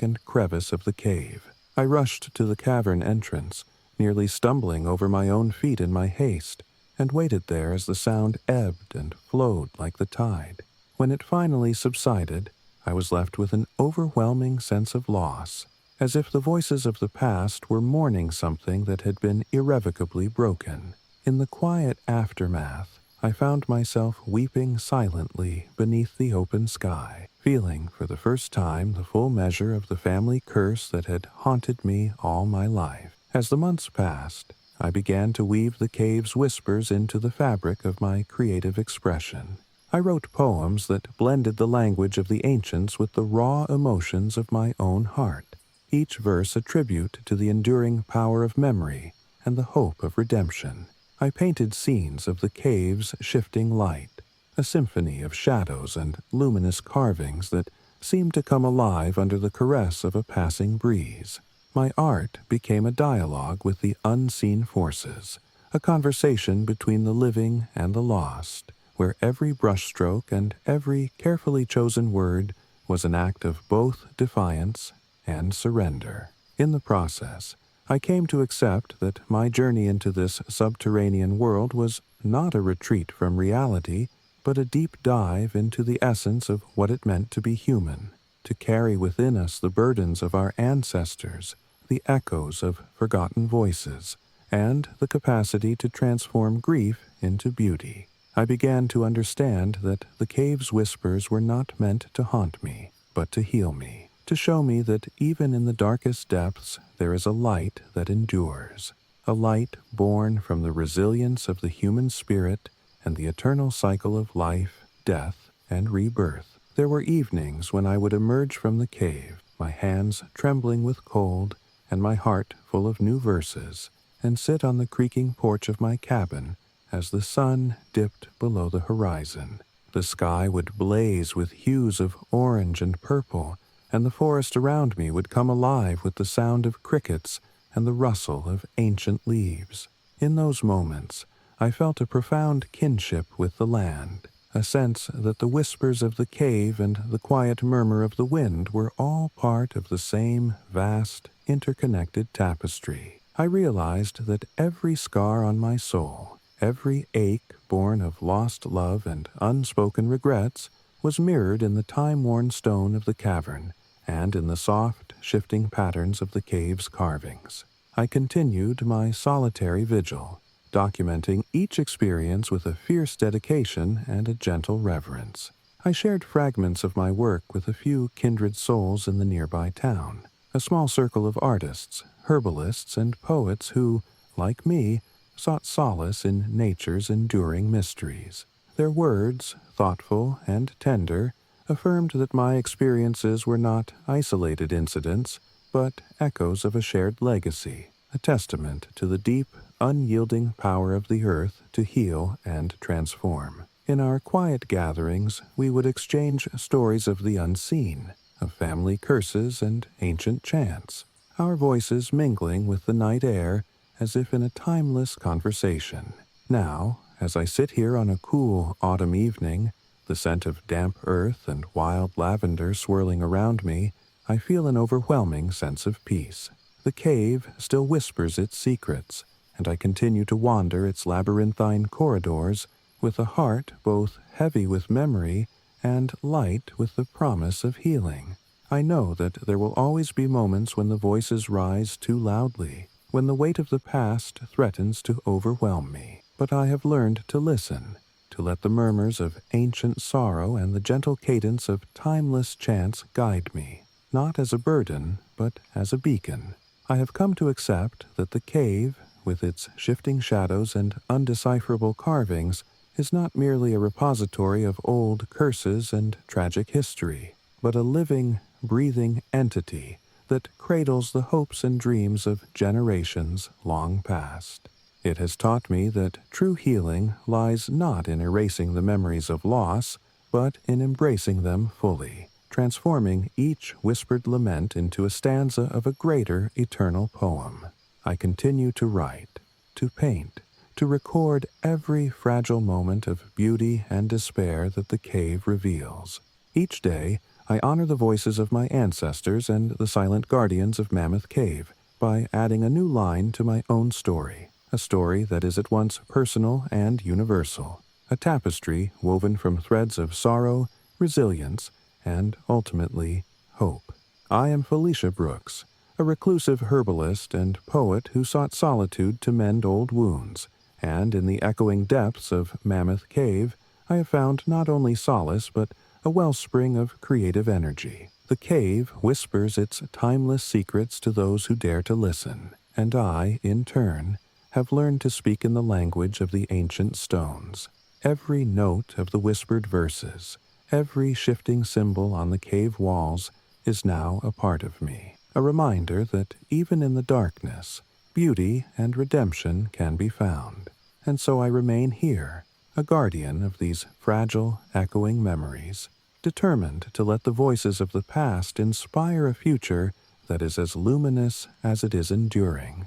and crevice of the cave. I rushed to the cavern entrance, nearly stumbling over my own feet in my haste, and waited there as the sound ebbed and flowed like the tide. When it finally subsided, I was left with an overwhelming sense of loss, as if the voices of the past were mourning something that had been irrevocably broken. In the quiet aftermath, I found myself weeping silently beneath the open sky, feeling for the first time the full measure of the family curse that had haunted me all my life. As the months passed, I began to weave the cave's whispers into the fabric of my creative expression. I wrote poems that blended the language of the ancients with the raw emotions of my own heart, each verse a tribute to the enduring power of memory and the hope of redemption. I painted scenes of the cave's shifting light, a symphony of shadows and luminous carvings that seemed to come alive under the caress of a passing breeze. My art became a dialogue with the unseen forces, a conversation between the living and the lost, where every brushstroke and every carefully chosen word was an act of both defiance and surrender. In the process, I came to accept that my journey into this subterranean world was not a retreat from reality, but a deep dive into the essence of what it meant to be human, to carry within us the burdens of our ancestors, the echoes of forgotten voices, and the capacity to transform grief into beauty. I began to understand that the cave's whispers were not meant to haunt me, but to heal me, to show me that even in the darkest depths there is a light that endures, a light born from the resilience of the human spirit and the eternal cycle of life, death, and rebirth. There were evenings when I would emerge from the cave, my hands trembling with cold and my heart full of new verses, and sit on the creaking porch of my cabin as the sun dipped below the horizon. The sky would blaze with hues of orange and purple, and the forest around me would come alive with the sound of crickets and the rustle of ancient leaves. In those moments, I felt a profound kinship with the land, a sense that the whispers of the cave and the quiet murmur of the wind were all part of the same vast, interconnected tapestry. I realized that every scar on my soul, every ache born of lost love and unspoken regrets, was mirrored in the time-worn stone of the cavern and in the soft, shifting patterns of the cave's carvings. I continued my solitary vigil, documenting each experience with a fierce dedication and a gentle reverence. I shared fragments of my work with a few kindred souls in the nearby town, a small circle of artists, herbalists, and poets who, like me, sought solace in nature's enduring mysteries. Their words, thoughtful and tender, affirmed that my experiences were not isolated incidents, but echoes of a shared legacy, a testament to the deep, unyielding power of the earth to heal and transform. In our quiet gatherings, we would exchange stories of the unseen, of family curses and ancient chants, our voices mingling with the night air as if in a timeless conversation. Now, as I sit here on a cool autumn evening, the scent of damp earth and wild lavender swirling around me, I feel an overwhelming sense of peace. The cave still whispers its secrets, and I continue to wander its labyrinthine corridors with a heart both heavy with memory and light with the promise of healing. I know that there will always be moments when the voices rise too loudly, when the weight of the past threatens to overwhelm me. But I have learned to listen, to let the murmurs of ancient sorrow and the gentle cadence of timeless chants guide me, not as a burden, but as a beacon. I have come to accept that the cave, with its shifting shadows and undecipherable carvings, is not merely a repository of old curses and tragic history, but a living, breathing entity that cradles the hopes and dreams of generations long past. It has taught me that true healing lies not in erasing the memories of loss, but in embracing them fully, transforming each whispered lament into a stanza of a greater eternal poem. I continue to write, to paint, to record every fragile moment of beauty and despair that the cave reveals. Each day, I honor the voices of my ancestors and the silent guardians of Mammoth Cave by adding a new line to my own story, a story that is at once personal and universal, a tapestry woven from threads of sorrow, resilience, and, ultimately, hope. I am Felicia Brooks, a reclusive herbalist and poet who sought solitude to mend old wounds, and in the echoing depths of Mammoth Cave, I have found not only solace but a wellspring of creative energy. The cave whispers its timeless secrets to those who dare to listen, and I, in turn, have learned to speak in the language of the ancient stones. Every note of the whispered verses, every shifting symbol on the cave walls is now a part of me, a reminder that even in the darkness, beauty and redemption can be found. And so I remain here, a guardian of these fragile, echoing memories, determined to let the voices of the past inspire a future that is as luminous as it is enduring.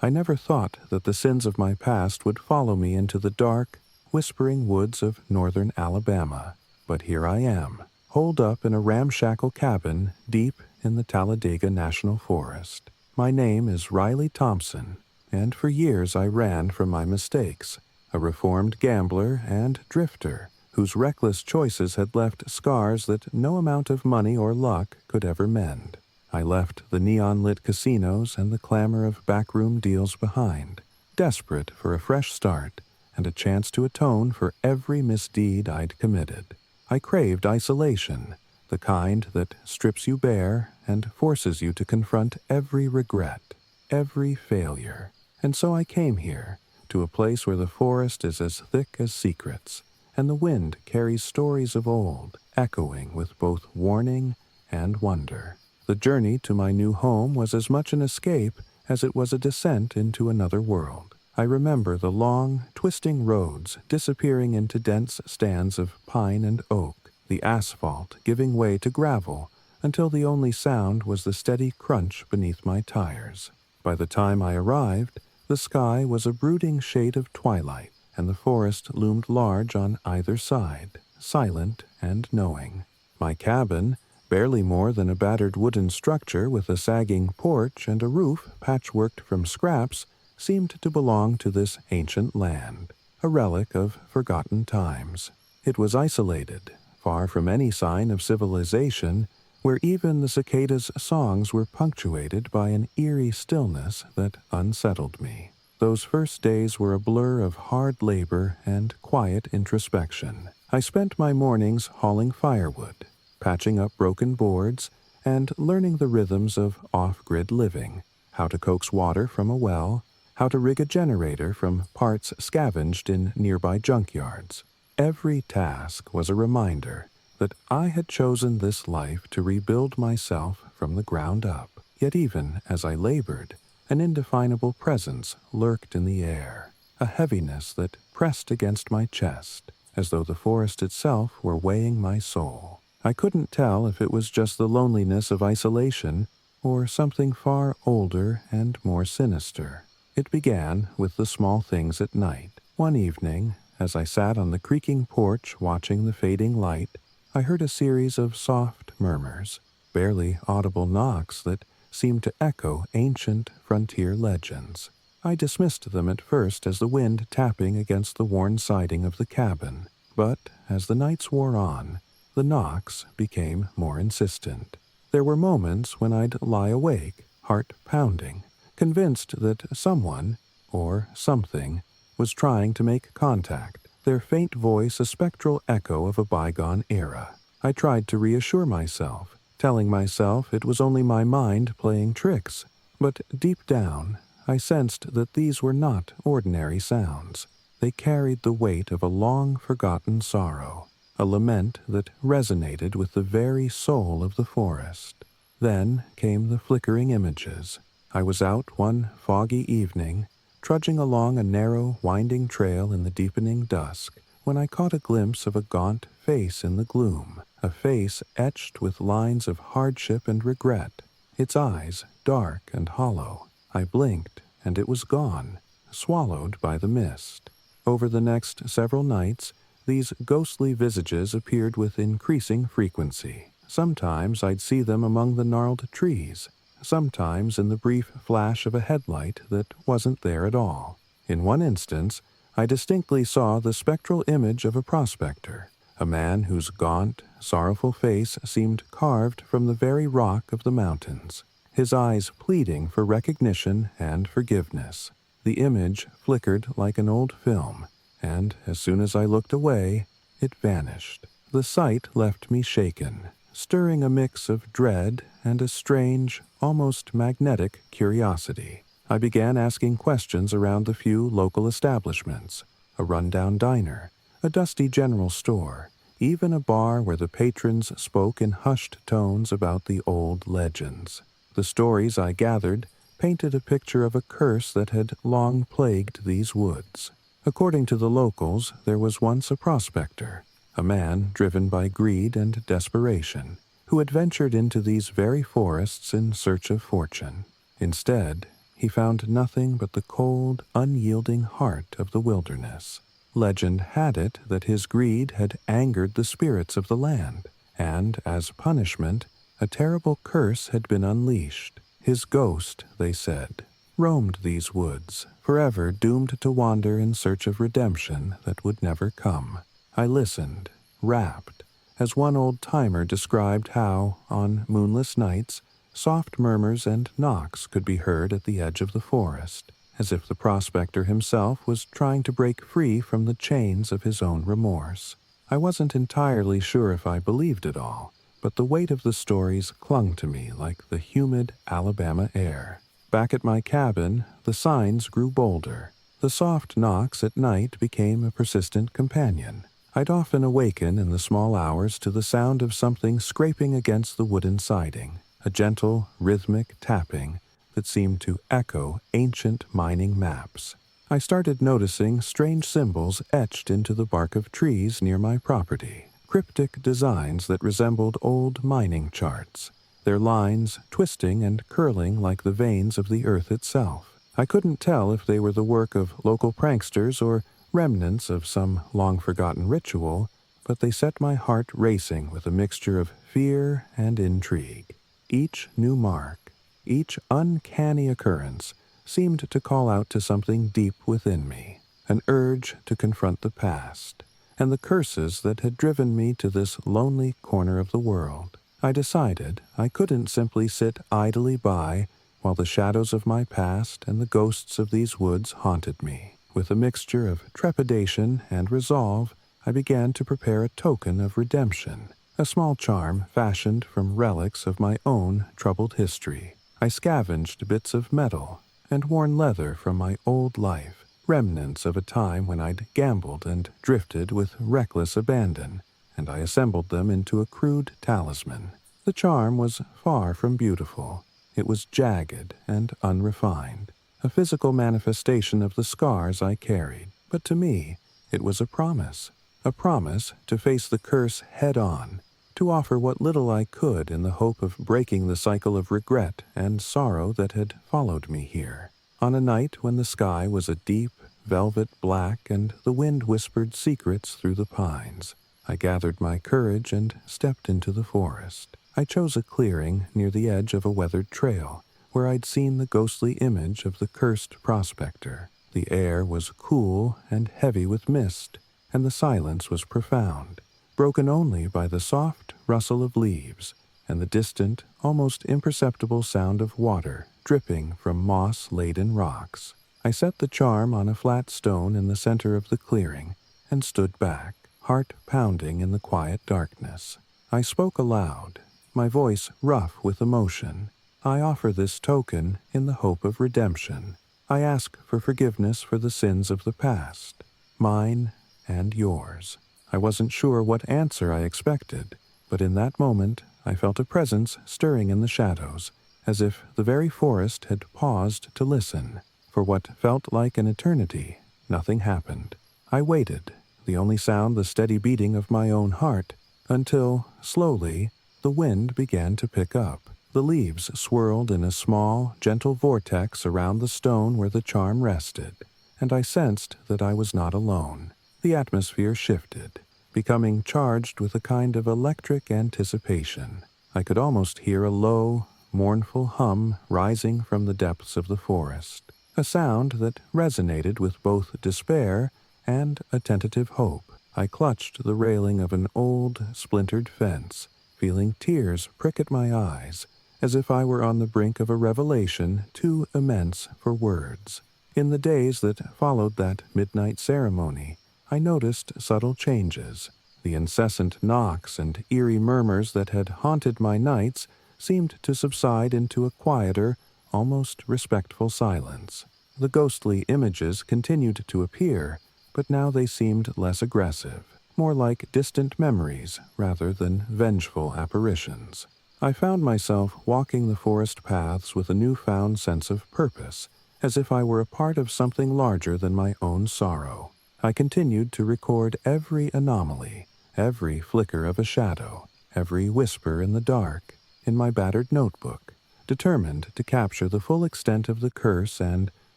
I never thought that the sins of my past would follow me into the dark, whispering woods of northern Alabama, but here I am, holed up in a ramshackle cabin deep in the Talladega National Forest. My name is Riley Thompson, and for years I ran from my mistakes, a reformed gambler and drifter whose reckless choices had left scars that no amount of money or luck could ever mend. I left the neon-lit casinos and the clamor of backroom deals behind, desperate for a fresh start and a chance to atone for every misdeed I'd committed. I craved isolation, the kind that strips you bare and forces you to confront every regret, every failure. And so I came here, to a place where the forest is as thick as secrets, and the wind carries stories of old, echoing with both warning and wonder. The journey to my new home was as much an escape as it was a descent into another world. I remember the long, twisting roads disappearing into dense stands of pine and oak, the asphalt giving way to gravel until the only sound was the steady crunch beneath my tires. By the time I arrived, the sky was a brooding shade of twilight, and the forest loomed large on either side, silent and knowing. My cabin, barely more than a battered wooden structure with a sagging porch and a roof patchworked from scraps, seemed to belong to this ancient land, a relic of forgotten times. It was isolated, far from any sign of civilization, where even the cicadas' songs were punctuated by an eerie stillness that unsettled me. Those first days were a blur of hard labor and quiet introspection. I spent my mornings hauling firewood, patching up broken boards, and learning the rhythms of off-grid living, how to coax water from a well, how to rig a generator from parts scavenged in nearby junkyards. Every task was a reminder that I had chosen this life to rebuild myself from the ground up. Yet even as I labored, an indefinable presence lurked in the air, a heaviness that pressed against my chest, as though the forest itself were weighing my soul. I couldn't tell if it was just the loneliness of isolation or something far older and more sinister. It began with the small things at night. One evening, as I sat on the creaking porch watching the fading light, I heard a series of soft murmurs, barely audible knocks that seemed to echo ancient frontier legends. I dismissed them at first as the wind tapping against the worn siding of the cabin, but as the nights wore on, the knocks became more insistent. There were moments when I'd lie awake, heart pounding, convinced that someone, or something, was trying to make contact, their faint voice a spectral echo of a bygone era. I tried to reassure myself, telling myself it was only my mind playing tricks, but deep down, I sensed that these were not ordinary sounds. They carried the weight of a long-forgotten sorrow, a lament that resonated with the very soul of the forest. Then came the flickering images. I was out one foggy evening, trudging along a narrow, winding trail in the deepening dusk, when I caught a glimpse of a gaunt face in the gloom, a face etched with lines of hardship and regret, its eyes dark and hollow. I blinked, and it was gone, swallowed by the mist. Over the next several nights, these ghostly visages appeared with increasing frequency. Sometimes I'd see them among the gnarled trees, sometimes in the brief flash of a headlight that wasn't there at all. In one instance, I distinctly saw the spectral image of a prospector, a man whose gaunt, sorrowful face seemed carved from the very rock of the mountains, his eyes pleading for recognition and forgiveness. The image flickered like an old film, and as soon as I looked away, it vanished. The sight left me shaken, stirring a mix of dread and a strange, almost magnetic curiosity. I began asking questions around the few local establishments, a rundown diner, a dusty general store, even a bar where the patrons spoke in hushed tones about the old legends. The stories I gathered painted a picture of a curse that had long plagued these woods. According to the locals, there was once a prospector, a man driven by greed and desperation, who had ventured into these very forests in search of fortune. Instead, he found nothing but the cold, unyielding heart of the wilderness. Legend had it that his greed had angered the spirits of the land, and, as punishment, a terrible curse had been unleashed. His ghost, they said, roamed these woods, forever doomed to wander in search of redemption that would never come. I listened, rapt, as one old-timer described how, on moonless nights, soft murmurs and knocks could be heard at the edge of the forest, as if the prospector himself was trying to break free from the chains of his own remorse. I wasn't entirely sure if I believed it all, but the weight of the stories clung to me like the humid Alabama air. Back at my cabin, the signs grew bolder. The soft knocks at night became a persistent companion. I'd often awaken in the small hours to the sound of something scraping against the wooden siding, a gentle, rhythmic tapping that seemed to echo ancient mining maps. I started noticing strange symbols etched into the bark of trees near my property, cryptic designs that resembled old mining charts, their lines twisting and curling like the veins of the earth itself. I couldn't tell if they were the work of local pranksters or remnants of some long-forgotten ritual, but they set my heart racing with a mixture of fear and intrigue. Each new mark, each uncanny occurrence, seemed to call out to something deep within me, an urge to confront the past, and the curses that had driven me to this lonely corner of the world. I decided I couldn't simply sit idly by while the shadows of my past and the ghosts of these woods haunted me. With a mixture of trepidation and resolve, I began to prepare a token of redemption, a small charm fashioned from relics of my own troubled history. I scavenged bits of metal and worn leather from my old life, remnants of a time when I'd gambled and drifted with reckless abandon, and I assembled them into a crude talisman. The charm was far from beautiful. It was jagged and unrefined, a physical manifestation of the scars I carried. But to me, it was a promise to face the curse head-on, to offer what little I could in the hope of breaking the cycle of regret and sorrow that had followed me here. On a night when the sky was a deep, velvet black and the wind whispered secrets through the pines, I gathered my courage and stepped into the forest. I chose a clearing near the edge of a weathered trail, where I'd seen the ghostly image of the cursed prospector. The air was cool and heavy with mist, and the silence was profound, broken only by the soft rustle of leaves and the distant, almost imperceptible sound of water dripping from moss-laden rocks. I set the charm on a flat stone in the center of the clearing and stood back, heart pounding in the quiet darkness. I spoke aloud, my voice rough with emotion. I offer this token in the hope of redemption. I ask for forgiveness for the sins of the past, mine and yours. I wasn't sure what answer I expected, but in that moment I felt a presence stirring in the shadows, as if the very forest had paused to listen. For what felt like an eternity, nothing happened. I waited, the only sound the steady beating of my own heart, until, slowly, the wind began to pick up. The leaves swirled in a small, gentle vortex around the stone where the charm rested, and I sensed that I was not alone. The atmosphere shifted, becoming charged with a kind of electric anticipation. I could almost hear a low, mournful hum rising from the depths of the forest, a sound that resonated with both despair and a tentative hope. I clutched the railing of an old, splintered fence, feeling tears prick at my eyes, as if I were on the brink of a revelation too immense for words. In the days that followed that midnight ceremony, I noticed subtle changes. The incessant knocks and eerie murmurs that had haunted my nights seemed to subside into a quieter, almost respectful silence. The ghostly images continued to appear, but now they seemed less aggressive, more like distant memories rather than vengeful apparitions. I found myself walking the forest paths with a newfound sense of purpose, as if I were a part of something larger than my own sorrow. I continued to record every anomaly, every flicker of a shadow, every whisper in the dark, in my battered notebook, determined to capture the full extent of the curse and,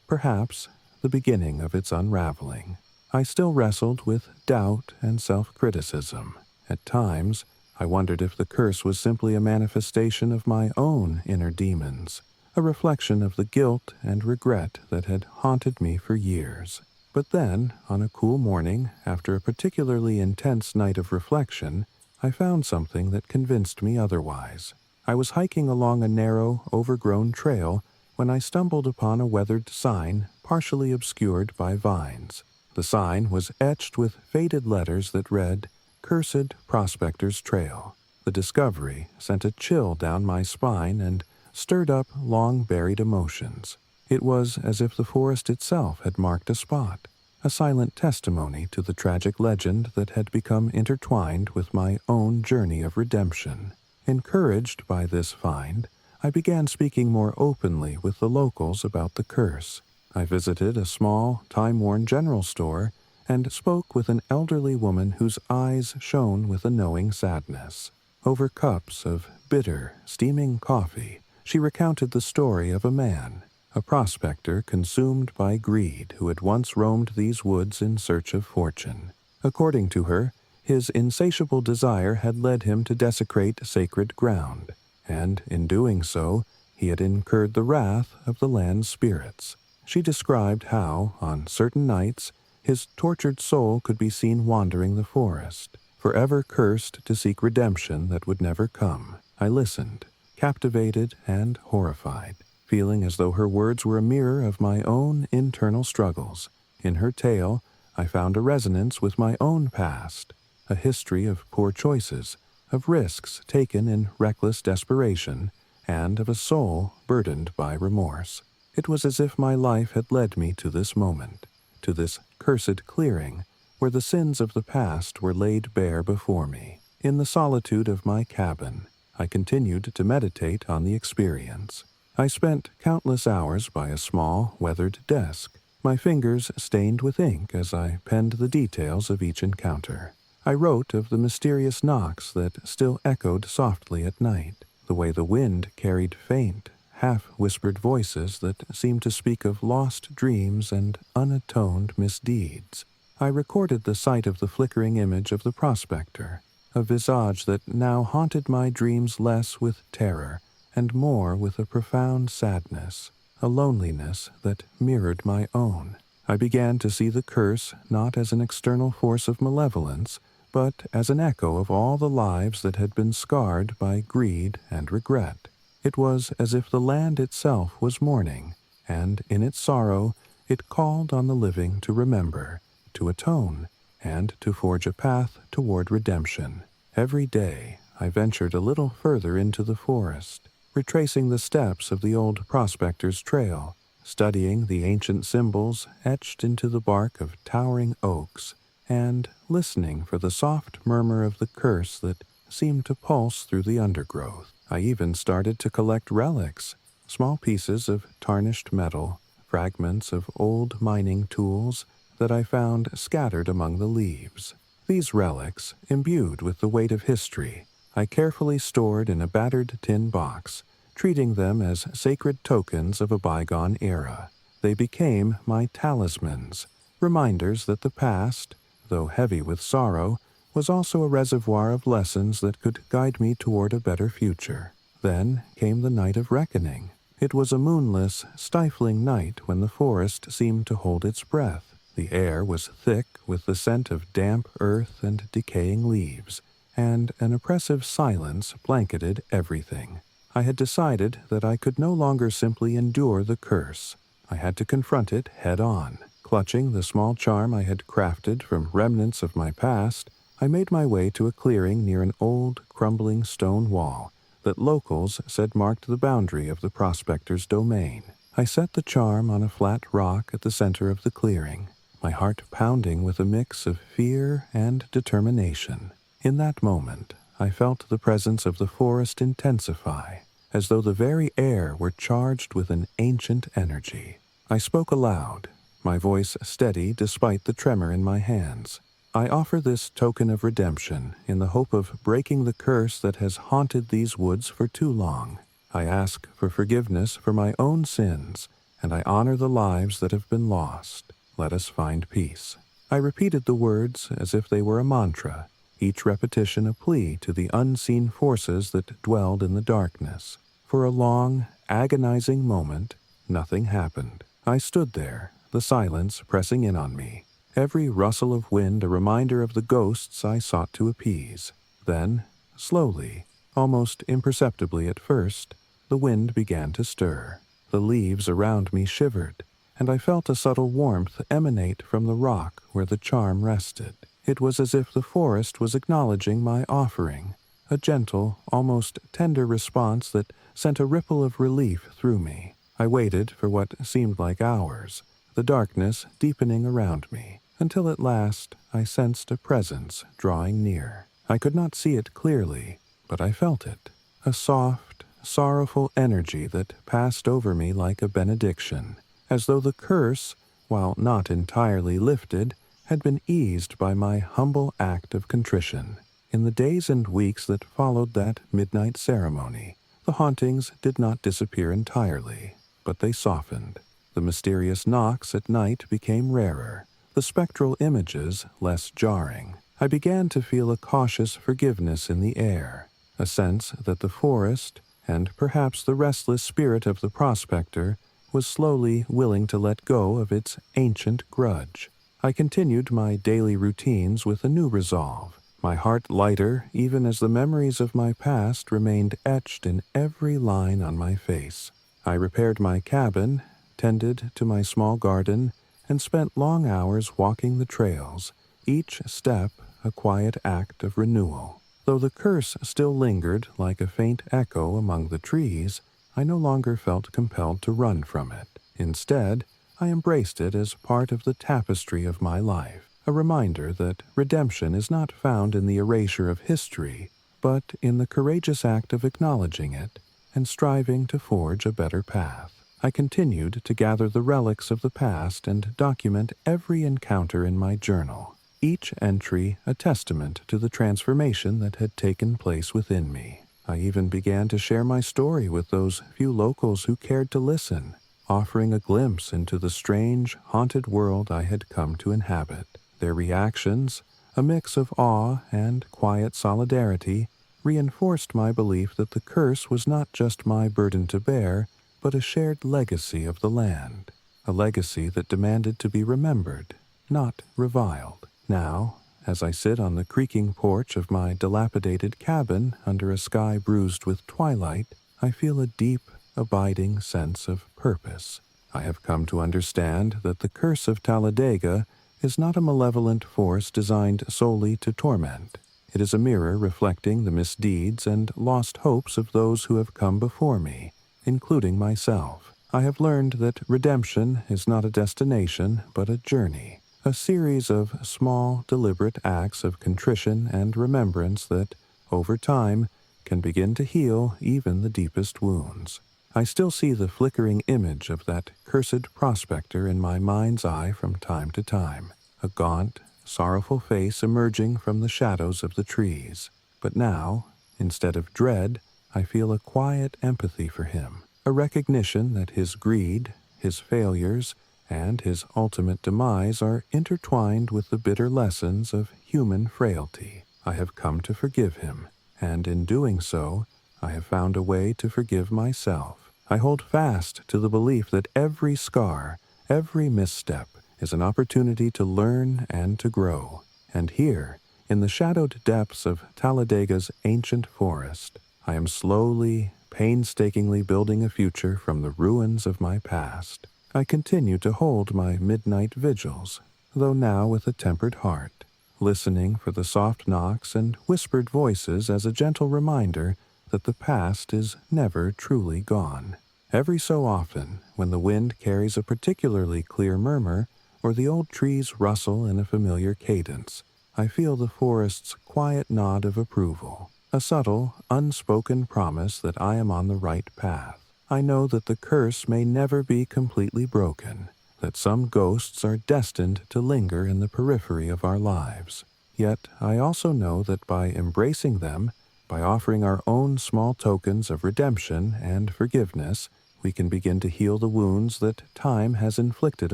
perhaps, the beginning of its unraveling. I still wrestled with doubt and self-criticism. At times, I wondered if the curse was simply a manifestation of my own inner demons, a reflection of the guilt and regret that had haunted me for years. But then, on a cool morning, after a particularly intense night of reflection, I found something that convinced me otherwise. I was hiking along a narrow, overgrown trail when I stumbled upon a weathered sign partially obscured by vines. The sign was etched with faded letters that read, "Cursed Prospector's Trail." The discovery sent a chill down my spine and stirred up long-buried emotions. It was as if the forest itself had marked a spot, a silent testimony to the tragic legend that had become intertwined with my own journey of redemption. Encouraged by this find, I began speaking more openly with the locals about the curse. I visited a small, time-worn general store and spoke with an elderly woman whose eyes shone with a knowing sadness. Over cups of bitter, steaming coffee, she recounted the story of a man, a prospector consumed by greed who had once roamed these woods in search of fortune. According to her, his insatiable desire had led him to desecrate sacred ground, and in doing so, he had incurred the wrath of the land's spirits. She described how, on certain nights, his tortured soul could be seen wandering the forest, forever cursed to seek redemption that would never come. I listened, captivated and horrified, feeling as though her words were a mirror of my own internal struggles. In her tale, I found a resonance with my own past, a history of poor choices, of risks taken in reckless desperation, and of a soul burdened by remorse. It was as if my life had led me to this moment, to this cursed clearing, where the sins of the past were laid bare before me. In the solitude of my cabin, I continued to meditate on the experience. I spent countless hours by a small, weathered desk, my fingers stained with ink as I penned the details of each encounter. I wrote of the mysterious knocks that still echoed softly at night, the way the wind carried faint, half-whispered voices that seemed to speak of lost dreams and unatoned misdeeds. I recorded the sight of the flickering image of the prospector, a visage that now haunted my dreams less with terror and more with a profound sadness, a loneliness that mirrored my own. I began to see the curse not as an external force of malevolence, but as an echo of all the lives that had been scarred by greed and regret. It was as if the land itself was mourning, and in its sorrow it called on the living to remember, to atone, and to forge a path toward redemption. Every day I ventured a little further into the forest, retracing the steps of the old prospector's trail, studying the ancient symbols etched into the bark of towering oaks, and listening for the soft murmur of the curse that seemed to pulse through the undergrowth. I even started to collect relics, small pieces of tarnished metal, fragments of old mining tools that I found scattered among the leaves. These relics, imbued with the weight of history, I carefully stored in a battered tin box, treating them as sacred tokens of a bygone era. They became my talismans, reminders that the past, though heavy with sorrow, was also a reservoir of lessons that could guide me toward a better future. Then came the night of reckoning. It was a moonless, stifling night when the forest seemed to hold its breath. The air was thick with the scent of damp earth and decaying leaves, and an oppressive silence blanketed everything. I had decided that I could no longer simply endure the curse. I had to confront it head-on. Clutching the small charm I had crafted from remnants of my past, I made my way to a clearing near an old, crumbling stone wall that locals said marked the boundary of the prospector's domain. I set the charm on a flat rock at the center of the clearing, my heart pounding with a mix of fear and determination. In that moment, I felt the presence of the forest intensify, as though the very air were charged with an ancient energy. I spoke aloud, my voice steady despite the tremor in my hands. I offer this token of redemption in the hope of breaking the curse that has haunted these woods for too long. I ask for forgiveness for my own sins, and I honor the lives that have been lost. Let us find peace." I repeated the words as if they were a mantra, each repetition a plea to the unseen forces that dwelled in the darkness. For a long, agonizing moment, nothing happened. I stood there, the silence pressing in on me, every rustle of wind a reminder of the ghosts I sought to appease. Then, slowly, almost imperceptibly at first, the wind began to stir. The leaves around me shivered, and I felt a subtle warmth emanate from the rock where the charm rested. It was as if the forest was acknowledging my offering, a gentle, almost tender response that sent a ripple of relief through me. I waited for what seemed like hours, the darkness deepening around me, until at last I sensed a presence drawing near. I could not see it clearly, but I felt it, a soft, sorrowful energy that passed over me like a benediction, as though the curse, while not entirely lifted, had been eased by my humble act of contrition. In the days and weeks that followed that midnight ceremony, the hauntings did not disappear entirely, but they softened. The mysterious knocks at night became rarer, the spectral images less jarring. I began to feel a cautious forgiveness in the air, a sense that the forest, and perhaps the restless spirit of the prospector, was slowly willing to let go of its ancient grudge. I continued my daily routines with a new resolve, my heart lighter even as the memories of my past remained etched in every line on my face. I repaired my cabin, tended to my small garden, and spent long hours walking the trails, each step a quiet act of renewal. Though the curse still lingered like a faint echo among the trees, I no longer felt compelled to run from it. Instead, I embraced it as part of the tapestry of my life, a reminder that redemption is not found in the erasure of history, but in the courageous act of acknowledging it and striving to forge a better path. I continued to gather the relics of the past and document every encounter in my journal, each entry a testament to the transformation that had taken place within me. I even began to share my story with those few locals who cared to listen, offering a glimpse into the strange, haunted world I had come to inhabit. Their reactions, a mix of awe and quiet solidarity, reinforced my belief that the curse was not just my burden to bear, but a shared legacy of the land, a legacy that demanded to be remembered, not reviled. Now, as I sit on the creaking porch of my dilapidated cabin under a sky bruised with twilight, I feel a deep, abiding sense of purpose. I have come to understand that the curse of Talladega is not a malevolent force designed solely to torment. It is a mirror reflecting the misdeeds and lost hopes of those who have come before me, including myself. I have learned that redemption is not a destination, but a journey, a series of small, deliberate acts of contrition and remembrance that, over time, can begin to heal even the deepest wounds. I still see the flickering image of that cursed prospector in my mind's eye from time to time, a gaunt, sorrowful face emerging from the shadows of the trees. But now, instead of dread, I feel a quiet empathy for him, a recognition that his greed, his failures, and his ultimate demise are intertwined with the bitter lessons of human frailty. I have come to forgive him, and in doing so, I have found a way to forgive myself. I hold fast to the belief that every scar, every misstep, is an opportunity to learn and to grow. And here, in the shadowed depths of Talladega's ancient forest, I am slowly, painstakingly building a future from the ruins of my past. I continue to hold my midnight vigils, though now with a tempered heart, listening for the soft knocks and whispered voices as a gentle reminder that the past is never truly gone. Every so often, when the wind carries a particularly clear murmur, or the old trees rustle in a familiar cadence, I feel the forest's quiet nod of approval, a subtle, unspoken promise that I am on the right path. I know that the curse may never be completely broken, that some ghosts are destined to linger in the periphery of our lives. Yet I also know that by embracing them, by offering our own small tokens of redemption and forgiveness, we can begin to heal the wounds that time has inflicted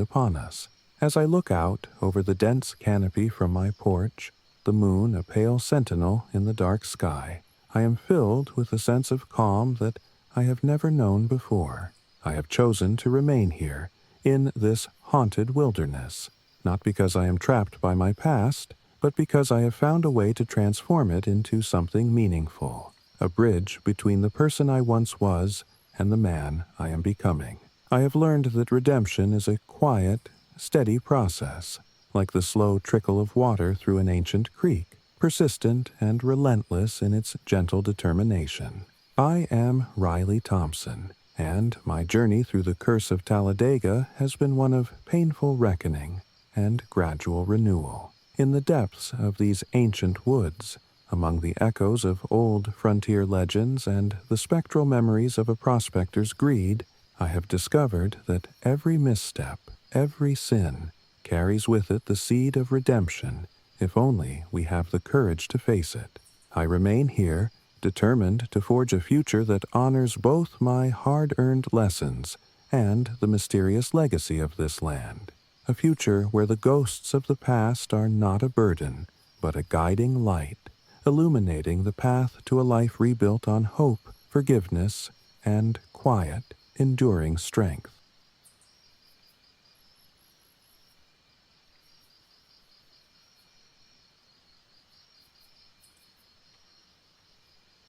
upon us. As I look out over the dense canopy from my porch, the moon a pale sentinel in the dark sky, I am filled with a sense of calm that I have never known before. I have chosen to remain here, in this haunted wilderness, not because I am trapped by my past, but because I have found a way to transform it into something meaningful, a bridge between the person I once was and the man I am becoming. I have learned that redemption is a quiet, steady process, like the slow trickle of water through an ancient creek, persistent and relentless in its gentle determination. I am Riley Thompson, and my journey through the curse of Talladega has been one of painful reckoning and gradual renewal. In the depths of these ancient woods, among the echoes of old frontier legends and the spectral memories of a prospector's greed, I have discovered that every misstep, every sin, carries with it the seed of redemption, if only we have the courage to face it. I remain here, determined to forge a future that honors both my hard-earned lessons and the mysterious legacy of this land. A future where the ghosts of the past are not a burden, but a guiding light, illuminating the path to a life rebuilt on hope, forgiveness, and quiet, enduring strength.